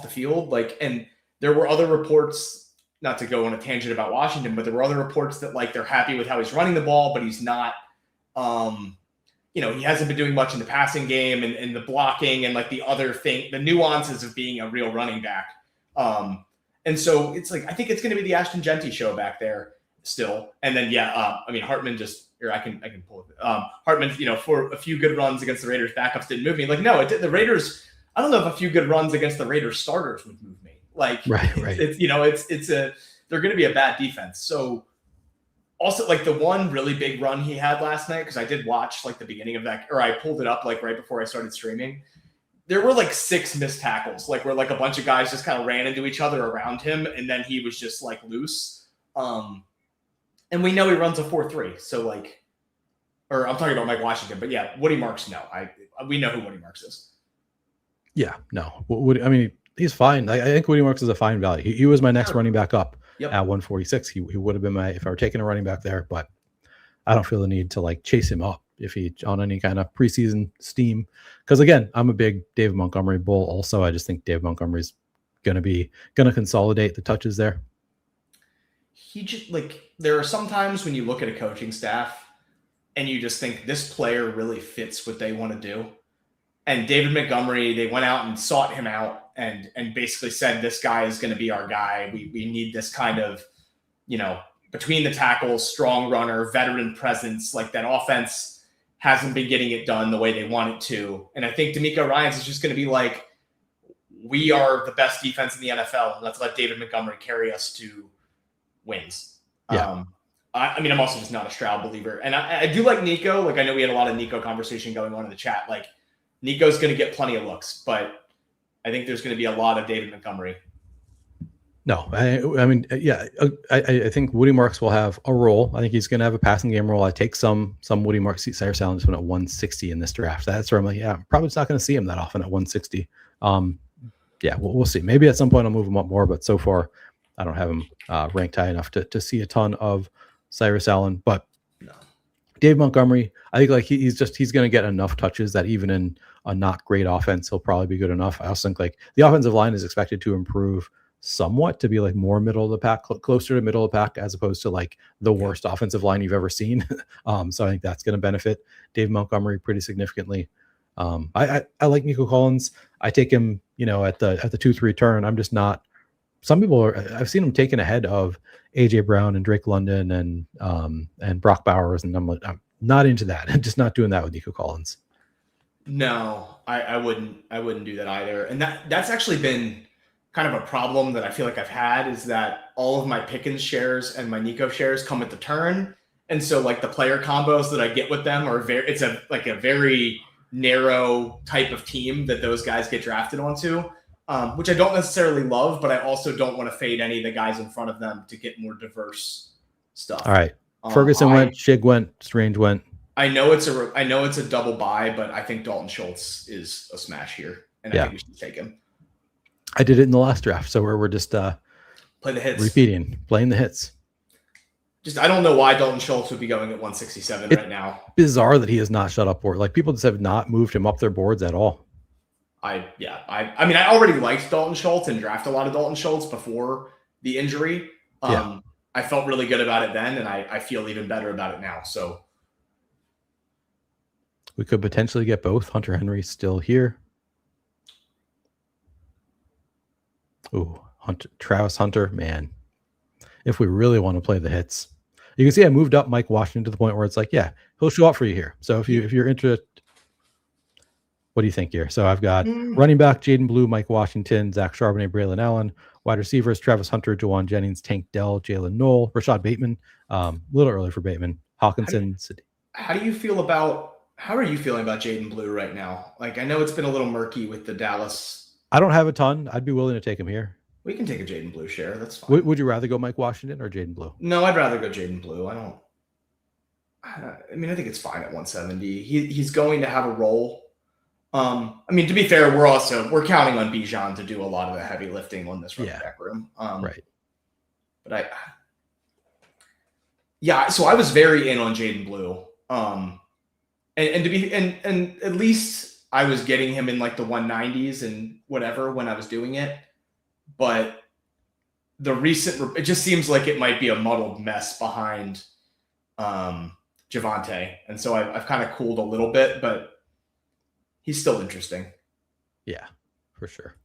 field? Like, and there were other reports not to go on a tangent about Washington, but there were other reports that like they're happy with how he's running the ball, but he's not. He hasn't been doing much in the passing game and the blocking and like the other thing, the nuances of being a real running back. And so it's like I think it's going to be the Ashton Genty show back there still. And then Hartman I can pull it. Hartman, for a few good runs against the Raiders, backups didn't move me. Like no, the Raiders. I don't know if a few good runs against the Raiders starters would move me. Like right. They're going to be a bad defense. So also like the one really big run he had last night, because I did watch like the beginning of that, or I pulled it up like right before I started streaming. There were like 6 missed tackles, like where like a bunch of guys just kind of ran into each other around him, and then he was just like loose. And we know he runs a 4.3, so like, or I'm talking about Mike Washington, but yeah, Woody Marks. No, we know who Woody Marks is. Yeah, no. He's fine. I think Woody Marks is a fine value. He was my next running back up at 146. He would have been if I were taking a running back there, but I don't feel the need to like chase him up if he on any kind of preseason steam. Because again, I'm a big David Montgomery bull. Also, I just think David Montgomery's gonna consolidate the touches there. He just there are some times when you look at a coaching staff and you just think this player really fits what they want to do. And David Montgomery, they went out and sought him out and basically said, this guy is going to be our guy. We need this kind of, between the tackles, strong runner, veteran presence. Like that offense hasn't been getting it done the way they want it to. And I think DeMeco Ryans is just going to be like, we are the best defense in the NFL. And let's let David Montgomery carry us to wins. Yeah. I'm also just not a Stroud believer. And I do like Nico. Like I know we had a lot of Nico conversation going on in the chat. Like, Nico's going to get plenty of looks, but I think there's going to be a lot of David Montgomery. No, I think Woody Marks will have a role. I think he's going to have a passing game role. I take some Woody Marks. Cyrus Allen just went at 160 in this draft. That's where I'm like, I'm probably just not going to see him that often at 160. We'll see. Maybe at some point I'll move him up more, but so far I don't have him ranked high enough to see a ton of Cyrus Allen. But no. Dave Montgomery, I think like he's going to get enough touches that even in a not great offense, he'll probably be good enough. I also think like the offensive line is expected to improve somewhat to be like more middle of the pack, closer to middle of the pack, as opposed to like the worst offensive line you've ever seen. So I think that's going to benefit Dave Montgomery pretty significantly. I like Nico Collins. I take him, at the 2-3 turn. I'm just not. Some people I've seen him taken ahead of AJ Brown and Drake London and Brock Bowers, and I'm not into that. I'm just not doing that with Nico Collins. No, I wouldn't do that either. And that's actually been kind of a problem that I feel like I've had, is that all of my Pickens shares and my Nico shares come at the turn. And so like the player combos that I get with them are it's a very narrow type of team that those guys get drafted onto, which I don't necessarily love, but I also don't want to fade any of the guys in front of them to get more diverse stuff. All right. Ferguson went, Shig went, Strange went. I know it's a double buy, but I think Dalton Schultz is a smash here, and I think we should take him. I did it in the last draft, so we're just play the hits, playing the hits. Just I don't know why Dalton Schultz would be going at 167 right now. Bizarre that he has not shut up board. Like people just have not moved him up their boards at all. I already liked Dalton Schultz and drafted a lot of Dalton Schultz before the injury. I felt really good about it then, and I feel even better about it now. So we could potentially get both. Hunter Henry still here. Ooh, Travis Hunter, man. If we really want to play the hits, you can see I moved up Mike Washington to the point where it's like, he'll show up for you here. So if you're interested, what do you think here? So I've got running back Jaden Blue, Mike Washington, Zach Charbonnet, Braylon Allen. Wide receivers Travis Hunter, Jawan Jennings, Tank Dell, Jalen Knoll, Rashad Bateman. A little early for Bateman. Hawkinson. How are you feeling about Jaden Blue right now? Like I know it's been a little murky with the Dallas. I don't have a ton. I'd be willing to take him here. We can take a Jaden Blue share. That's fine. Would you rather go Mike Washington or Jaden Blue? No, I'd rather go Jaden Blue. I think it's fine at 170. He's going to have a role. To be fair, we're counting on Bijan to do a lot of the heavy lifting on this running back room. Right. But so I was very in on Jaden Blue. And at least I was getting him in like the 190s and whatever when I was doing it. But the recent, it just seems like it might be a muddled mess behind Javonte. And so I've kind of cooled a little bit, but he's still interesting. Yeah, for sure.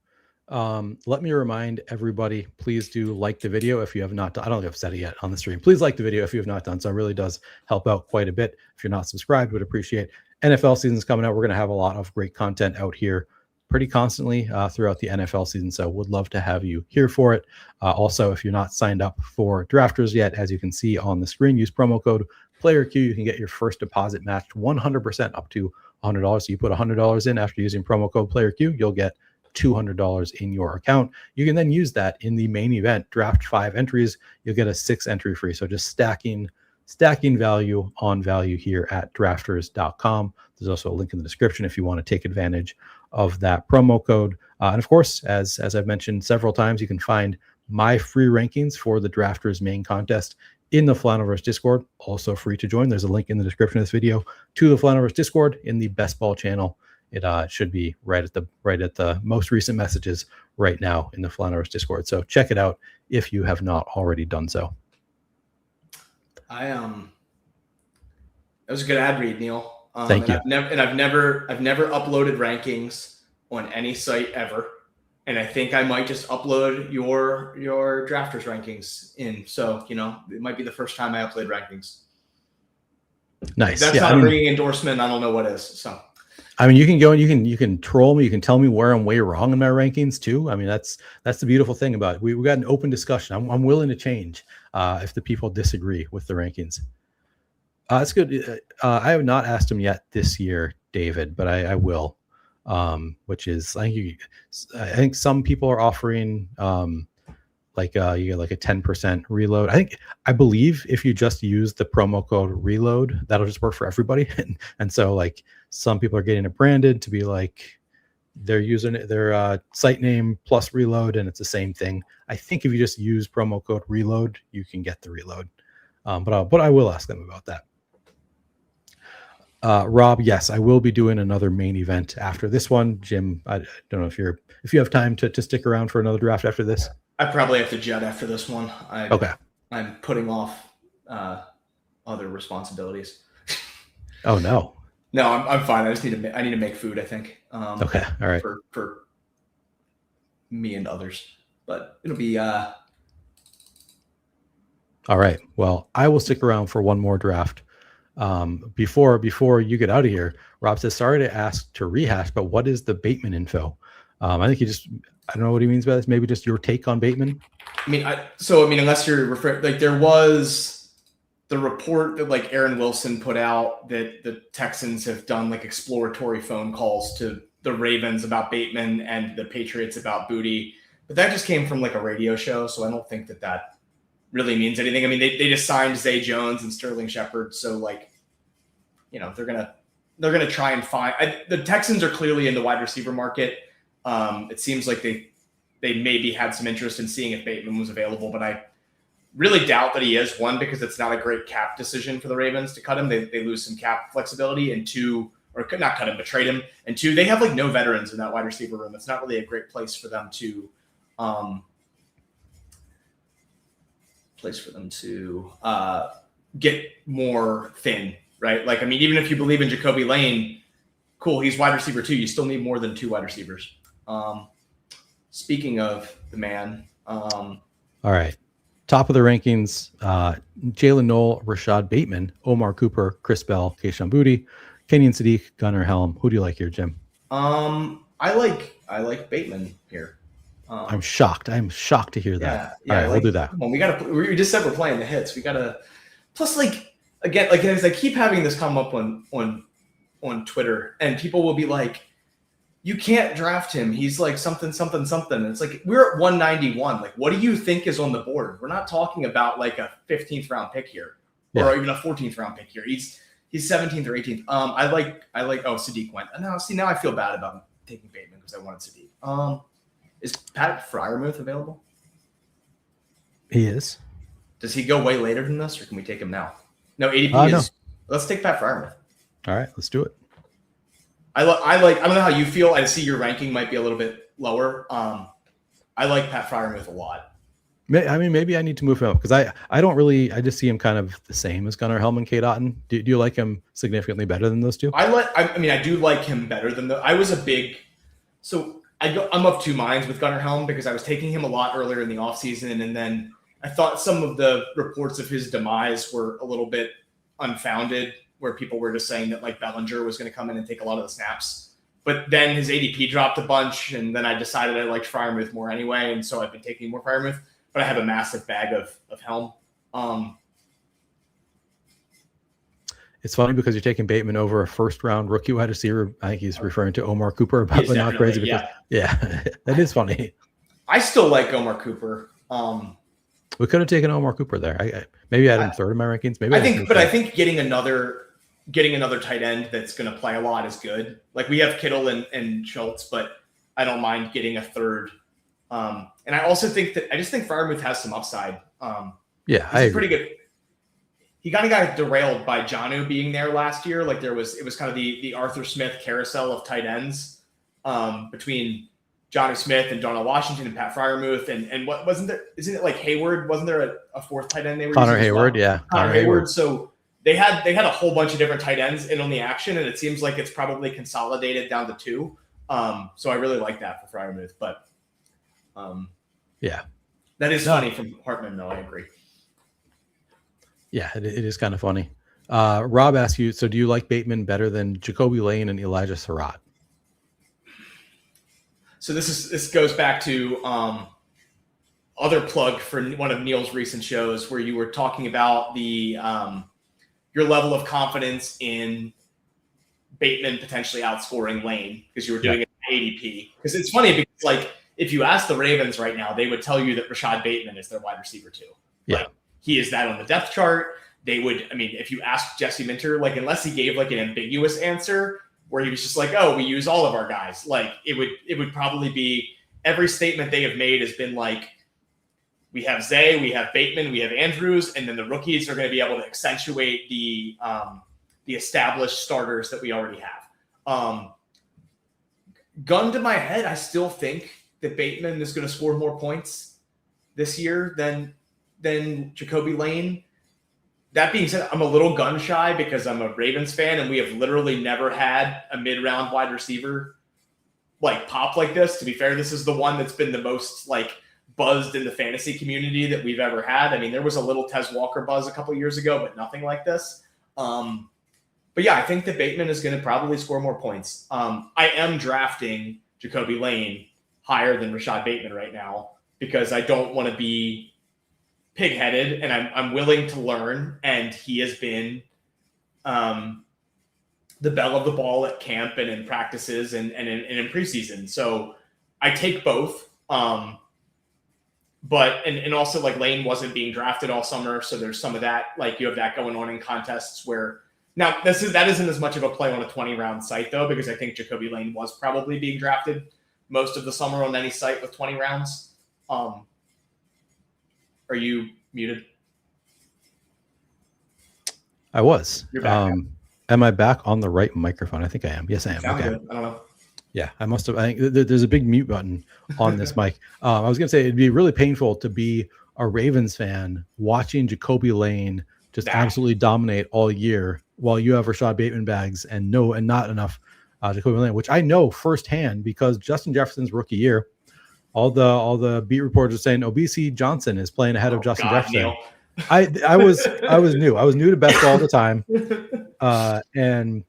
Let me remind everybody, please do like the video if you have not done. I don't think I've said it yet on the stream. Please like the video if you have not done so. It really does help out quite a bit. If you're not subscribed, would appreciate. NFL season's coming out. We're going to have a lot of great content out here pretty constantly throughout the NFL season. So would love to have you here for it. Also, if you're not signed up for Drafters yet, as you can see on the screen, use promo code PlayerQ. You can get your first deposit matched 100% up to $100. So you put $100 in after using promo code PlayerQ, you'll get $200 in your account. You can then use that in the main event. Draft 5 entries, you'll get a 6 entry free. So just stacking value on value here at drafters.com. There's also a link in the description if you want to take advantage of that promo code. And of course, as I've mentioned several times, you can find my free rankings for the Drafters main contest in the Flaniverse Discord, also free to join. There's a link in the description of this video to the Flaniverse Discord in the Best Ball channel. It should be right at the most recent messages right now in the Flaniverse Discord. So check it out if you have not already done so. That was a good ad read, Neil. Thank you. I've never uploaded rankings on any site ever, and I think I might just upload your Drafters rankings in. So it might be the first time I upload rankings. Nice. If that's not a ringing endorsement. I don't know what is. So. I mean, you can go and you can troll me. You can tell me where I'm way wrong in my rankings too. I mean, that's the beautiful thing about it. We got an open discussion. I'm willing to change if the people disagree with the rankings. That's good. I have not asked him yet this year, David, but I will. Which is I think some people are offering you get like a 10% reload. I believe if you just use the promo code reload, that'll just work for everybody. And so like some people are getting it branded to be like they're using their site name plus reload, and it's the same thing. I think if you just use promo code reload, you can get the reload. But I will ask them about that. Rob, yes, I will be doing another main event after this one. Jim, I don't know if you have time to stick around for another draft after this. I probably have to jet after this one. Okay. I'm putting off other responsibilities. Oh no. No, I'm fine. I need to make food, I think. Okay. All right. For me and others, but it'll be. All right. Well, I will stick around for one more draft. Before you get out of here, Rob says, sorry to ask to rehash, but what is the Bateman info? I think I don't know what he means by this. Maybe just your take on Bateman. I mean, unless you're referring, like there was the report that like Aaron Wilson put out that the Texans have done like exploratory phone calls to the Ravens about Bateman and the Patriots about Booty, but that just came from like a radio show. So I don't think that really means anything. I mean, they just signed Zay Jones and Sterling Shepard. So like, they're going to try and find, the Texans are clearly in the wide receiver market. It seems like they maybe had some interest in seeing if Bateman was available, but I really doubt that he is. One, because it's not a great cap decision for the Ravens to cut him. They lose some cap flexibility, and two, or could not cut him, but trade him. And two, they have like no veterans in that wide receiver room. It's not really a great place for them to get more thin, right? Like, I mean, even if you believe in Jacoby Lane, cool, he's wide receiver too. You still need more than 2 wide receivers. Speaking of the man. All right. Top of the rankings, Jalen Noel, Rashad Bateman, Omar Cooper, Chris Bell, Kayshon Boutte, Kenyon Sadiq, Gunnar Helm. Who do you like here, Jim? I like Bateman here. I'm shocked. I'm shocked to hear that. Yeah, all right, we'll do that. Well, we just said we're playing the hits. We gotta. Plus, like again, like as I keep having this come up on Twitter, and people will be like, "You can't draft him. He's like something. And it's like we're at 191. Like, what do you think is on the board? We're not talking about like a 15th round pick here, or even a 14th round pick here. He's 17th or 18th. I like. Oh, Sadiq went. Now I feel bad about taking Bateman because I wanted Sadiq. Is Pat Freiermuth available? He is. Does he go way later than this, or can we take him now? No, ADP is. No. Let's take Pat Freiermuth. All right, let's do it. I don't know how you feel. I see your ranking might be a little bit lower. I like Pat Freiermuth a lot. I mean, maybe I need to move him up because I don't really, I just see him kind of the same as Gunnar Helm and K. Dotton. Do you like him significantly better than those two? I mean, I do like him better than I was a big. So I'm of two minds with Gunnar Helm because I was taking him a lot earlier in the offseason, and then I thought some of the reports of his demise were a little bit unfounded, where people were just saying that like Bellinger was going to come in and take a lot of the snaps. But then his ADP dropped a bunch, and then I decided I liked Freiermuth more anyway, and so I've been taking more Freiermuth. But I have a massive bag of Helm. It's funny because you're taking Bateman over a first-round rookie wide receiver. I think he's referring to Omar Cooper, but not crazy. Because, yeah, that is funny. I still like Omar Cooper. We could have taken Omar Cooper there. Maybe I had him third in my rankings. Maybe I think getting another tight end that's going to play a lot is good. Like we have Kittle and Schultz, but I don't mind getting a third. And I also think I just think Freiermuth has some upside. Yeah, I agree. Pretty good. He kind of got derailed by Jonnu being there last year. Like it was kind of the Arthur Smith carousel of tight ends between Jonnu Smith and Donald Washington and Pat Freiermuth and what wasn't there? Isn't it like Hayward? Wasn't there a fourth tight end they were Connor using? Hayward, yeah, Connor Hayward. So they had a whole bunch of different tight ends in on the action, and it seems like it's probably consolidated down to two. So I really like that for Freiermuth, but yeah, that is funny from Hartman, though. I agree. Yeah, it is kind of funny. Rob asks you, so do you like Bateman better than Jacoby Lane and Elijah Surratt? So this goes back to other plug for one of Neil's recent shows where you were talking about the your level of confidence in Bateman potentially outscoring Lane because you were doing it at ADP. Because it's funny because like if you ask the Ravens right now, they would tell you that Rashad Bateman is their wide receiver too. Yeah. Like, he is that on the depth chart. They would, I mean, if you ask Jesse Minter, like unless he gave like an ambiguous answer where he was just like, oh, we use all of our guys, like it would probably be every statement they have made has been like, we have Zay, we have Bateman, we have Andrews, and then the rookies are going to be able to accentuate the established starters that we already have. Gun to my head, I still think that Bateman is going to score more points this year than Jacoby Lane. That being said, I'm a little gun shy because I'm a Ravens fan and we have literally never had a mid-round wide receiver like pop like this. To be fair, this is the one that's been the most like buzzed in the fantasy community that we've ever had. I mean, there was a little Tez Walker buzz a couple years ago, but nothing like this. But yeah, I think that Bateman is going to probably score more points. I am drafting Jacoby Lane higher than Rashad Bateman right now because I don't want to be pig-headed, and I'm willing to learn. And he has been the belle of the ball at camp and in practices and in preseason. So I take both. But also like Lane wasn't being drafted all summer, so there's some of that. Like you have that going on in contests where now that isn't as much of a play on a 20-round site though, because I think Jacoby Lane was probably being drafted most of the summer on any site with 20 rounds. Are you muted? I was. You're back. Am I back on the right microphone? I think I am. Yes, I am. Sound okay. good. I don't know. Yeah, I must have. I think there's a big mute button on this mic. I was going to say it'd be really painful to be a Ravens fan watching Jacoby Lane just absolutely dominate all year while you have Rashad Bateman bags and not enough Jacoby Lane, which I know firsthand because Justin Jefferson's rookie year, all the beat reporters are saying OBC Johnson is playing ahead of Justin Jefferson. Neil. I was new. I was new to best all the time, and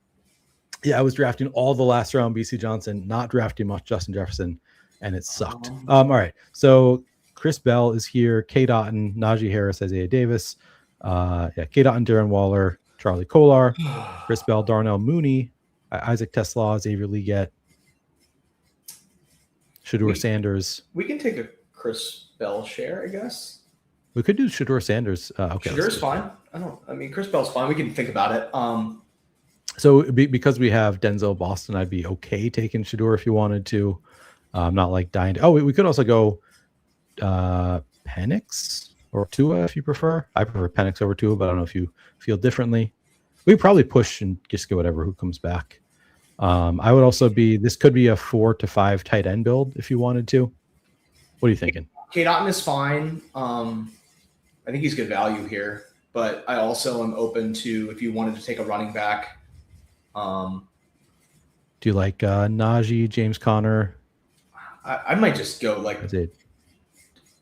yeah, I was drafting all the last round BC Johnson, not drafting much Justin Jefferson, and it sucked. All right, so Chris Bell is here. K. Dotton, Najee Harris, Isaiah Davis, K. Dotton, Darren Waller, Charlie Kolar, Chris Bell, Darnell Mooney, Isaac Tesla, Xavier Leggett, Shedeur Sanders. We can take a Chris Bell share, I guess. We could do Shedeur Sanders. Okay, Shedeur's fine. Chris Bell's fine. We can think about it. So because we have Denzel Boston, I'd be okay taking Shedeur if you wanted to. Not like dying. We could also go Penix or Tua if you prefer. I prefer Penix over Tua, but I don't know if you feel differently. We probably push and just get who comes back. I would also this could be a 4 to 5 tight end build if you wanted to. What are you thinking? Kate Otten is fine. I think he's good value here, but I also am open to if you wanted to take a running back. Do you like Najee, James Conner? I might just go like That's it.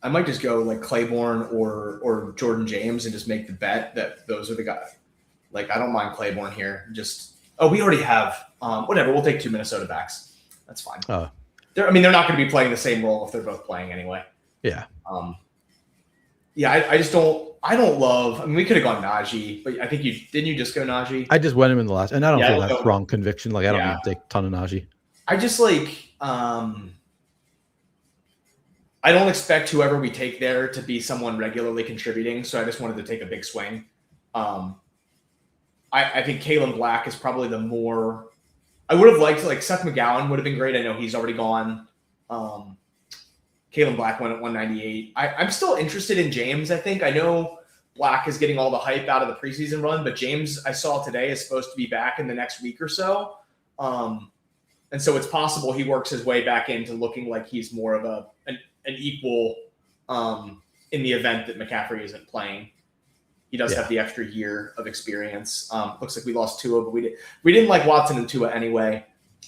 I might just go like Claiborne or Jordan James and just make the bet that those are the guys. Like I don't mind Claiborne here. We already have whatever. We'll take 2 Minnesota backs. That's fine. They're not going to be playing the same role if they're both playing anyway. Yeah. I just don't. I don't love. I mean, we could have gone Najee, but I think you just go Najee. I just went him in the last, and I don't feel that strong conviction. Like I don't need to take a ton of Najee. I just like. I don't expect whoever we take there to be someone regularly contributing, so I just wanted to take a big swing. I think Kalen Black is probably the more. I would have liked like Seth McGowan would have been great. I know he's already gone. Kalen Black went at 198. I'm still interested in James. I think I know Black is getting all the hype out of the preseason run, but James I saw today is supposed to be back in the next week or so. And so it's possible he works his way back into looking like he's more of an equal in the event that McCaffrey isn't playing. He does have the extra year of experience. Looks like we lost Tua, but we didn't like Watson and Tua anyway.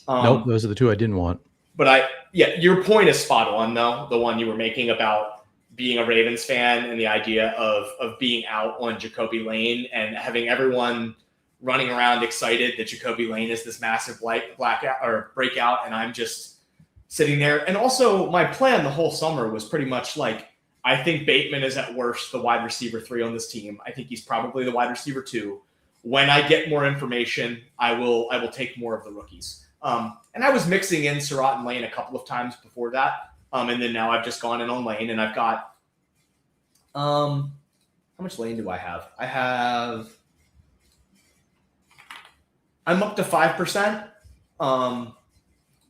Nope, those are the two I didn't want. But your point is spot on though. The one you were making about being a Ravens fan and the idea of being out on Jacoby Lane and having everyone running around excited that Jacoby Lane is this massive blackout or breakout, and I'm just sitting there. And also my plan the whole summer was pretty much like, I think Bateman is at worst the wide receiver 3 on this team. I think he's probably the wide receiver 2. When I get more information, I will take more of the rookies. And I was mixing in Surratt and Lane a couple of times before that. And then now I've just gone in on Lane, and I've got how much Lane do I have? I'm up to 5%.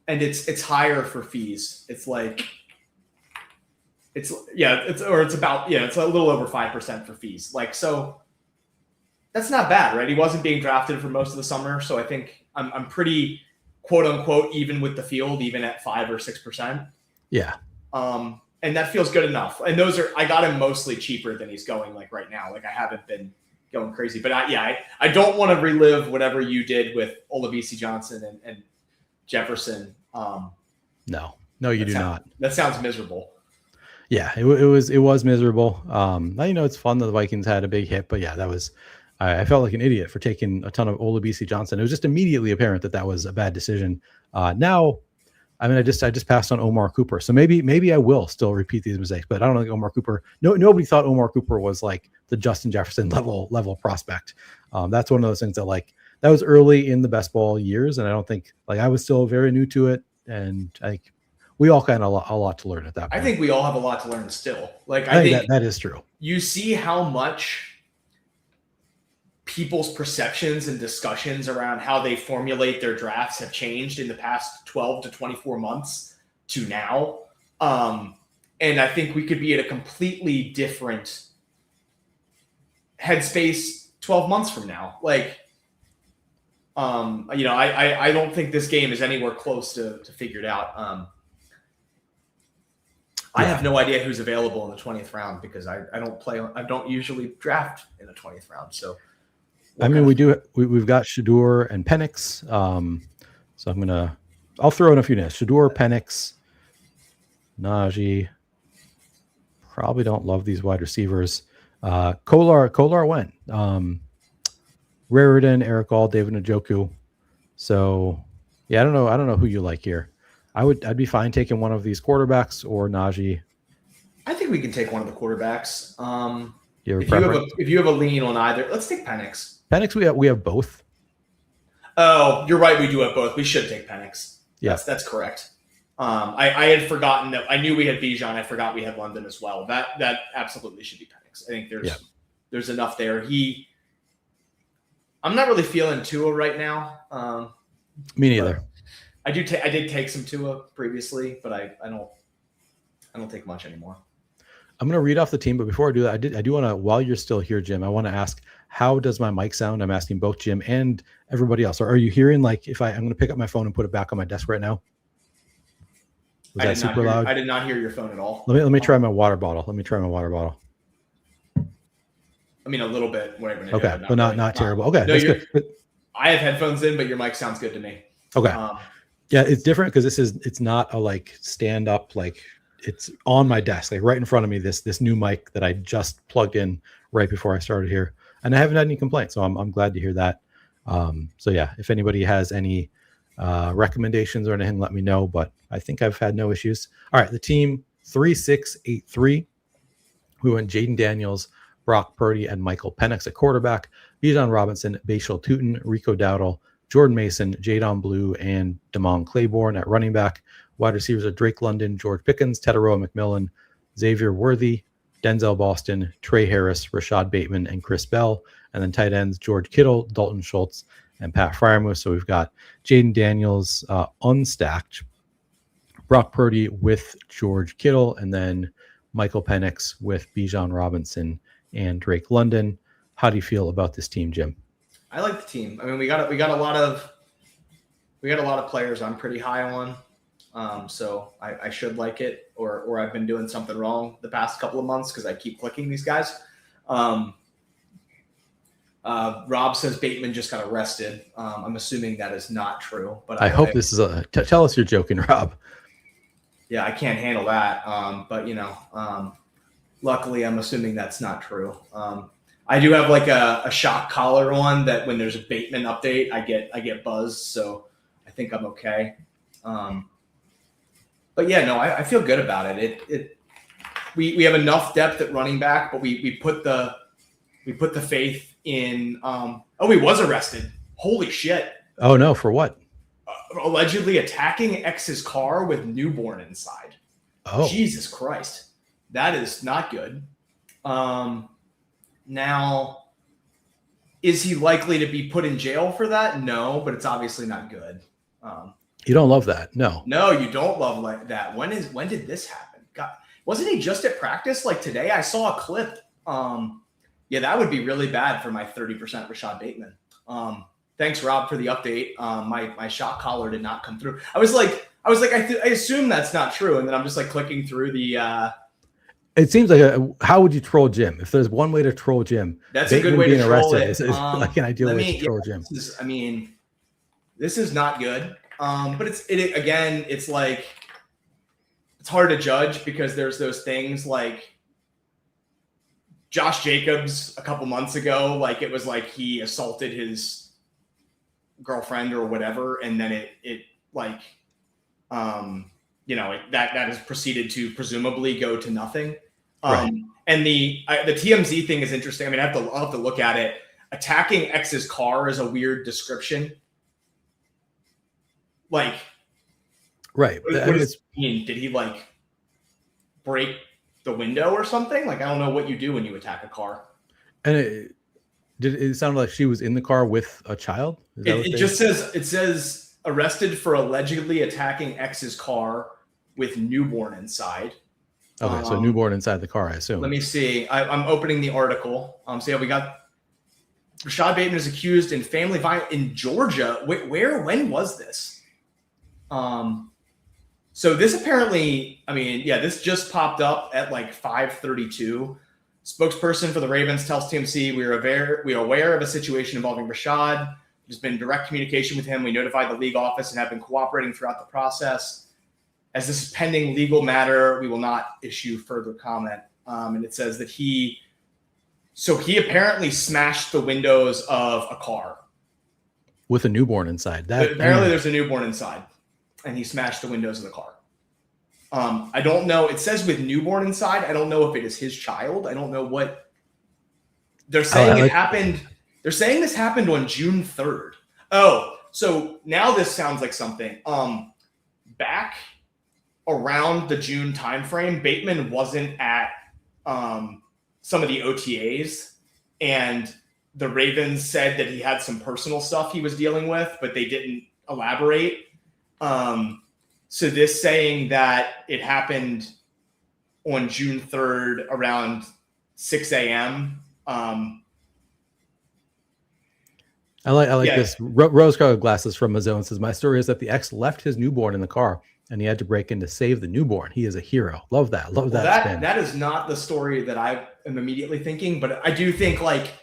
And it's higher for fees. It's a little over 5% for fees. Like, so that's not bad, right? He wasn't being drafted for most of the summer. So I think I'm pretty quote unquote even with the field, even at 5 or 6%. Yeah. And that feels good enough. And I got him mostly cheaper than he's going like right now. Like I haven't been going crazy, but I don't want to relive whatever you did with Olabisi Johnson and Jefferson. No, you do not. That sounds miserable. Yeah, it was miserable. It's fun that the Vikings had a big hit, but yeah, I felt like an idiot for taking a ton of Olabisi Johnson. It was just immediately apparent that was a bad decision. Now, I just passed on Omar Cooper, so maybe I will still repeat these mistakes, but I don't think Omar Cooper. Nobody thought Omar Cooper was like the Justin Jefferson level prospect. That's one of those things that that was early in the best ball years, and I don't think I was still very new to it, and we all kind of a lot to learn at that point. I think we all have a lot to learn still. I think that is true. You see how much people's perceptions and discussions around how they formulate their drafts have changed in the past 12 to 24 months to now. And I think we could be at a completely different headspace 12 months from now. I don't think this game is anywhere close to figured out. I have no idea who's available in the 20th round because I don't usually draft in the 20th round. So, we've got Shador and Penix. So I'll throw in a few names. Shador, Penix, Najee. Probably don't love these wide receivers. Kolar went. Raritan, Eric All, David Njoku. So yeah, I don't know who you like here. I'd be fine taking one of these quarterbacks or Najee. I think we can take one of the quarterbacks. If you have a lean on either, let's take Penix. Penix, we have both. Oh, you're right. We do have both. We should take Penix. Yes, that's correct. I had forgotten that. I knew we had Bijan. I forgot we had London as well. That absolutely should be Penix. I think there's enough there. I'm not really feeling Tua right now. Me neither. I did take some Tua previously, but I don't take much anymore. I'm going to read off the team, but before I do that, I do want to, while you're still here, Jim, I want to ask, how does my mic sound? I'm asking both Jim and everybody else. Are you hearing I'm going to pick up my phone and put it back on my desk right now? Was that super loud? I did not hear your phone at all. Let me try my water bottle. Let me try my water bottle. I mean, a little bit. Whatever. Okay, but not terrible. Okay, no, that's good. I have headphones in, but your mic sounds good to me. Okay. Yeah, it's different because it's not a like stand up, like it's on my desk, like right in front of me, this new mic that I just plugged in right before I started here. And I haven't had any complaints. So I'm glad to hear that. So yeah, if anybody has any recommendations or anything, let me know. But I think I've had no issues. All right, the team 3683. We went Jaden Daniels, Brock Purdy, and Michael Penix at quarterback, Bijan Robinson, Bashal Tootin, Rico Dowdle, Jordan Mason, Jadon Blue, and Damon Claiborne at running back. Wide receivers are Drake London, George Pickens, Tetaroa McMillan, Xavier Worthy, Denzel Boston, Trey Harris, Rashad Bateman, and Chris Bell. And then tight ends, George Kittle, Dalton Schultz, and Pat Freiermuth. So we've got Jaden Daniels unstacked, Brock Purdy with George Kittle, and then Michael Penix with Bijan Robinson and Drake London. How do you feel about this team, Jim? I like the team. I mean, we got a lot of players I'm pretty high on, so I should like it. Or I've been doing something wrong the past couple of months because I keep clicking these guys. Rob says Bateman just got arrested. I'm assuming that is not true, but I hope this is tell us you're joking, Rob. Yeah, I can't handle that. But luckily I'm assuming that's not true. I do have like a shock collar on that when there's a Bateman update, I get buzzed. So I think I'm okay. But yeah, no, I feel good about it. We have enough depth at running back, but we put the faith in. He was arrested. Holy shit. Oh no, for what? Allegedly attacking ex's car with newborn inside. Oh, Jesus Christ. That is not good. Now, is he likely to be put in jail for that? No, but it's obviously not good. You don't love that. No, you don't love like that. When did this happen? God, wasn't he just at practice like today? I saw a clip. Yeah, that would be really bad for my 30% Rashad Bateman. Thanks, Rob, for the update. My shot collar did not come through. I was like, I assume that's not true, and then I'm just like clicking through the. It seems like how would you troll Jim? If there's one way to troll Jim, that's a good way to troll it. Is like an ideal way to troll Jim. This is not good. But it's like it's hard to judge because there's those things like Josh Jacobs a couple months ago, like it was like he assaulted his girlfriend or whatever, and then that has proceeded to presumably go to nothing. Right. And the TMZ thing is interesting. I mean, I'll have to look at it. Attacking ex's car is a weird description. Like, right. What does it mean? Did he like break the window or something? Like, I don't know what you do when you attack a car. And it sound like she was in the car with a child? It says arrested for allegedly attacking ex's car with newborn inside. Okay, so newborn inside the car, I assume. Let me see. I'm opening the article. So yeah, we got Rashad Bateman is accused in family violence in Georgia. When was this? So this apparently, this just popped up at like 5:32. Spokesperson for the Ravens tells TMZ, we are aware of a situation involving Rashad. There's been direct communication with him. We notified the league office and have been cooperating throughout the process. As this is pending legal matter, we will not issue further comment. And it says that he apparently smashed the windows of a car. With a newborn inside. Apparently there's a newborn inside, and he smashed the windows of the car. I don't know. It says with newborn inside. I don't know if it is his child. I don't know what they're saying. It happened. They're saying this happened on June 3rd. Oh, so now this sounds like something. Back around the June timeframe, Bateman wasn't at some of the OTAs, and the Ravens said that he had some personal stuff he was dealing with, but they didn't elaborate. So this saying that it happened on June 3rd around 6 a.m. I like this. Rose-colored glasses from Mazone says, my story is that the ex left his newborn in the car and he had to break in to save the newborn. He is a hero. Love that. Love that spin. That is not the story that I am immediately thinking, but I do think like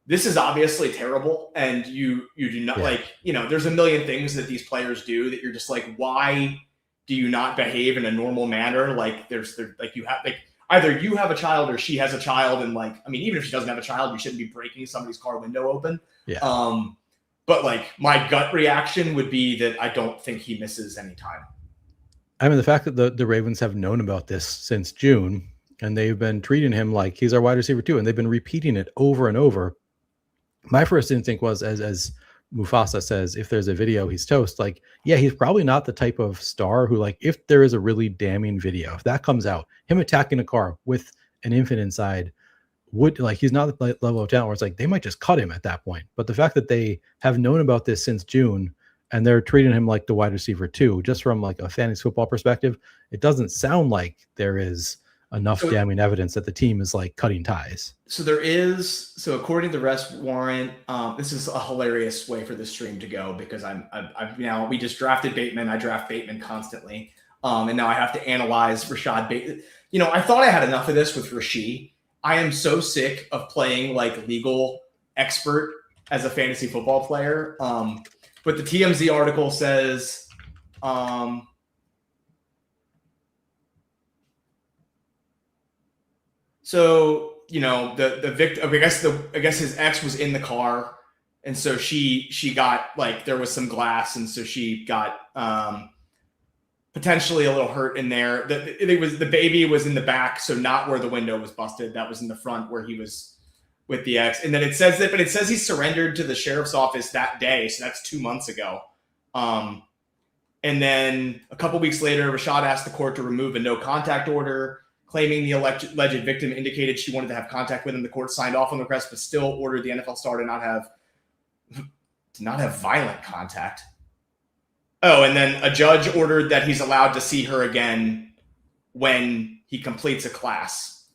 this is obviously terrible, and you do not like, you know, there's a million things that these players do that you're just like, why do you not behave in a normal manner? Like there's like you have like either you have a child or she has a child, and like, I mean, even if she doesn't have a child, you shouldn't be breaking somebody's car window open. Yeah. But like my gut reaction would be that I don't think he misses any time. I mean, the fact that the Ravens have known about this since June, and they've been treating him like he's our wide receiver too, and they've been repeating it over and over. My first instinct was, as Mufasa says, if there's a video, he's toast. Like, yeah, he's probably not the type of star who, like, if there is a really damning video, if that comes out, him attacking a car with an infant inside, would, like, he's not the level of talent where it's like they might just cut him at that point. But the fact that they have known about this since June and they're treating him like the wide receiver too, just from like a fantasy football perspective, it doesn't sound like there is enough damning evidence that the team is like cutting ties. So there is. So according to the arrest warrant, this is a hilarious way for the stream to go because I've now we just drafted Bateman. I draft Bateman constantly, and now I have to analyze Rashad Bateman. You know, I thought I had enough of this with Rashid. I am so sick of playing like legal expert as a fantasy football player. But the TMZ article says. So, you know, the victim, I guess his ex was in the car. And so she got like, there was some glass. And so she got potentially a little hurt in there. The baby was in the back. So not where the window was busted. That was in the front where he was with the ex. And then it says that, but it says he surrendered to the sheriff's office that day. So that's 2 months ago. And then a couple weeks later, Rashad asked the court to remove a no contact order, claiming the alleged victim indicated she wanted to have contact with him. The court signed off on the request, but still ordered the NFL star to not have violent contact. Oh, and then a judge ordered that he's allowed to see her again when he completes a class.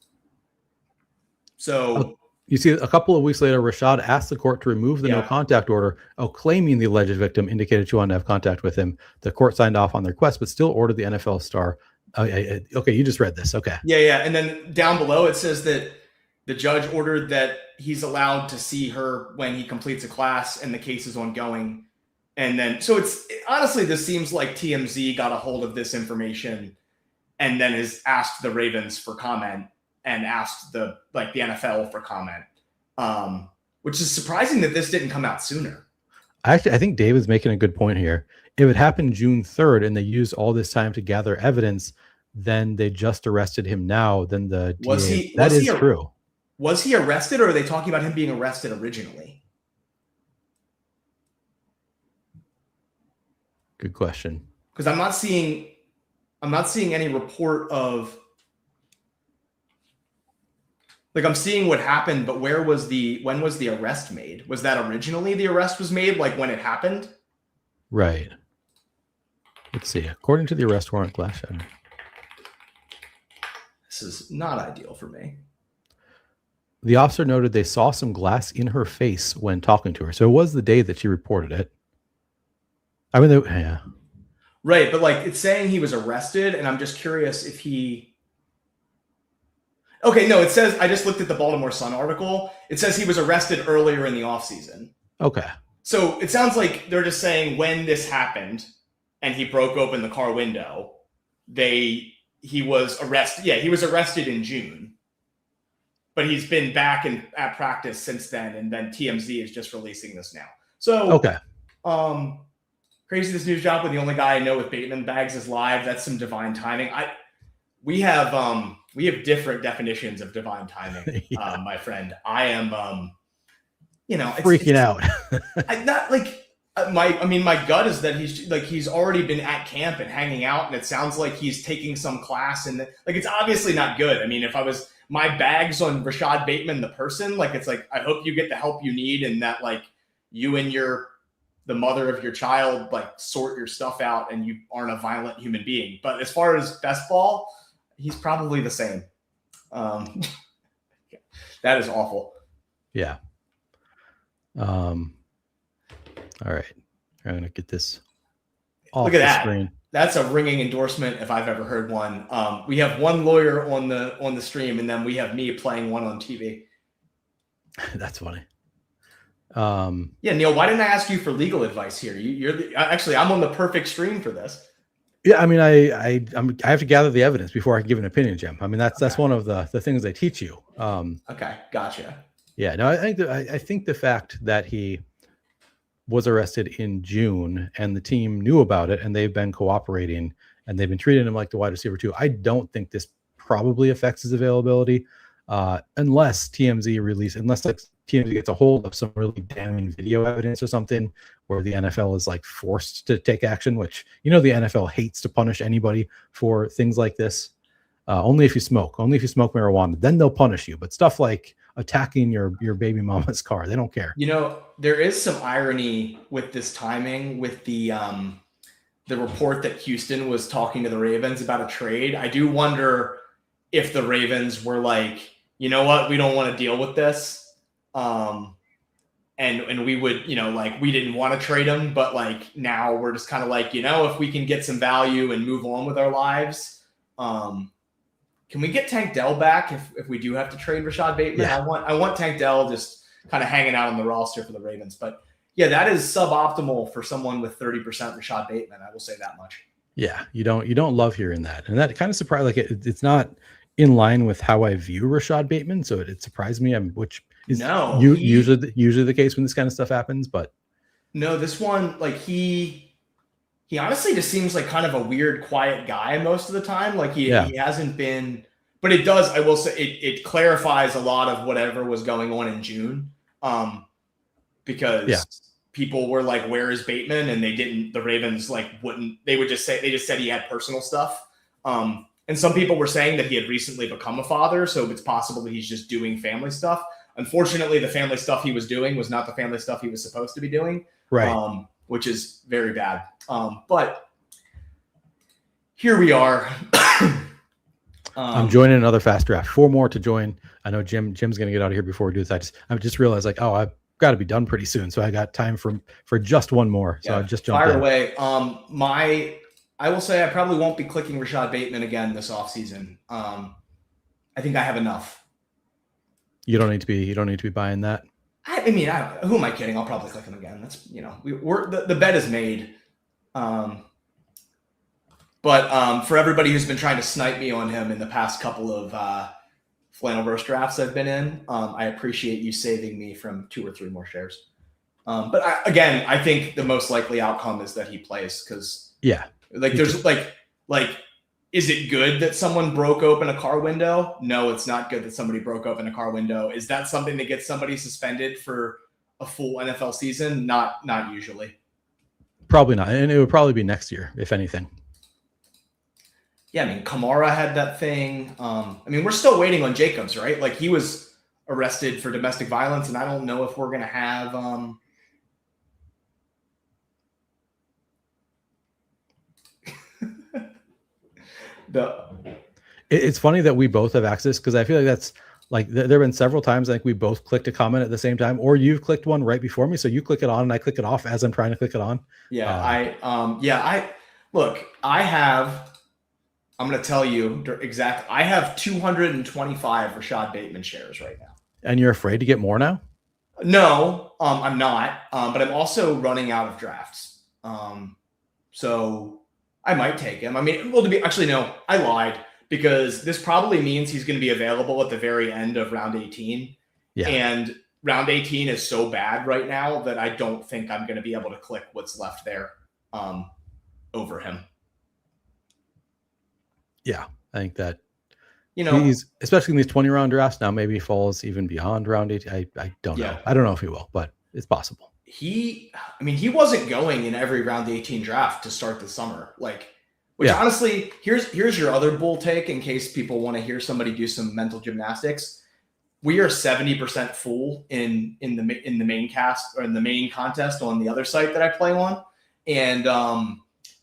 So you see, a couple of weeks later, Rashad asked the court to remove the no contact order, claiming the alleged victim indicated she wanted to have contact with him. The court signed off on the request, but still ordered the NFL star. Okay, you just read this. Okay. Yeah. And then down below, it says that the judge ordered that he's allowed to see her when he completes a class and the case is ongoing. And then, so honestly, this seems like TMZ got a hold of this information and then has asked the Ravens for comment and asked the NFL for comment, which is surprising that this didn't come out sooner. I think David's making a good point here. If it happened June 3rd and they used all this time to gather evidence, then they just arrested him now. Then the DA, that is true. Was he arrested, or are they talking about him being arrested originally? Good question. Because I'm not seeing any report of. Like, I'm seeing what happened, but when was the arrest made? Was that originally the arrest was made, like when it happened? Right. Let's see. According to the arrest warrant, glass shattered. This is not ideal for me. The officer noted they saw some glass in her face when talking to her. So it was the day that she reported it. I mean, yeah. Right, but like it's saying he was arrested, and I'm just curious if he... Okay, no, it says, I just looked at the Baltimore Sun article. It says he was arrested earlier in the offseason. Okay. So it sounds like they're just saying when this happened and he broke open the car window, he was arrested. Yeah, he was arrested in June. But he's been back at practice since then, and then TMZ is just releasing this now. So, okay. Crazy This News Job with the only guy I know with Bateman bags is live. That's some divine timing. We have different definitions of divine timing, my friend. I am, freaking out. I'm not like my gut is that he's already been at camp and hanging out, and it sounds like he's taking some class, and like it's obviously not good. I mean, if I was my bags on Rashad Bateman, the person, like it's like I hope you get the help you need, and that like you and the mother of your child like sort your stuff out, and you aren't a violent human being. But as far as best ball, he's probably the same. That is awful. Yeah. All right. I'm going to get this off the screen. That's a ringing endorsement if I've ever heard one. We have one lawyer on the stream, and then we have me playing one on TV. That's funny. Yeah, Neil, why didn't I ask you for legal advice here? Actually, I'm on the perfect stream for this. Yeah, I mean, I have to gather the evidence before I can give an opinion, Jim. I mean, that's one of the things they teach you. Okay, gotcha. Yeah, no, I think the fact that he was arrested in June and the team knew about it and they've been cooperating and they've been treating him like the wide receiver too. I don't think this probably affects his availability unless like TMZ gets a hold of some really damning video evidence or something where the NFL is like forced to take action, which, the NFL hates to punish anybody for things like this. Only if you smoke marijuana, then they'll punish you. But stuff like attacking your baby mama's car, they don't care. There is some irony with this timing with the report that Houston was talking to the Ravens about a trade. I do wonder if the Ravens were like, you know what, we don't want to deal with this. And we would, we didn't want to trade him, but like now we're just kind of like, if we can get some value and move on with our lives, can we get Tank Dell back if we do have to trade Rashad Bateman? Yeah. I want Tank Dell just kind of hanging out on the roster for the Ravens. But yeah, that is suboptimal for someone with 30% Rashad Bateman. I will say that much. Yeah, you don't love hearing that, and that kind of surprised. Like it's not in line with how I view Rashad Bateman, so it surprised me. Which is usually the case when this kind of stuff happens. But no, this one, like he honestly just seems like kind of a weird, quiet guy most of the time. Like he hasn't been, but it does. I will say it clarifies a lot of whatever was going on in June, because people were like, "Where is Bateman?" And they didn't. The Ravens wouldn't. They just said he had personal stuff. And some people were saying that he had recently become a father, so it's possible that he's just doing family stuff. Unfortunately, the family stuff he was doing was not the family stuff he was supposed to be doing. Right. Which is very bad. But here we are. I'm joining another fast draft. 4 more to join. I know Jim's going to get out of here before we do this. I just realized I've got to be done pretty soon. So I got time for just one more. So I just jumped in. Fire away. I will say I probably won't be clicking Rashad Bateman again this offseason. I think I have enough. You don't need to be buying that. I mean, who am I kidding? I'll probably click him again. That's, we're the bet is made. But for everybody who's been trying to snipe me on him in the past couple of Flannelverse drafts I've been in, I appreciate you saving me from 2 or 3 more shares. But I think the most likely outcome is that he plays because there's is it good that someone broke open a car window? No, it's not good that somebody broke open a car window. Is that something that gets somebody suspended for a full NFL season? Not usually. Probably not. And it would probably be next year, if anything. Yeah, I mean, Kamara had that thing. We're still waiting on Jacobs, right? Like he was arrested for domestic violence, and I don't know if we're going to have It's funny that we both have access because I feel like that's like there have been several times I think we both clicked a comment at the same time, or you've clicked one right before me, so you click it on and I click it off as I'm trying to click it on. I'm going to tell you exactly. I have 225 Rashad Bateman shares right now. And you're afraid to get more now? No, I'm not. But I'm also running out of drafts. So I might take him. No, I lied because this probably means he's going to be available at the very end of round 18. Yeah. And round 18 is so bad right now that I don't think I'm going to be able to click what's left there over him. Yeah, I think that he's, especially in these 20-round drafts, now maybe he falls even beyond round 18. I don't know. I don't know if he will, but it's possible. He wasn't going in every round 18 draft to start the summer. Honestly, here's your other bull take in case people want to hear somebody do some mental gymnastics. We are 70% full in the main cast or in the main contest on the other site that I play on. And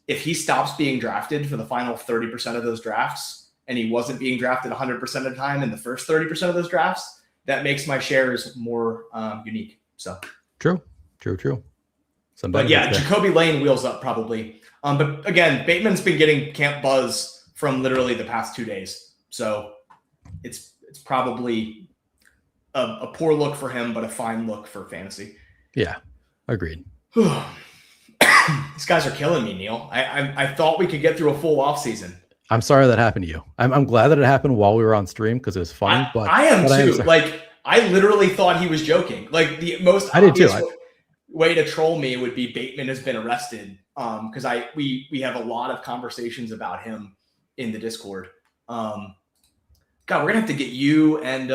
if he stops being drafted for the final 30% of those drafts, and he wasn't being drafted 100% of the time in the first 30% of those drafts, that makes my shares more unique. So True. some But benefits yeah, there. Jacoby Lane wheels up probably. But again, Bateman's been getting camp buzz from literally the past 2 days. So it's probably a poor look for him, but a fine look for fantasy. Yeah, agreed. These guys are killing me, Neil. I thought we could get through a full off season. I'm sorry that happened to you. I'm glad that it happened while we were on stream because it was funny. I am too. Like, I literally thought he was joking. Like, the most obvious way to troll me would be Bateman has been arrested. Because we have a lot of conversations about him in the Discord. God, we're gonna have to get you and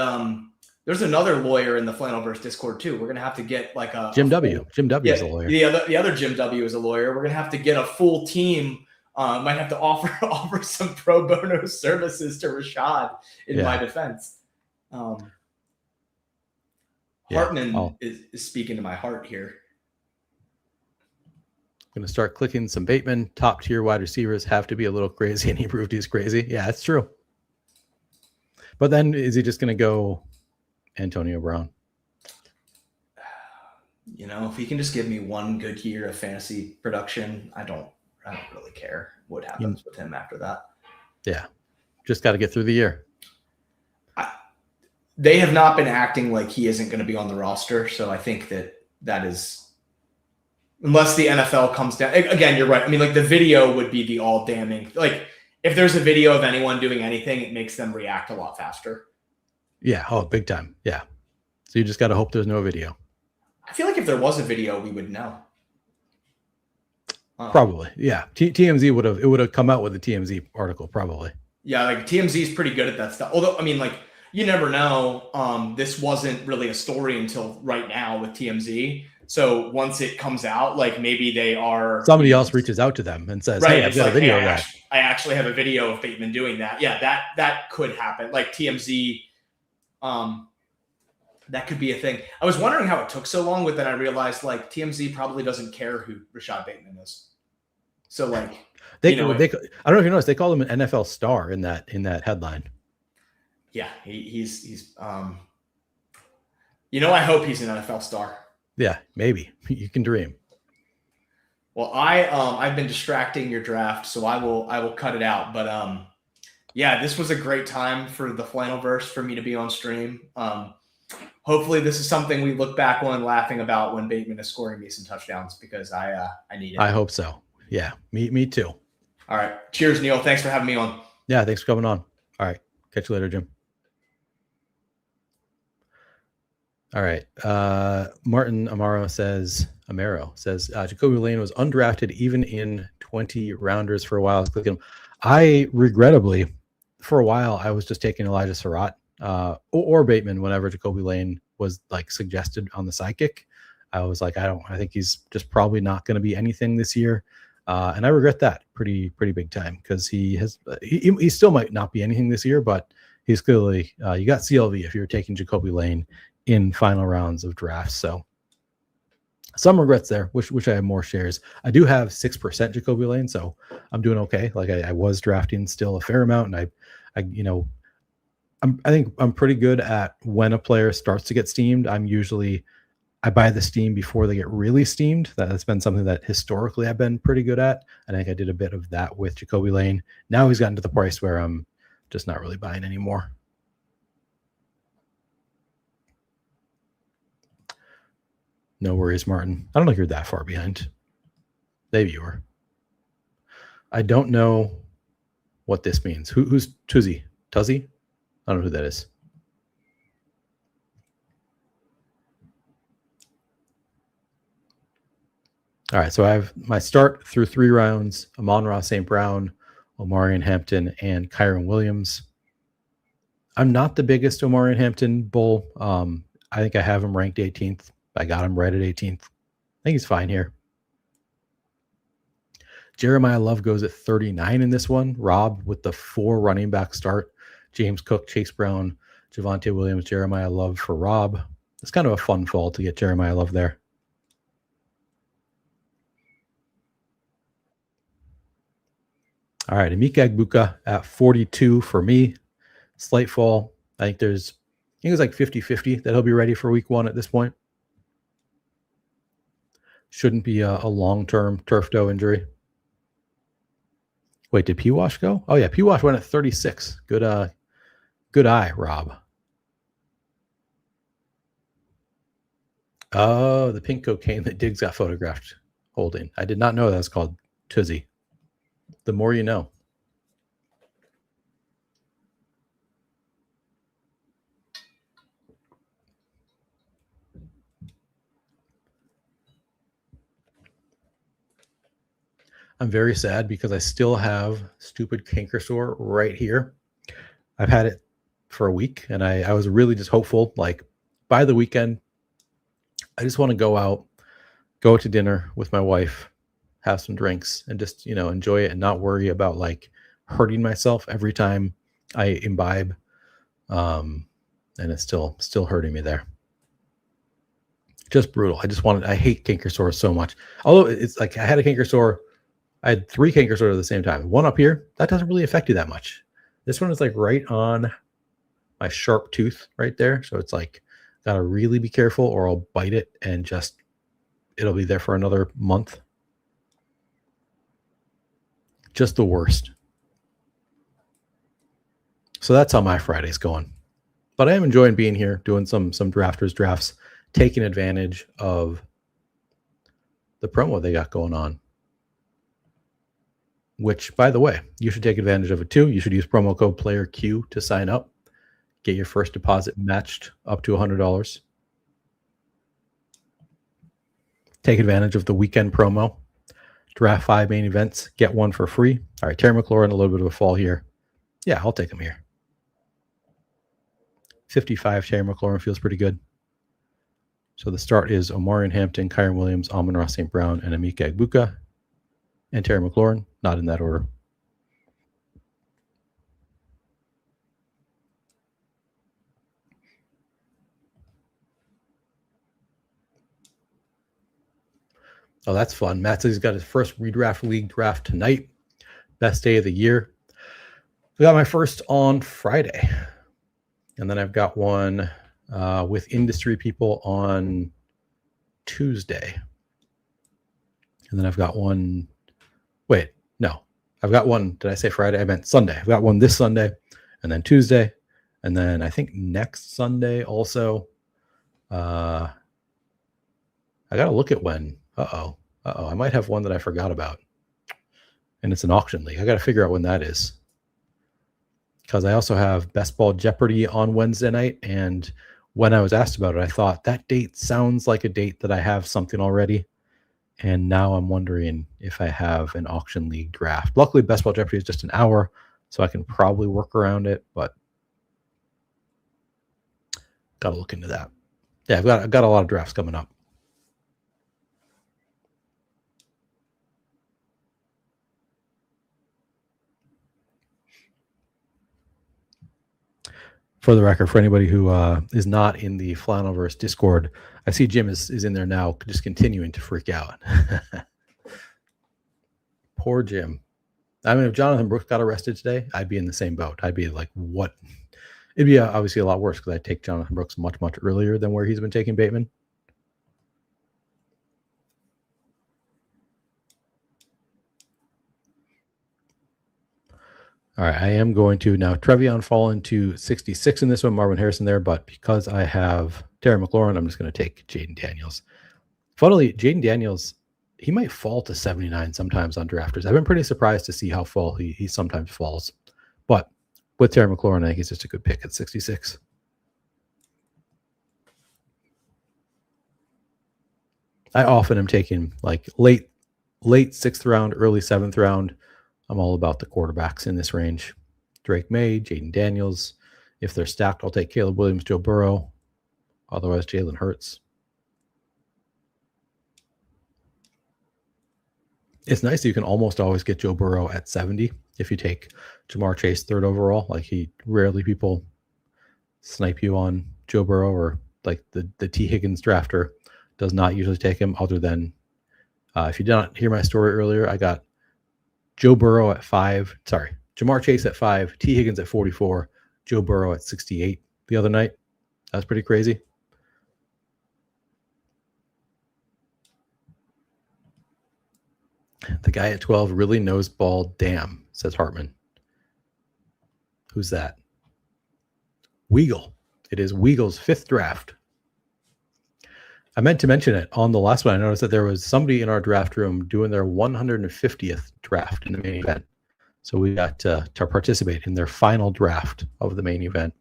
there's another lawyer in the Flannelverse Discord too. We're gonna have to get like a Jim W. Jim W is a lawyer. The other Jim W is a lawyer. We're gonna have to get a full team. Might have to offer some pro bono services to Rashad in my defense. Hartman is speaking to my heart here. I'm going to start clicking some Bateman. Top tier wide receivers have to be a little crazy, and he proved he's crazy. Yeah, that's true. But then is he just going to go Antonio Brown? You know, if he can just give me one good year of fantasy production, I don't really care what happens with him after that. Yeah, just got to get through the year. They have not been acting like he isn't going to be on the roster, so I think that is. Unless the NFL comes down. Again, you're right. I mean, like, the video would be the all damning. Like, if there's a video of anyone doing anything, it makes them react a lot faster. Yeah. Oh, big time. Yeah. So you just got to hope there's no video. I feel like if there was a video, we would know. Probably. Yeah. TMZ would have come out with a TMZ article, probably. Yeah. Like, TMZ is pretty good at that stuff. Although, I mean, like, you never know. This wasn't really a story until right now with TMZ. So once it comes out, like, maybe they are. Somebody else reaches out to them and says, right, "Hey, I've got a video of that." I actually have a video of Bateman doing that. Yeah, that could happen. Like, TMZ, that could be a thing. I was wondering how it took so long, but then I realized, like, TMZ probably doesn't care who Rashad Bateman is. So, like, I don't know if you noticed, they call him an NFL star in that headline. Yeah, he's I hope he's an NFL star. Yeah, maybe. You can dream. Well, I've been distracting your draft, so I will cut it out. But yeah, this was a great time for the Flannelverse for me to be on stream. Hopefully this is something we look back on laughing about when Bateman is scoring me some touchdowns, because I need it. I hope so. Yeah, me too. All right. Cheers, Neil. Thanks for having me on. Yeah, thanks for coming on. All right. Catch you later, Jim. All right. Martin Amaro says, Jacoby Lane was undrafted even in 20 rounders for a while. I regrettably, for a while, I was just taking Elijah Surratt or Bateman whenever Jacoby Lane was like suggested on the sidekick. I was like, I think he's just probably not going to be anything this year. And I regret that pretty big time, because he still might not be anything this year, but he's clearly, you got CLV if you're taking Jacoby Lane in final rounds of drafts. So some regrets there. Wish I had more shares. I do have 6% Jacoby Lane, so I'm doing okay. Like, I was drafting still a fair amount, and I think I'm pretty good at when a player starts to get steamed. I buy the steam before they get really steamed. That's been something that historically I've been pretty good at. I think I did a bit of that with Jacoby Lane. Now he's gotten to the price where I'm just not really buying anymore. No worries, Martin. I don't know if you're that far behind. Maybe you are. I don't know what this means. Who's Tuzzy? Tuzzy? I don't know who that is. All right, so I have my start through 3 rounds: Amon-Ra St. Brown, Omarion Hampton, and Kyron Williams. I'm not the biggest Omarion Hampton bull. I think I have him ranked 18th. I got him right at 18th. I think he's fine here. Jeremiah Love goes at 39 in this one. Rob with the 4 running back start. James Cook, Chase Brown, Javonte Williams, Jeremiah Love for Rob. It's kind of a fun fall to get Jeremiah Love there. All right, Emeka Egbuka at 42 for me. Slight fall. I think it's like 50-50 that he'll be ready for week 1 at this point. Shouldn't be a long-term turf toe injury. Wait, did P-Wash go? Oh yeah, P-Wash went at 36. Good eye, Rob. Oh, the pink cocaine that Diggs got photographed holding. I did not know that was called Tuzzy. The more you know. I'm very sad because I still have stupid canker sore right here. I've had it for a week, and I was really just hopeful, like by the weekend, I just want to go to dinner with my wife, have some drinks, and just, enjoy it and not worry about like hurting myself every time I imbibe. And it's still hurting me there. Just brutal. I hate canker sores so much. Although it's like I had a canker sore, I had 3 canker sores at the same time. One up here, that doesn't really affect you that much. This one is like right on my sharp tooth right there. So it's like, gotta really be careful or I'll bite it and it'll be there for another month. Just the worst. So that's how my Friday's going. But I am enjoying being here, doing some drafters drafts, taking advantage of the promo they got going on. Which, by the way, you should take advantage of it too. You should use promo code PlayerQ to sign up. Get your first deposit matched up to $100. Take advantage of the weekend promo. Draft 5 main events. Get one for free. All right, Terry McLaurin, a little bit of a fall here. Yeah, I'll take him here. 55 Terry McLaurin feels pretty good. So the start is Omarion Hampton, Kyron Williams, Amon-Ra St. Brown, and Emeka Egbuka. And Terry McLaurin, not in that order. Oh, that's fun. Matt's got his first redraft league draft tonight. Best day of the year. I got my first on Friday. And then I've got one with industry people on Tuesday. And then I've got one. Wait, no. I've got one. Did I say Friday? I meant Sunday. I've got one this Sunday and then Tuesday. And then I think next Sunday also. I got to look at when. Uh-oh. I might have one that I forgot about. And it's an auction league. I got to figure out when that is. Because I also have Best Ball Jeopardy on Wednesday night. And when I was asked about it, I thought that date sounds like a date that I have something already. And now I'm wondering if I have an auction league draft. Luckily, Best Ball Jeopardy is just an hour, so I can probably work around it. But got to look into that. Yeah, I've got a lot of drafts coming up. For the record, for anybody who is not in the Flannelverse Discord, I see Jim is in there now, just continuing to freak out. Poor Jim. I mean, if Jonathan Brooks got arrested today, I'd be in the same boat. I'd be like, what? It'd be obviously a lot worse because I'd take Jonathan Brooks much, much earlier than where he's been taking Bateman. All right, I am going to now Trevion fall into 66 in this one, Marvin Harrison there, but because I have Terry McLaurin, I'm just going to take Jaden Daniels. Funnily, Jaden Daniels, he might fall to 79 sometimes on drafters. I've been pretty surprised to see how fall he sometimes falls. But with Terry McLaurin, I think he's just a good pick at 66. I often am taking like late 6th round, early 7th round. I'm all about the quarterbacks in this range. Drake May, Jaden Daniels. If they're stacked, I'll take Caleb Williams, Joe Burrow. Otherwise, Jalen Hurts. It's nice that you can almost always get Joe Burrow at 70 if you take Jamar Chase 3rd overall. Like rarely people snipe you on Joe Burrow, or like the T. Higgins drafter does not usually take him, other than if you did not hear my story earlier, I got Joe Burrow at 5. Sorry, Jamar Chase at 5, T. Higgins at 44, Joe Burrow at 68 the other night. That's pretty crazy. The guy at 12 really knows ball. Damn, says Hartman. Who's that? Weagle. It is Weagle's 5th draft. I meant to mention it on the last one. I noticed that there was somebody in our draft room doing their 150th draft in the main event. So we got to participate in their final draft of the main event.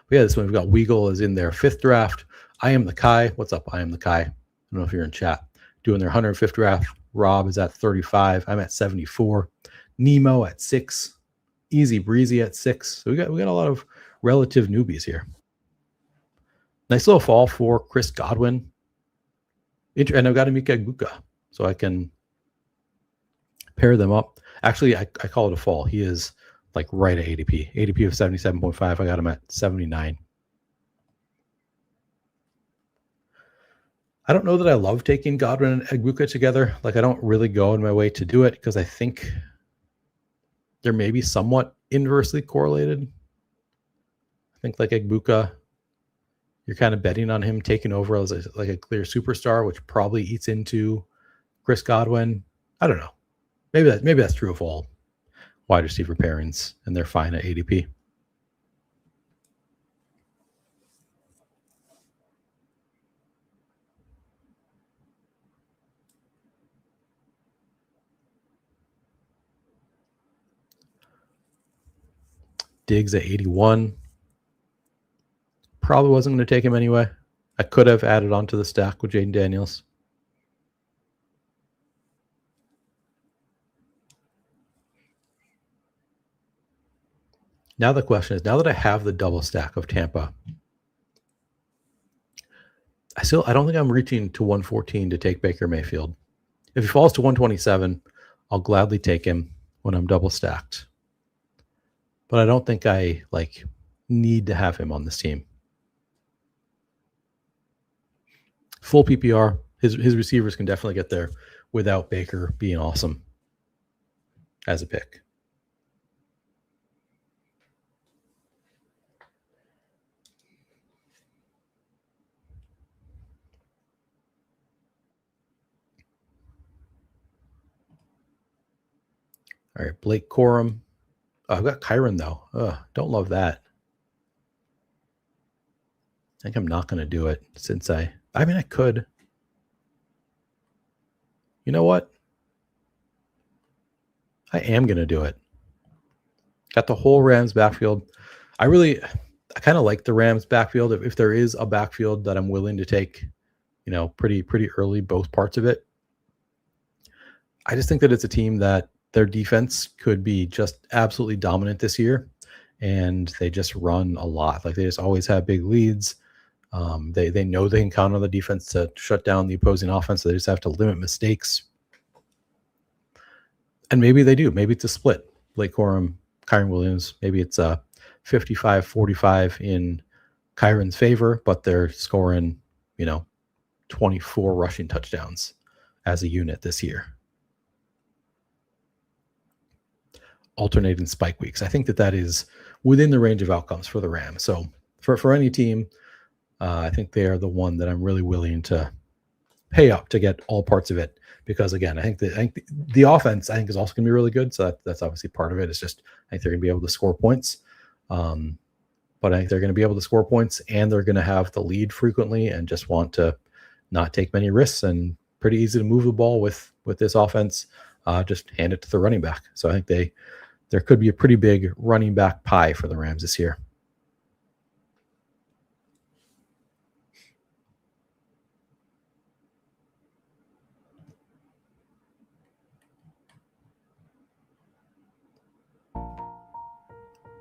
But yeah, this one we've got Weagle is in their 5th draft. I am the Kai. What's up? I am the Kai. I don't know if you're in chat. Doing their 105th draft. Rob is at 35. I'm at 74. Nemo at 6. Easy breezy at 6. So we got a lot of relative newbies here. Nice little fall for Chris Godwin. And I've got Emeka Egbuka, so I can pair them up. Actually, I call it a fall. He is like right at ADP. ADP of 77.5. I got him at 79. I don't know that I love taking Godwin and Egbuka together. Like, I don't really go in my way to do it because I think they're maybe somewhat inversely correlated. I think like Egbuka, you're kind of betting on him taking over as like a clear superstar, which probably eats into Chris Godwin. I don't know. Maybe that's true of all wide receiver pairings, and they're fine at ADP. Diggs at 81. Probably wasn't going to take him anyway. I could have added on to the stack with Jaden Daniels. Now the question is, now that I have the double stack of Tampa, I don't think I'm reaching to 114 to take Baker Mayfield. If he falls to 127, I'll gladly take him when I'm double stacked. But I don't think I need to have him on this team. Full PPR, his receivers can definitely get there without Baker being awesome as a pick. All right, Blake Corum. Oh, I've got Kyron, though. Don't love that. I think I'm not going to do it since I could. You know what? I am going to do it. Got the whole Rams backfield. I kind of like the Rams backfield. If there is a backfield that I'm willing to take, pretty early, both parts of it. I just think that it's a team that their defense could be just absolutely dominant this year, and they just run a lot. Like, they just always have big leads. They know they can count on the defense to shut down the opposing offense. So they just have to limit mistakes. And maybe they do. Maybe it's a split. Blake Corum, Kyron Williams. Maybe it's a 55-45 in Kyron's favor, but they're scoring, 24 rushing touchdowns as a unit this year. Alternating spike weeks. I think that is within the range of outcomes for the Rams. So for any team, I think they are the one that I'm really willing to pay up to get all parts of it. Because again, I think the offense is also going to be really good. So that's obviously part of it. It's just I think they're going to be able to score points. But I think they're going to be able to score points, and they're going to have the lead frequently and just want to not take many risks, and pretty easy to move the ball with this offense. Just hand it to the running back. So I think there could be a pretty big running back pie for the Rams this year.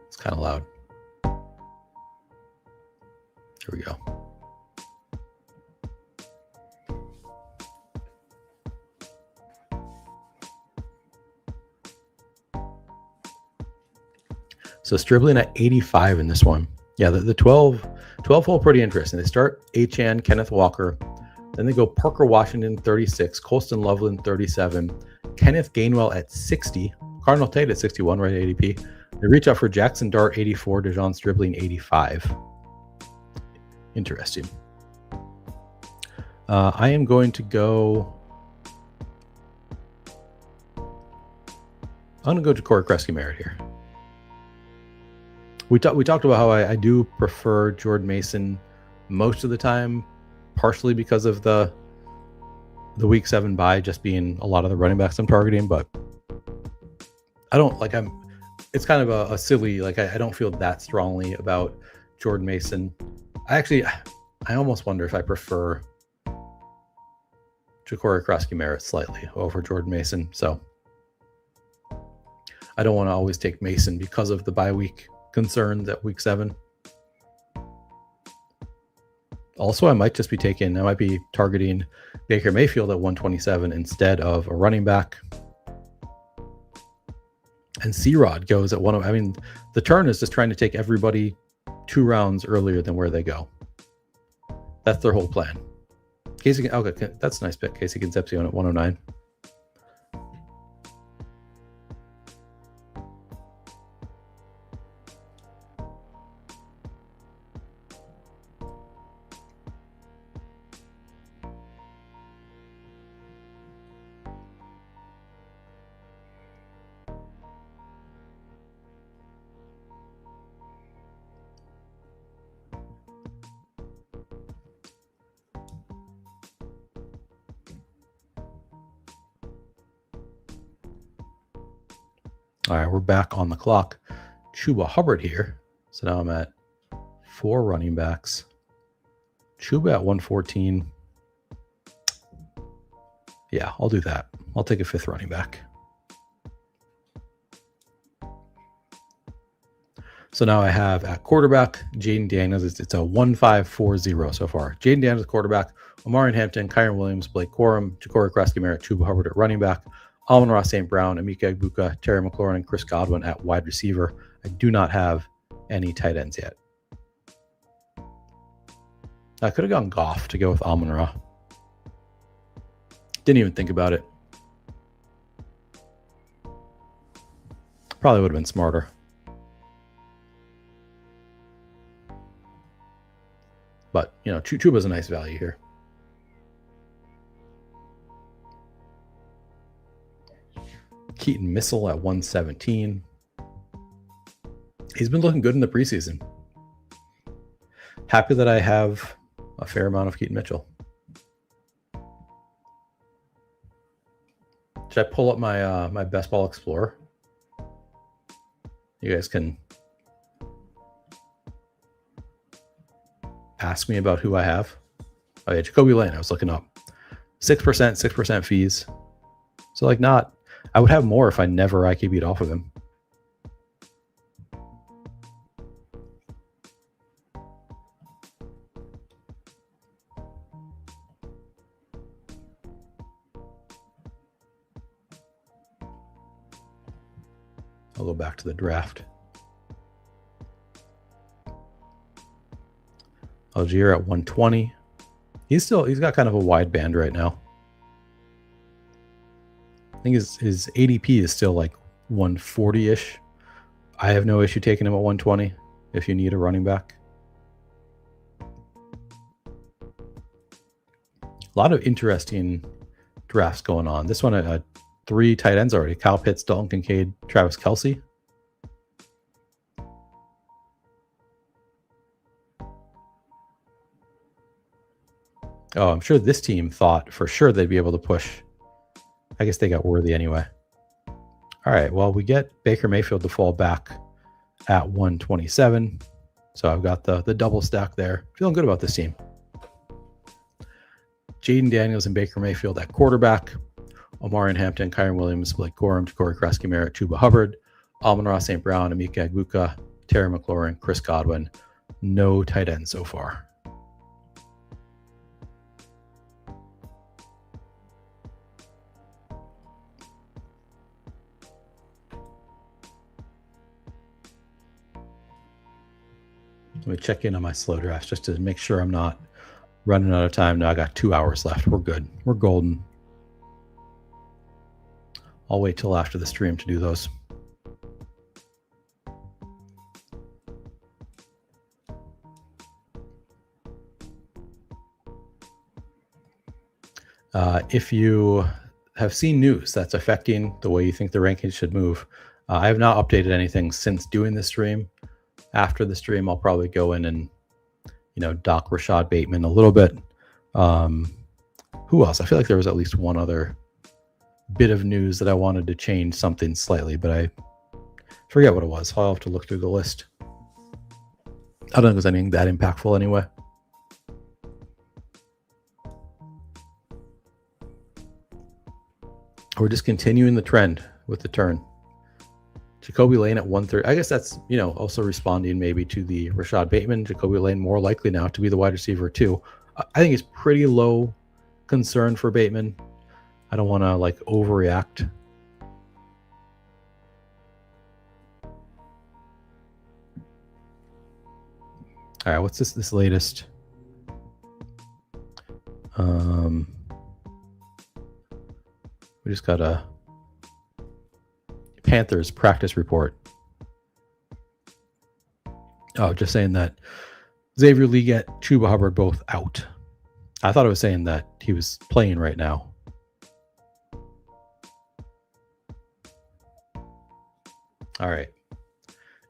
It's kind of loud. Here we go. So Stribling at 85 in this one. Yeah, the 12 hole pretty interesting. They start Achane, Kenneth Walker. Then they go Parker Washington, 36. Colston Loveland, 37. Kenneth Gainwell at 60. Cardinal Tate at 61, right at ADP. They reach out for Jackson Dart, 84. DeJon Stribling, 85. Interesting. I am going to go I'm gonna go to Corey Kresge-Merritt here. We talked about how I do prefer Jordan Mason most of the time, partially because of the week 7 bye just being a lot of the running backs I'm targeting, but I don't like it's kind of a silly, like I don't feel that strongly about Jordan Mason. I almost wonder if I prefer Corey Kresge-Merritt slightly over Jordan Mason. So I don't want to always take Mason because of the bye week concerns at week 7. Also, I might be targeting Baker Mayfield at 127 instead of a running back. And C-Rod goes at 1. I mean, the turn is just trying to take everybody 2 rounds earlier than where they go. That's their whole plan. Okay, that's a nice pick. Casey Concepcion at 109. All right, we're back on the clock. Chuba Hubbard here. So now I'm at 4 running backs. Chuba at 114. Yeah, I'll do that. I'll take a 5th running back. So now I have at quarterback, Jaden Daniels. It's a 1-5-4-0 so far. Jaden Daniels quarterback, Omarion Hampton, Kyron Williams, Blake Corum, Corey Kresge-Merritt, Chuba Hubbard at running back, Amon-Ra St. Brown, Emeka Egbuka, Terry McLaurin, and Chris Godwin at wide receiver. I do not have any tight ends yet. I could have gone Goff to go with Amon-Ra. Didn't even think about it. Probably would have been smarter. But, Chuba's a nice value here. Keaton Missile at 117. He's been looking good in the preseason. Happy that I have a fair amount of Keaton Mitchell. Should I pull up my Best Ball Explorer? You guys can ask me about who I have. Oh yeah, Jacoby Lane, I was looking up. 6% fees. So I would have more if I never IKB'd off of him. I'll go back to the draft. Algier at 120. He's got kind of a wide band right now. I think his ADP is still like 140-ish. I have no issue taking him at 120 if you need a running back. A lot of interesting drafts going on. This one had 3 tight ends already. Kyle Pitts, Dalton Kincaid, Travis Kelce. Oh, I'm sure this team thought for sure they'd be able to push. I guess they got worthy anyway. All right, well, we get Baker Mayfield to fall back at 127. So I've got the double stack there. Feeling good about this team. Jaden Daniels and Baker Mayfield at quarterback. Omarion Hampton, Kyron Williams, Blake Corum, Corey Kresge-Merritt, Chuba Hubbard, Amon-Ra St. Brown, Emeka Egbuka, Terry McLaurin, Chris Godwin. No tight end so far. Let me check in on my slow drafts just to make sure I'm not running out of time. Now I got 2 hours left. We're good. We're golden. I'll wait till after the stream to do those. If you have seen news that's affecting the way you think the rankings should move. I have not updated anything since doing the stream. After the stream, I'll probably go in and, dock Rashad Bateman a little bit. Who else? I feel like there was at least one other bit of news that I wanted to change something slightly, but I forget what it was. I'll have to look through the list. I don't think there's anything that impactful anyway. We're just continuing the trend with the turn. Jacoby Lane at 130. I guess that's, also responding maybe to the Rashad Bateman. Jacoby Lane more likely now to be the wide receiver too. I think it's pretty low concern for Bateman. I don't want to overreact. All right, what's this latest? We just got a Panthers practice report. Oh, just saying that Xavier Legette, Chuba Hubbard both out. I thought it was saying that he was playing right now. All right.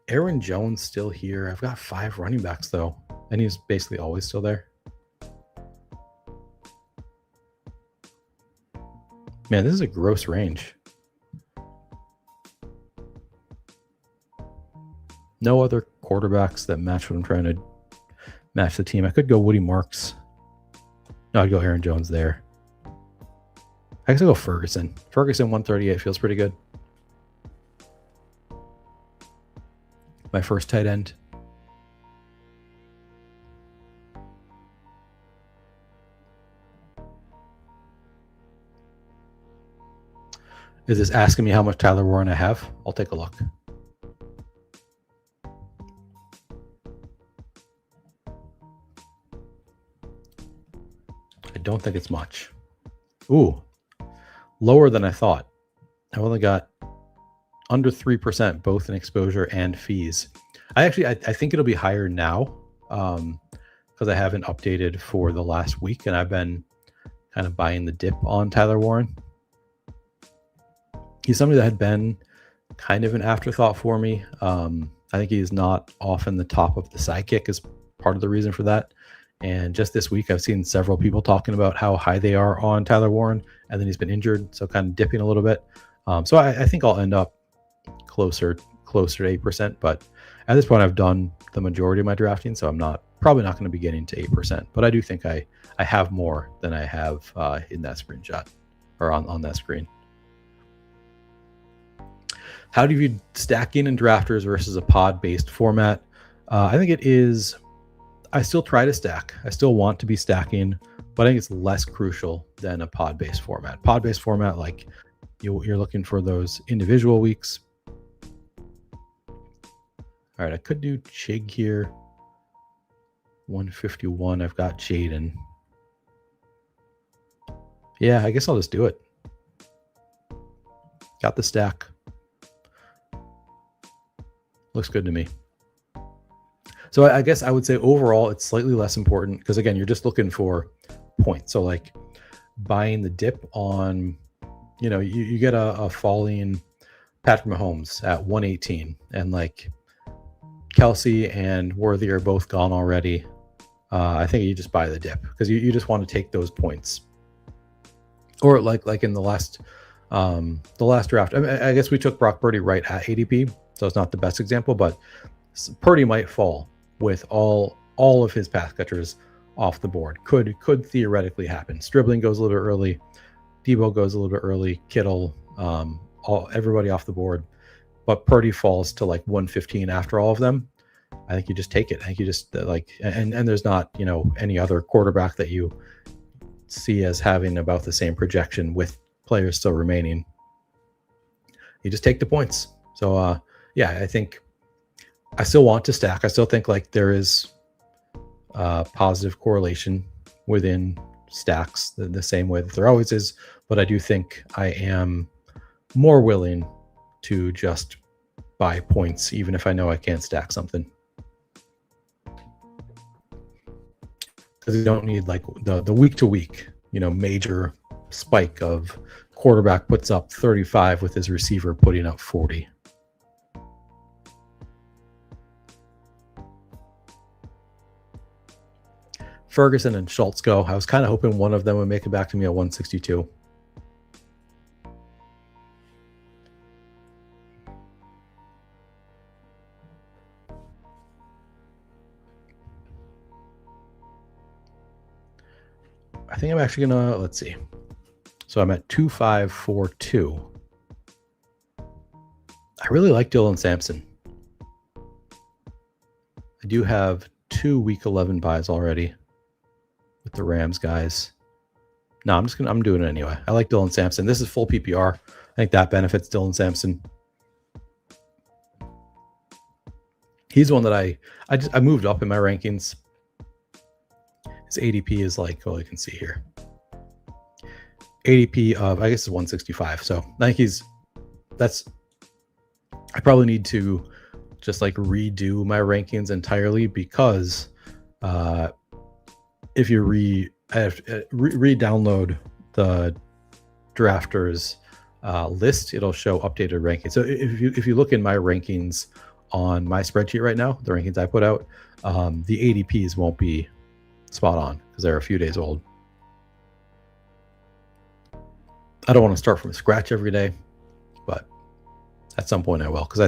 Aaron Jones still here. I've got 5 running backs though, and he's basically always still there. Man, this is a gross range. No other quarterbacks that match what I'm trying to match the team. I could go Woody Marks. No, I'd go Aaron Jones there. I guess I'll go Ferguson. Ferguson 138 feels pretty good. My first tight end. Is this asking me how much Tyler Warren I have? I'll take a look. I don't think it's much. Ooh, lower than I thought. I've only got under 3%, both in exposure and fees. I think it'll be higher now because I haven't updated for the last week, and I've been kind of buying the dip on Tyler Warren. He's somebody that had been kind of an afterthought for me. I think he's not often the top of the sidekick is part of the reason for that. And just this week, I've seen several people talking about how high they are on Tyler Warren, and then he's been injured, so kind of dipping a little bit. So I think I'll end up closer to 8%. But at this point, I've done the majority of my drafting, so I'm probably not going to be getting to 8%. But I do think I have more than I have in that screenshot or on that screen. How do you view stacking and drafters versus a pod-based format? I think it is. I still try to stack. I still want to be stacking, but I think it's less crucial than a pod-based format. Pod-based format, like you're looking for those individual weeks. All right, I could do Chig here. 151. I've got Jaden. Yeah, I guess I'll just do it. Got the stack. Looks good to me. So I guess I would say overall it's slightly less important because again, you're just looking for points. So like buying the dip on, you get a falling Patrick Mahomes at 118 and like Kelsey and Worthy are both gone already. I think you just buy the dip because you just want to take those points. Or like in the last draft, I guess we took Brock Purdy right at ADP. So it's not the best example, but Purdy might fall with all of his pass catchers off the board. Could theoretically happen. Stribling goes a little bit early. Debo goes a little bit early. Kittle, everybody off the board. But Purdy falls to like 115 after all of them. I think you just take it. I think you just and there's not, any other quarterback that you see as having about the same projection with players still remaining. You just take the points. So, yeah, I think I still want to stack. I still think like there is positive correlation within stacks the same way that there always is. But I do think I am more willing to just buy points, even if I know I can't stack something. Because you don't need like the week to week, major spike of quarterback puts up 35 with his receiver putting up 40. Ferguson and Schultz go. I was kind of hoping one of them would make it back to me at 162. I think I'm actually going to, let's see. So I'm at 2542. I really like Dylan Sampson. I do have 2 week 11 buys already with the Rams guys. No, I'm doing it anyway. I like Dylan Sampson. This is full PPR. I think that benefits Dylan Sampson. He's one that I moved up in my rankings. His ADP is like, well, you can see here. ADP of, I guess, is 165. So I think I probably need to just like redo my rankings entirely, because if you re-download the drafters list, it'll show updated rankings. So if you look in my rankings on my spreadsheet right now, the rankings I put out, the ADPs won't be spot on because they're a few days old. I don't want to start from scratch every day, but at some point I will, because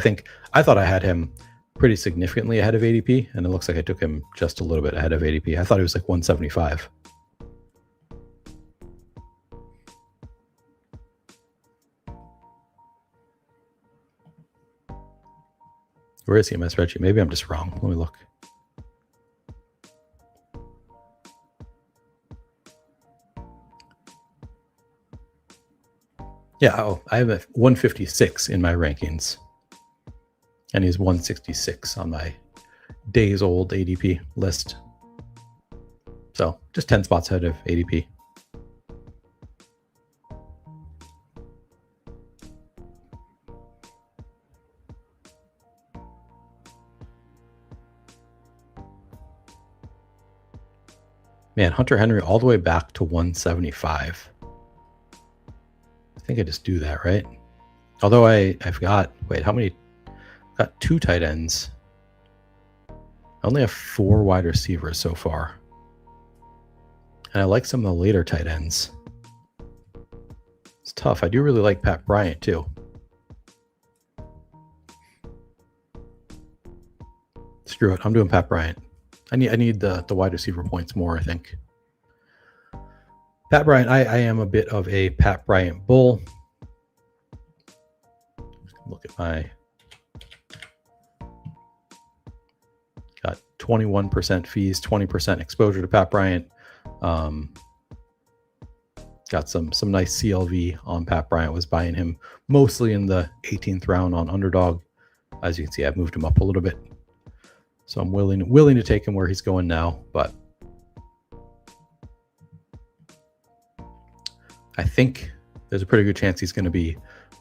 I thought I had him pretty significantly ahead of ADP, and it looks like I took him just a little bit ahead of ADP. I thought he was like 175. Where is he in my spreadsheet? Maybe I'm just wrong. Let me look. Yeah, I have a 156 in my rankings, and he's 166 on my days old ADP list. So just 10 spots ahead of ADP. Man, Hunter Henry all the way back to 175. I think I just do that, right? Although I've got, wait, how many? I've got 2 tight ends. I only have 4 wide receivers so far. And I like some of the later tight ends. It's tough. I do really like Pat Bryant too. Screw it. I'm doing Pat Bryant. I need the wide receiver points more, I think. Pat Bryant, I am a bit of a Pat Bryant bull. Look at my, got 21% fees, 20% exposure to Pat Bryant. Got some nice CLV on Pat Bryant. Was buying him mostly in the 18th round on Underdog. As you can see, I've moved him up a little bit. So I'm willing to take him where he's going now, but I think there's a pretty good chance he's going to be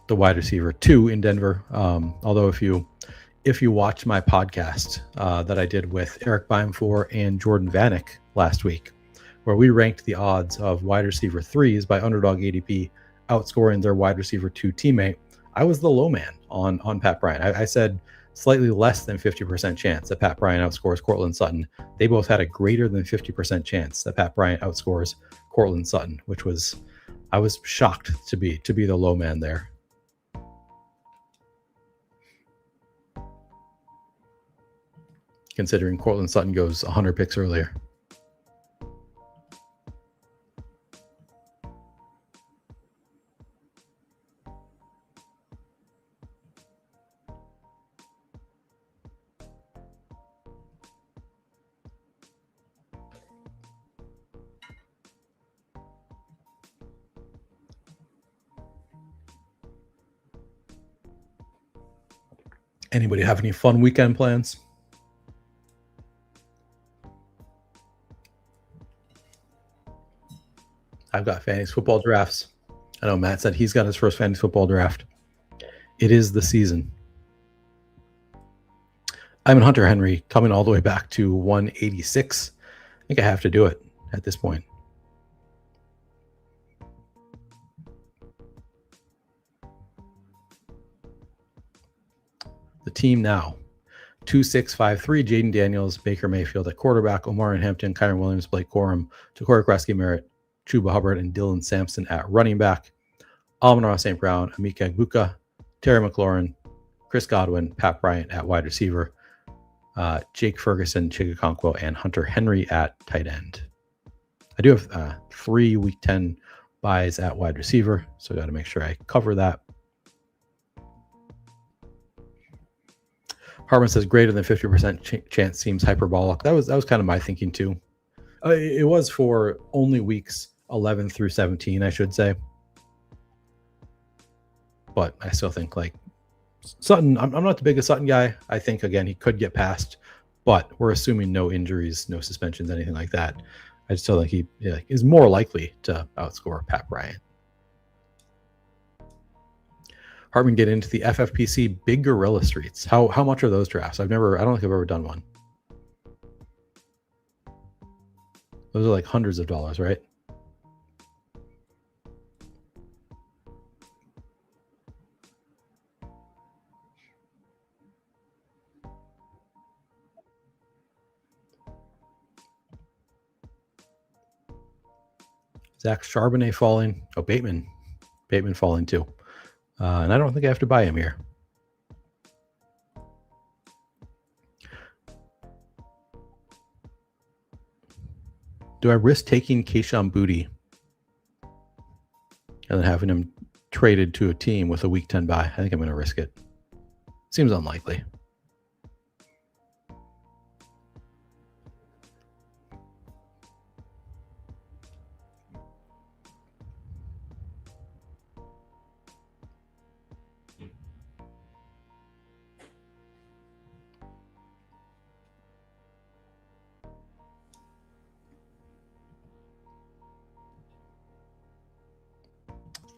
the wide receiver 2 in Denver. Although if you watch my podcast that I did with Eric Beimfor and Jordan Vanek last week, where we ranked the odds of wide receiver 3s by Underdog ADP outscoring their wide receiver 2 teammate, I was the low man on Pat Bryant. I said slightly less than 50% chance that Pat Bryant outscores Courtland Sutton. They both had a greater than 50% chance that Pat Bryant outscores Courtland Sutton, which was, I was shocked to be the low man there. Considering Courtland Sutton goes 100 picks earlier. Anybody have any fun weekend plans? I've got fantasy football drafts. I know Matt said he's got his first fantasy football draft. It is the season. I'm in Hunter Henry coming all the way back to 186. I think I have to do it at this point. The team now: 2-6-5-3, Jaden Daniels, Baker Mayfield at quarterback, Omarion Hampton, Kyron Williams, Blake Corum, Takora Kreski Merritt, Chuba Hubbard, and Dylan Sampson at running back. Amon-Ra St. Brown, Emeka Egbuka, Terry McLaurin, Chris Godwin, Pat Bryant at wide receiver, Jake Ferguson, Chigakonkwo, and Hunter Henry at tight end. I do have 3 Week 10 buys at wide receiver, so I got to make sure I cover that. Hartman says greater than 50% chance seems hyperbolic. That was kind of my thinking too. It was for only weeks 11 through 17, I should say. But I still think like Sutton, I'm not the biggest Sutton guy. I think, again, he could get past, but we're assuming no injuries, no suspensions, anything like that. I still think he is more likely to outscore Pat Bryant. Hartman, get into the FFPC Big Gorilla Streets. How much are those drafts? I don't think I've ever done one. Those are like hundreds of dollars, right? Zach Charbonnet falling. Oh, Bateman falling too. And I don't think I have to buy him here. Do I risk taking Kayshon Boutte and then having him traded to a team with a Week 10 buy? I think I'm going to risk it. Seems unlikely.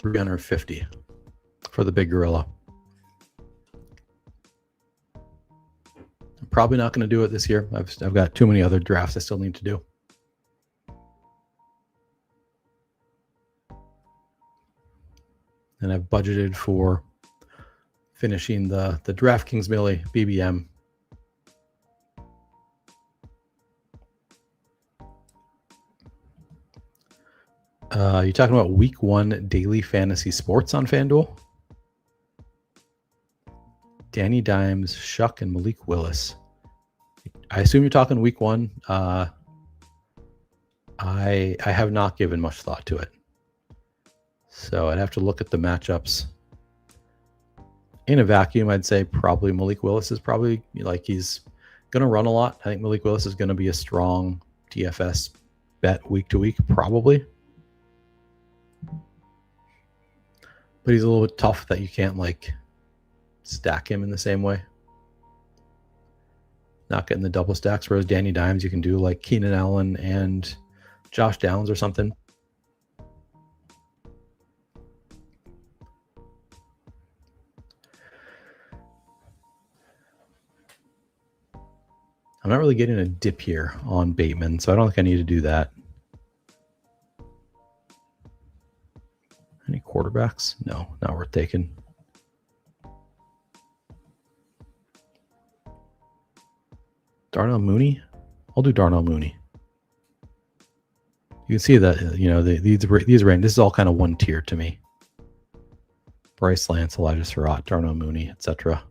$350 for the Big Gorilla. I'm probably not going to do it this year. I've got too many other drafts I still need to do. And I've budgeted for finishing the DraftKings Milly BBM. You talking about Week 1 daily fantasy sports on FanDuel? Danny Dimes, Shuck, and Malik Willis. I assume you're talking Week 1. I have not given much thought to it. So I'd have to look at the matchups. In a vacuum, I'd say probably Malik Willis is probably, like, he's going to run a lot. I think Malik Willis is going to be a strong DFS bet week to week, probably. But he's a little bit tough that you can't, like, stack him in the same way. Not getting the double stacks, whereas Danny Dimes, you can do like Keenan Allen and Josh Downs or something. I'm not really getting a dip here on Bateman, so I don't think I need to do that. Any quarterbacks? No, not worth taking. Darnell Mooney? I'll do Darnell Mooney. You can see that, these range. This is all kind of one tier to me. Bryce Lance, Elijah Surratt, Darnell Mooney, etc.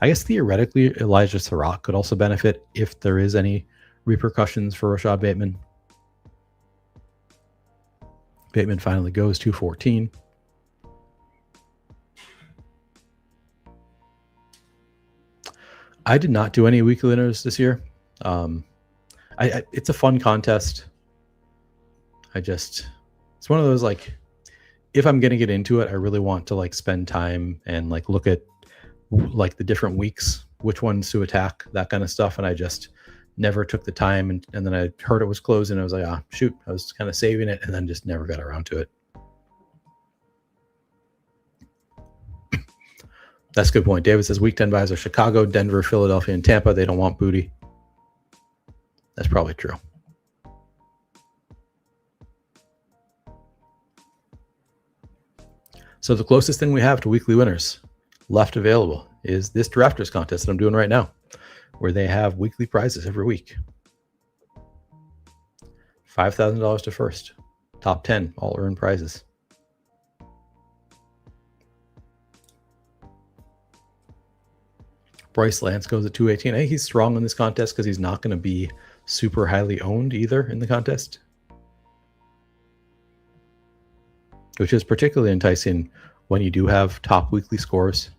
I guess theoretically, Elijah Surratt could also benefit if there is any repercussions for Rashad Bateman. Bateman finally goes 214. I did not do any weekly winners this year. It's a fun contest. It's one of those, like, if I'm going to get into it, I really want to, like, spend time and, like, look at, like, the different weeks, which ones to attack, that kind of stuff. And I just never took the time. And then I heard it was closing. And I was like, shoot, I was kind of saving it and then just never got around to it. That's a good point. David says Week 10 buys are Chicago, Denver, Philadelphia, and Tampa. They don't want Boutte. That's probably true. So the closest thing we have to weekly winners left available is this drafters contest that I'm doing right now, where they have weekly prizes every week. $5,000 to first. Top 10 all earned prizes. Bryce Lance goes at 218. I think he's strong in this contest because he's not going to be super highly owned either in the contest, which is particularly enticing when you do have top weekly scores.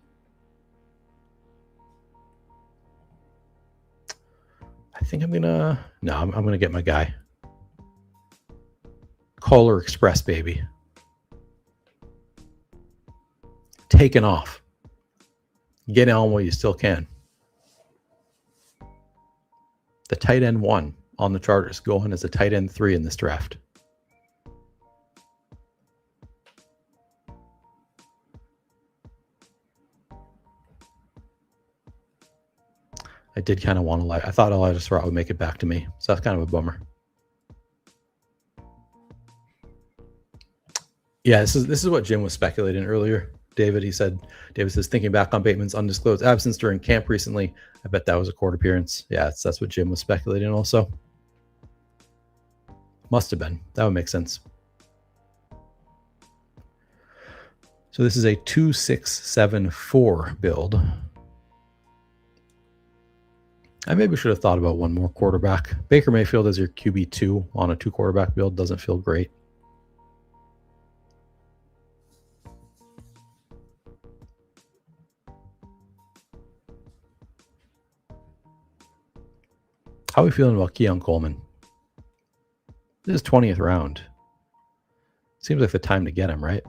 I think I'm gonna get my guy. Kohler Express, baby. Taken off. Get on while you still can. The tight end 1 on the Chargers going as a tight end 3 in this draft. I did kind of want to I thought Elijah Surratt would make it back to me, so that's kind of a bummer. Yeah, this is what Jim was speculating earlier. David says, thinking back on Bateman's undisclosed absence during camp recently, I bet that was a court appearance. Yeah, that's what Jim was speculating also. Must have been. That would make sense. So this is a 2-6-7-4 build. I maybe should have thought about one more quarterback. Baker Mayfield as your QB2 on a 2 quarterback build doesn't feel great. How are we feeling about Keon Coleman? This is 20th round. Seems like the time to get him, right?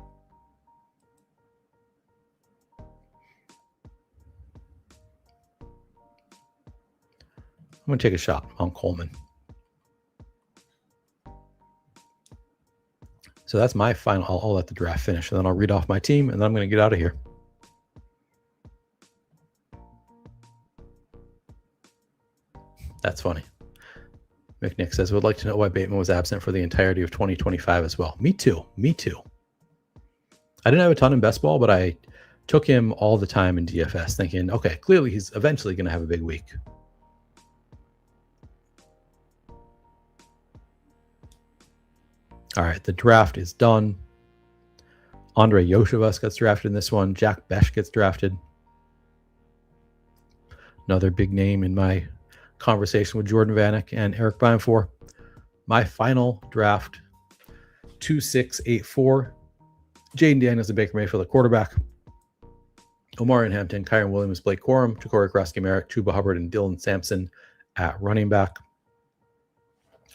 I'm going to take a shot on Coleman. So that's my final. I'll let the draft finish, and then I'll read off my team, and then I'm going to get out of here. That's funny. McNick says, would like to know why Bateman was absent for the entirety of 2025 as well. Me too. I didn't have a ton in best ball, but I took him all the time in DFS thinking, okay, clearly he's eventually going to have a big week. All right, the draft is done. Andre Yoshevas gets drafted in this one. Jack Besh gets drafted. Another big name in my conversation with Jordan Vanek and Eric Bienfor. My final draft, 2-6-8-4. Jaden Daniels and Baker Mayfield at quarterback. Omarion Hampton, Kyron Williams, Blake Corum, Ja'Cory Krosky-Merritt, Chuba Hubbard, and Dylan Sampson at running back.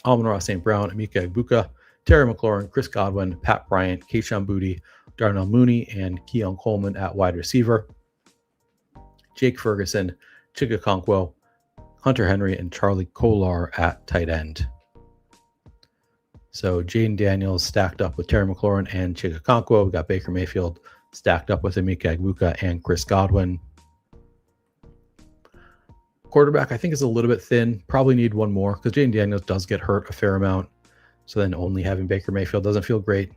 Amon-Ra St. Brown, Emeka Egbuka, Terry McLaurin, Chris Godwin, Pat Bryant, Kayshon Boutte, Darnell Mooney, and Keon Coleman at wide receiver. Jake Ferguson, Chig Okonkwo, Hunter Henry, and Charlie Kolar at tight end. So Jaden Daniels stacked up with Terry McLaurin and Chig Okonkwo. We got Baker Mayfield stacked up with Emeka Egbuka and Chris Godwin. Quarterback, I think, is a little bit thin. Probably need one more because Jaden Daniels does get hurt a fair amount. So then only having Baker Mayfield doesn't feel great.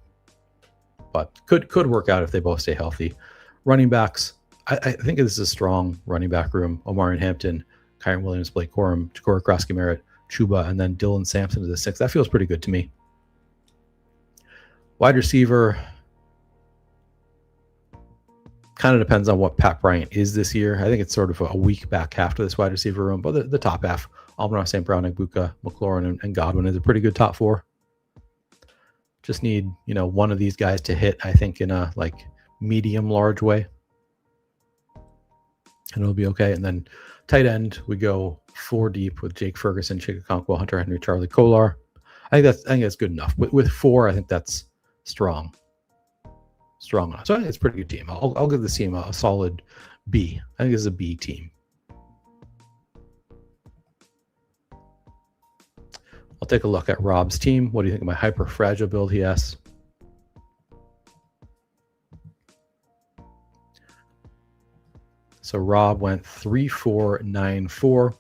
But could work out if they both stay healthy. Running backs, I think this is a strong running back room. Omarion Hampton, Kyron Williams, Blake Corum, Ja'Cory Krosky-Merritt, Chuba, and then Dylan Sampson to the 6. That feels pretty good to me. Wide receiver kind of depends on what Pat Bryant is this year. I think it's sort of a weak back half to this wide receiver room, but the top half, Amon-Ra St. Brown, Egbuka, McLaurin, and Godwin is a pretty good top 4. Just need, one of these guys to hit, I think, in a medium large way. And it'll be okay. And then tight end, we go 4 deep with Jake Ferguson, Chig Okonkwo, Hunter Henry, Charlie Kolar. I think that's good enough. With 4, I think that's strong enough. So I think it's a pretty good team. I'll give this team a solid B. I think this is a B team. I'll take a look at Rob's team. What do you think of my hyper fragile build? He asks. So Rob went 3-4-9-4.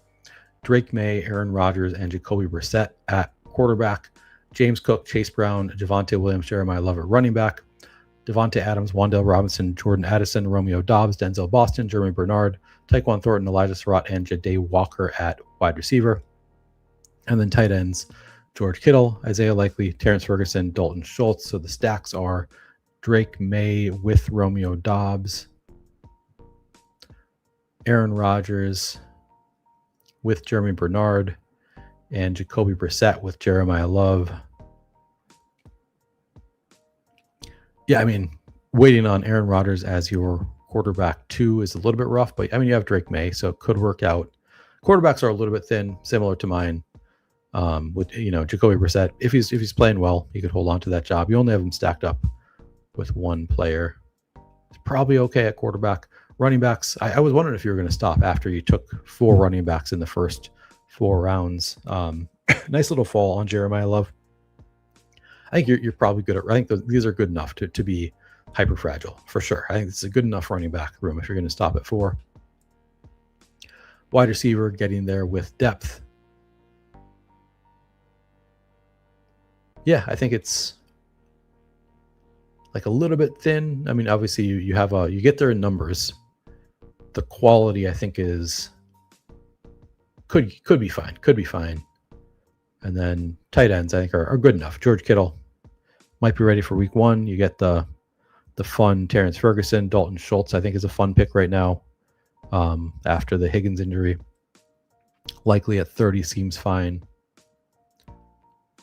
Drake May, Aaron Rodgers, and Jacoby Brissett at quarterback. James Cook, Chase Brown, Javonte Williams, Jeremiah Love at running back. Devontae Adams, Wandale Robinson, Jordan Addison, Romeo Dobbs, Denzel Boston, Jeremy Bernard, Tyquan Thornton, Elijah Surratt, and Ja'Day Walker at wide receiver. And then tight ends, George Kittle, Isaiah Likely, Terrence Ferguson, Dalton Schultz. So the stacks are Drake May with Romeo Dobbs, Aaron Rodgers with Jeremy Bernard, and Jacoby Brissett with Jeremiah Love. Yeah, I mean, waiting on Aaron Rodgers as your quarterback 2 is a little bit rough, but I mean, you have Drake May, so it could work out. Quarterbacks are a little bit thin, similar to mine. With Jacoby Brissett, if he's playing well, he could hold on to that job. You only have him stacked up with one player. It's probably okay at quarterback. Running backs, I was wondering if you were going to stop after you took 4 running backs in the first 4 rounds. Nice little fall on Jeremiah Love. I think you're probably good at. I think these are good enough to be hyper fragile for sure. I think it's a good enough running back room if you're going to stop at 4. Wide receiver getting there with depth. Yeah, I think it's like a little bit thin. I mean, obviously you have you get there in numbers. The quality I think could be fine. And then tight ends I think are good enough. George Kittle might be ready for week 1. You get the fun Terrence Ferguson, Dalton Schultz I think is a fun pick right now. After the Higgins injury, Likely at 30 seems fine.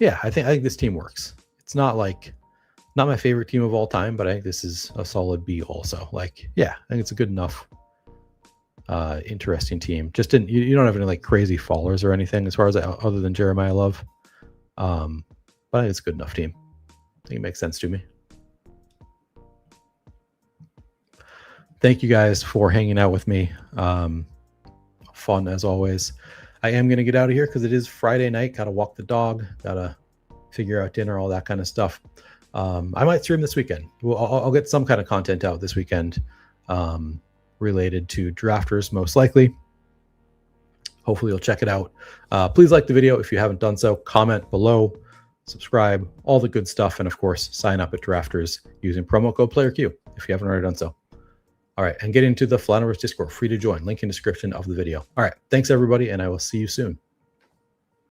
Yeah, I think this team works. It's not my favorite team of all time, but I think this is a solid B also. Yeah, I think it's a good enough, interesting team. Just you don't have any crazy fallers or anything as far as other than Jeremiah Love. But I think it's a good enough team. I think it makes sense to me. Thank you guys for hanging out with me. Fun as always. I am going to get out of here because it is Friday night. Got to walk the dog. Got to figure out dinner, all that kind of stuff. I might stream this weekend. I'll get some kind of content out this weekend related to drafters, most likely. Hopefully you'll check it out. Please like the video if you haven't done so. Comment below. Subscribe. All the good stuff. And, of course, sign up at Drafters using promo code PlayerQ if you haven't already done so. All right, and get into the Flaniverse Discord, free to join. Link in description of the video. All right, thanks everybody, and I will see you soon.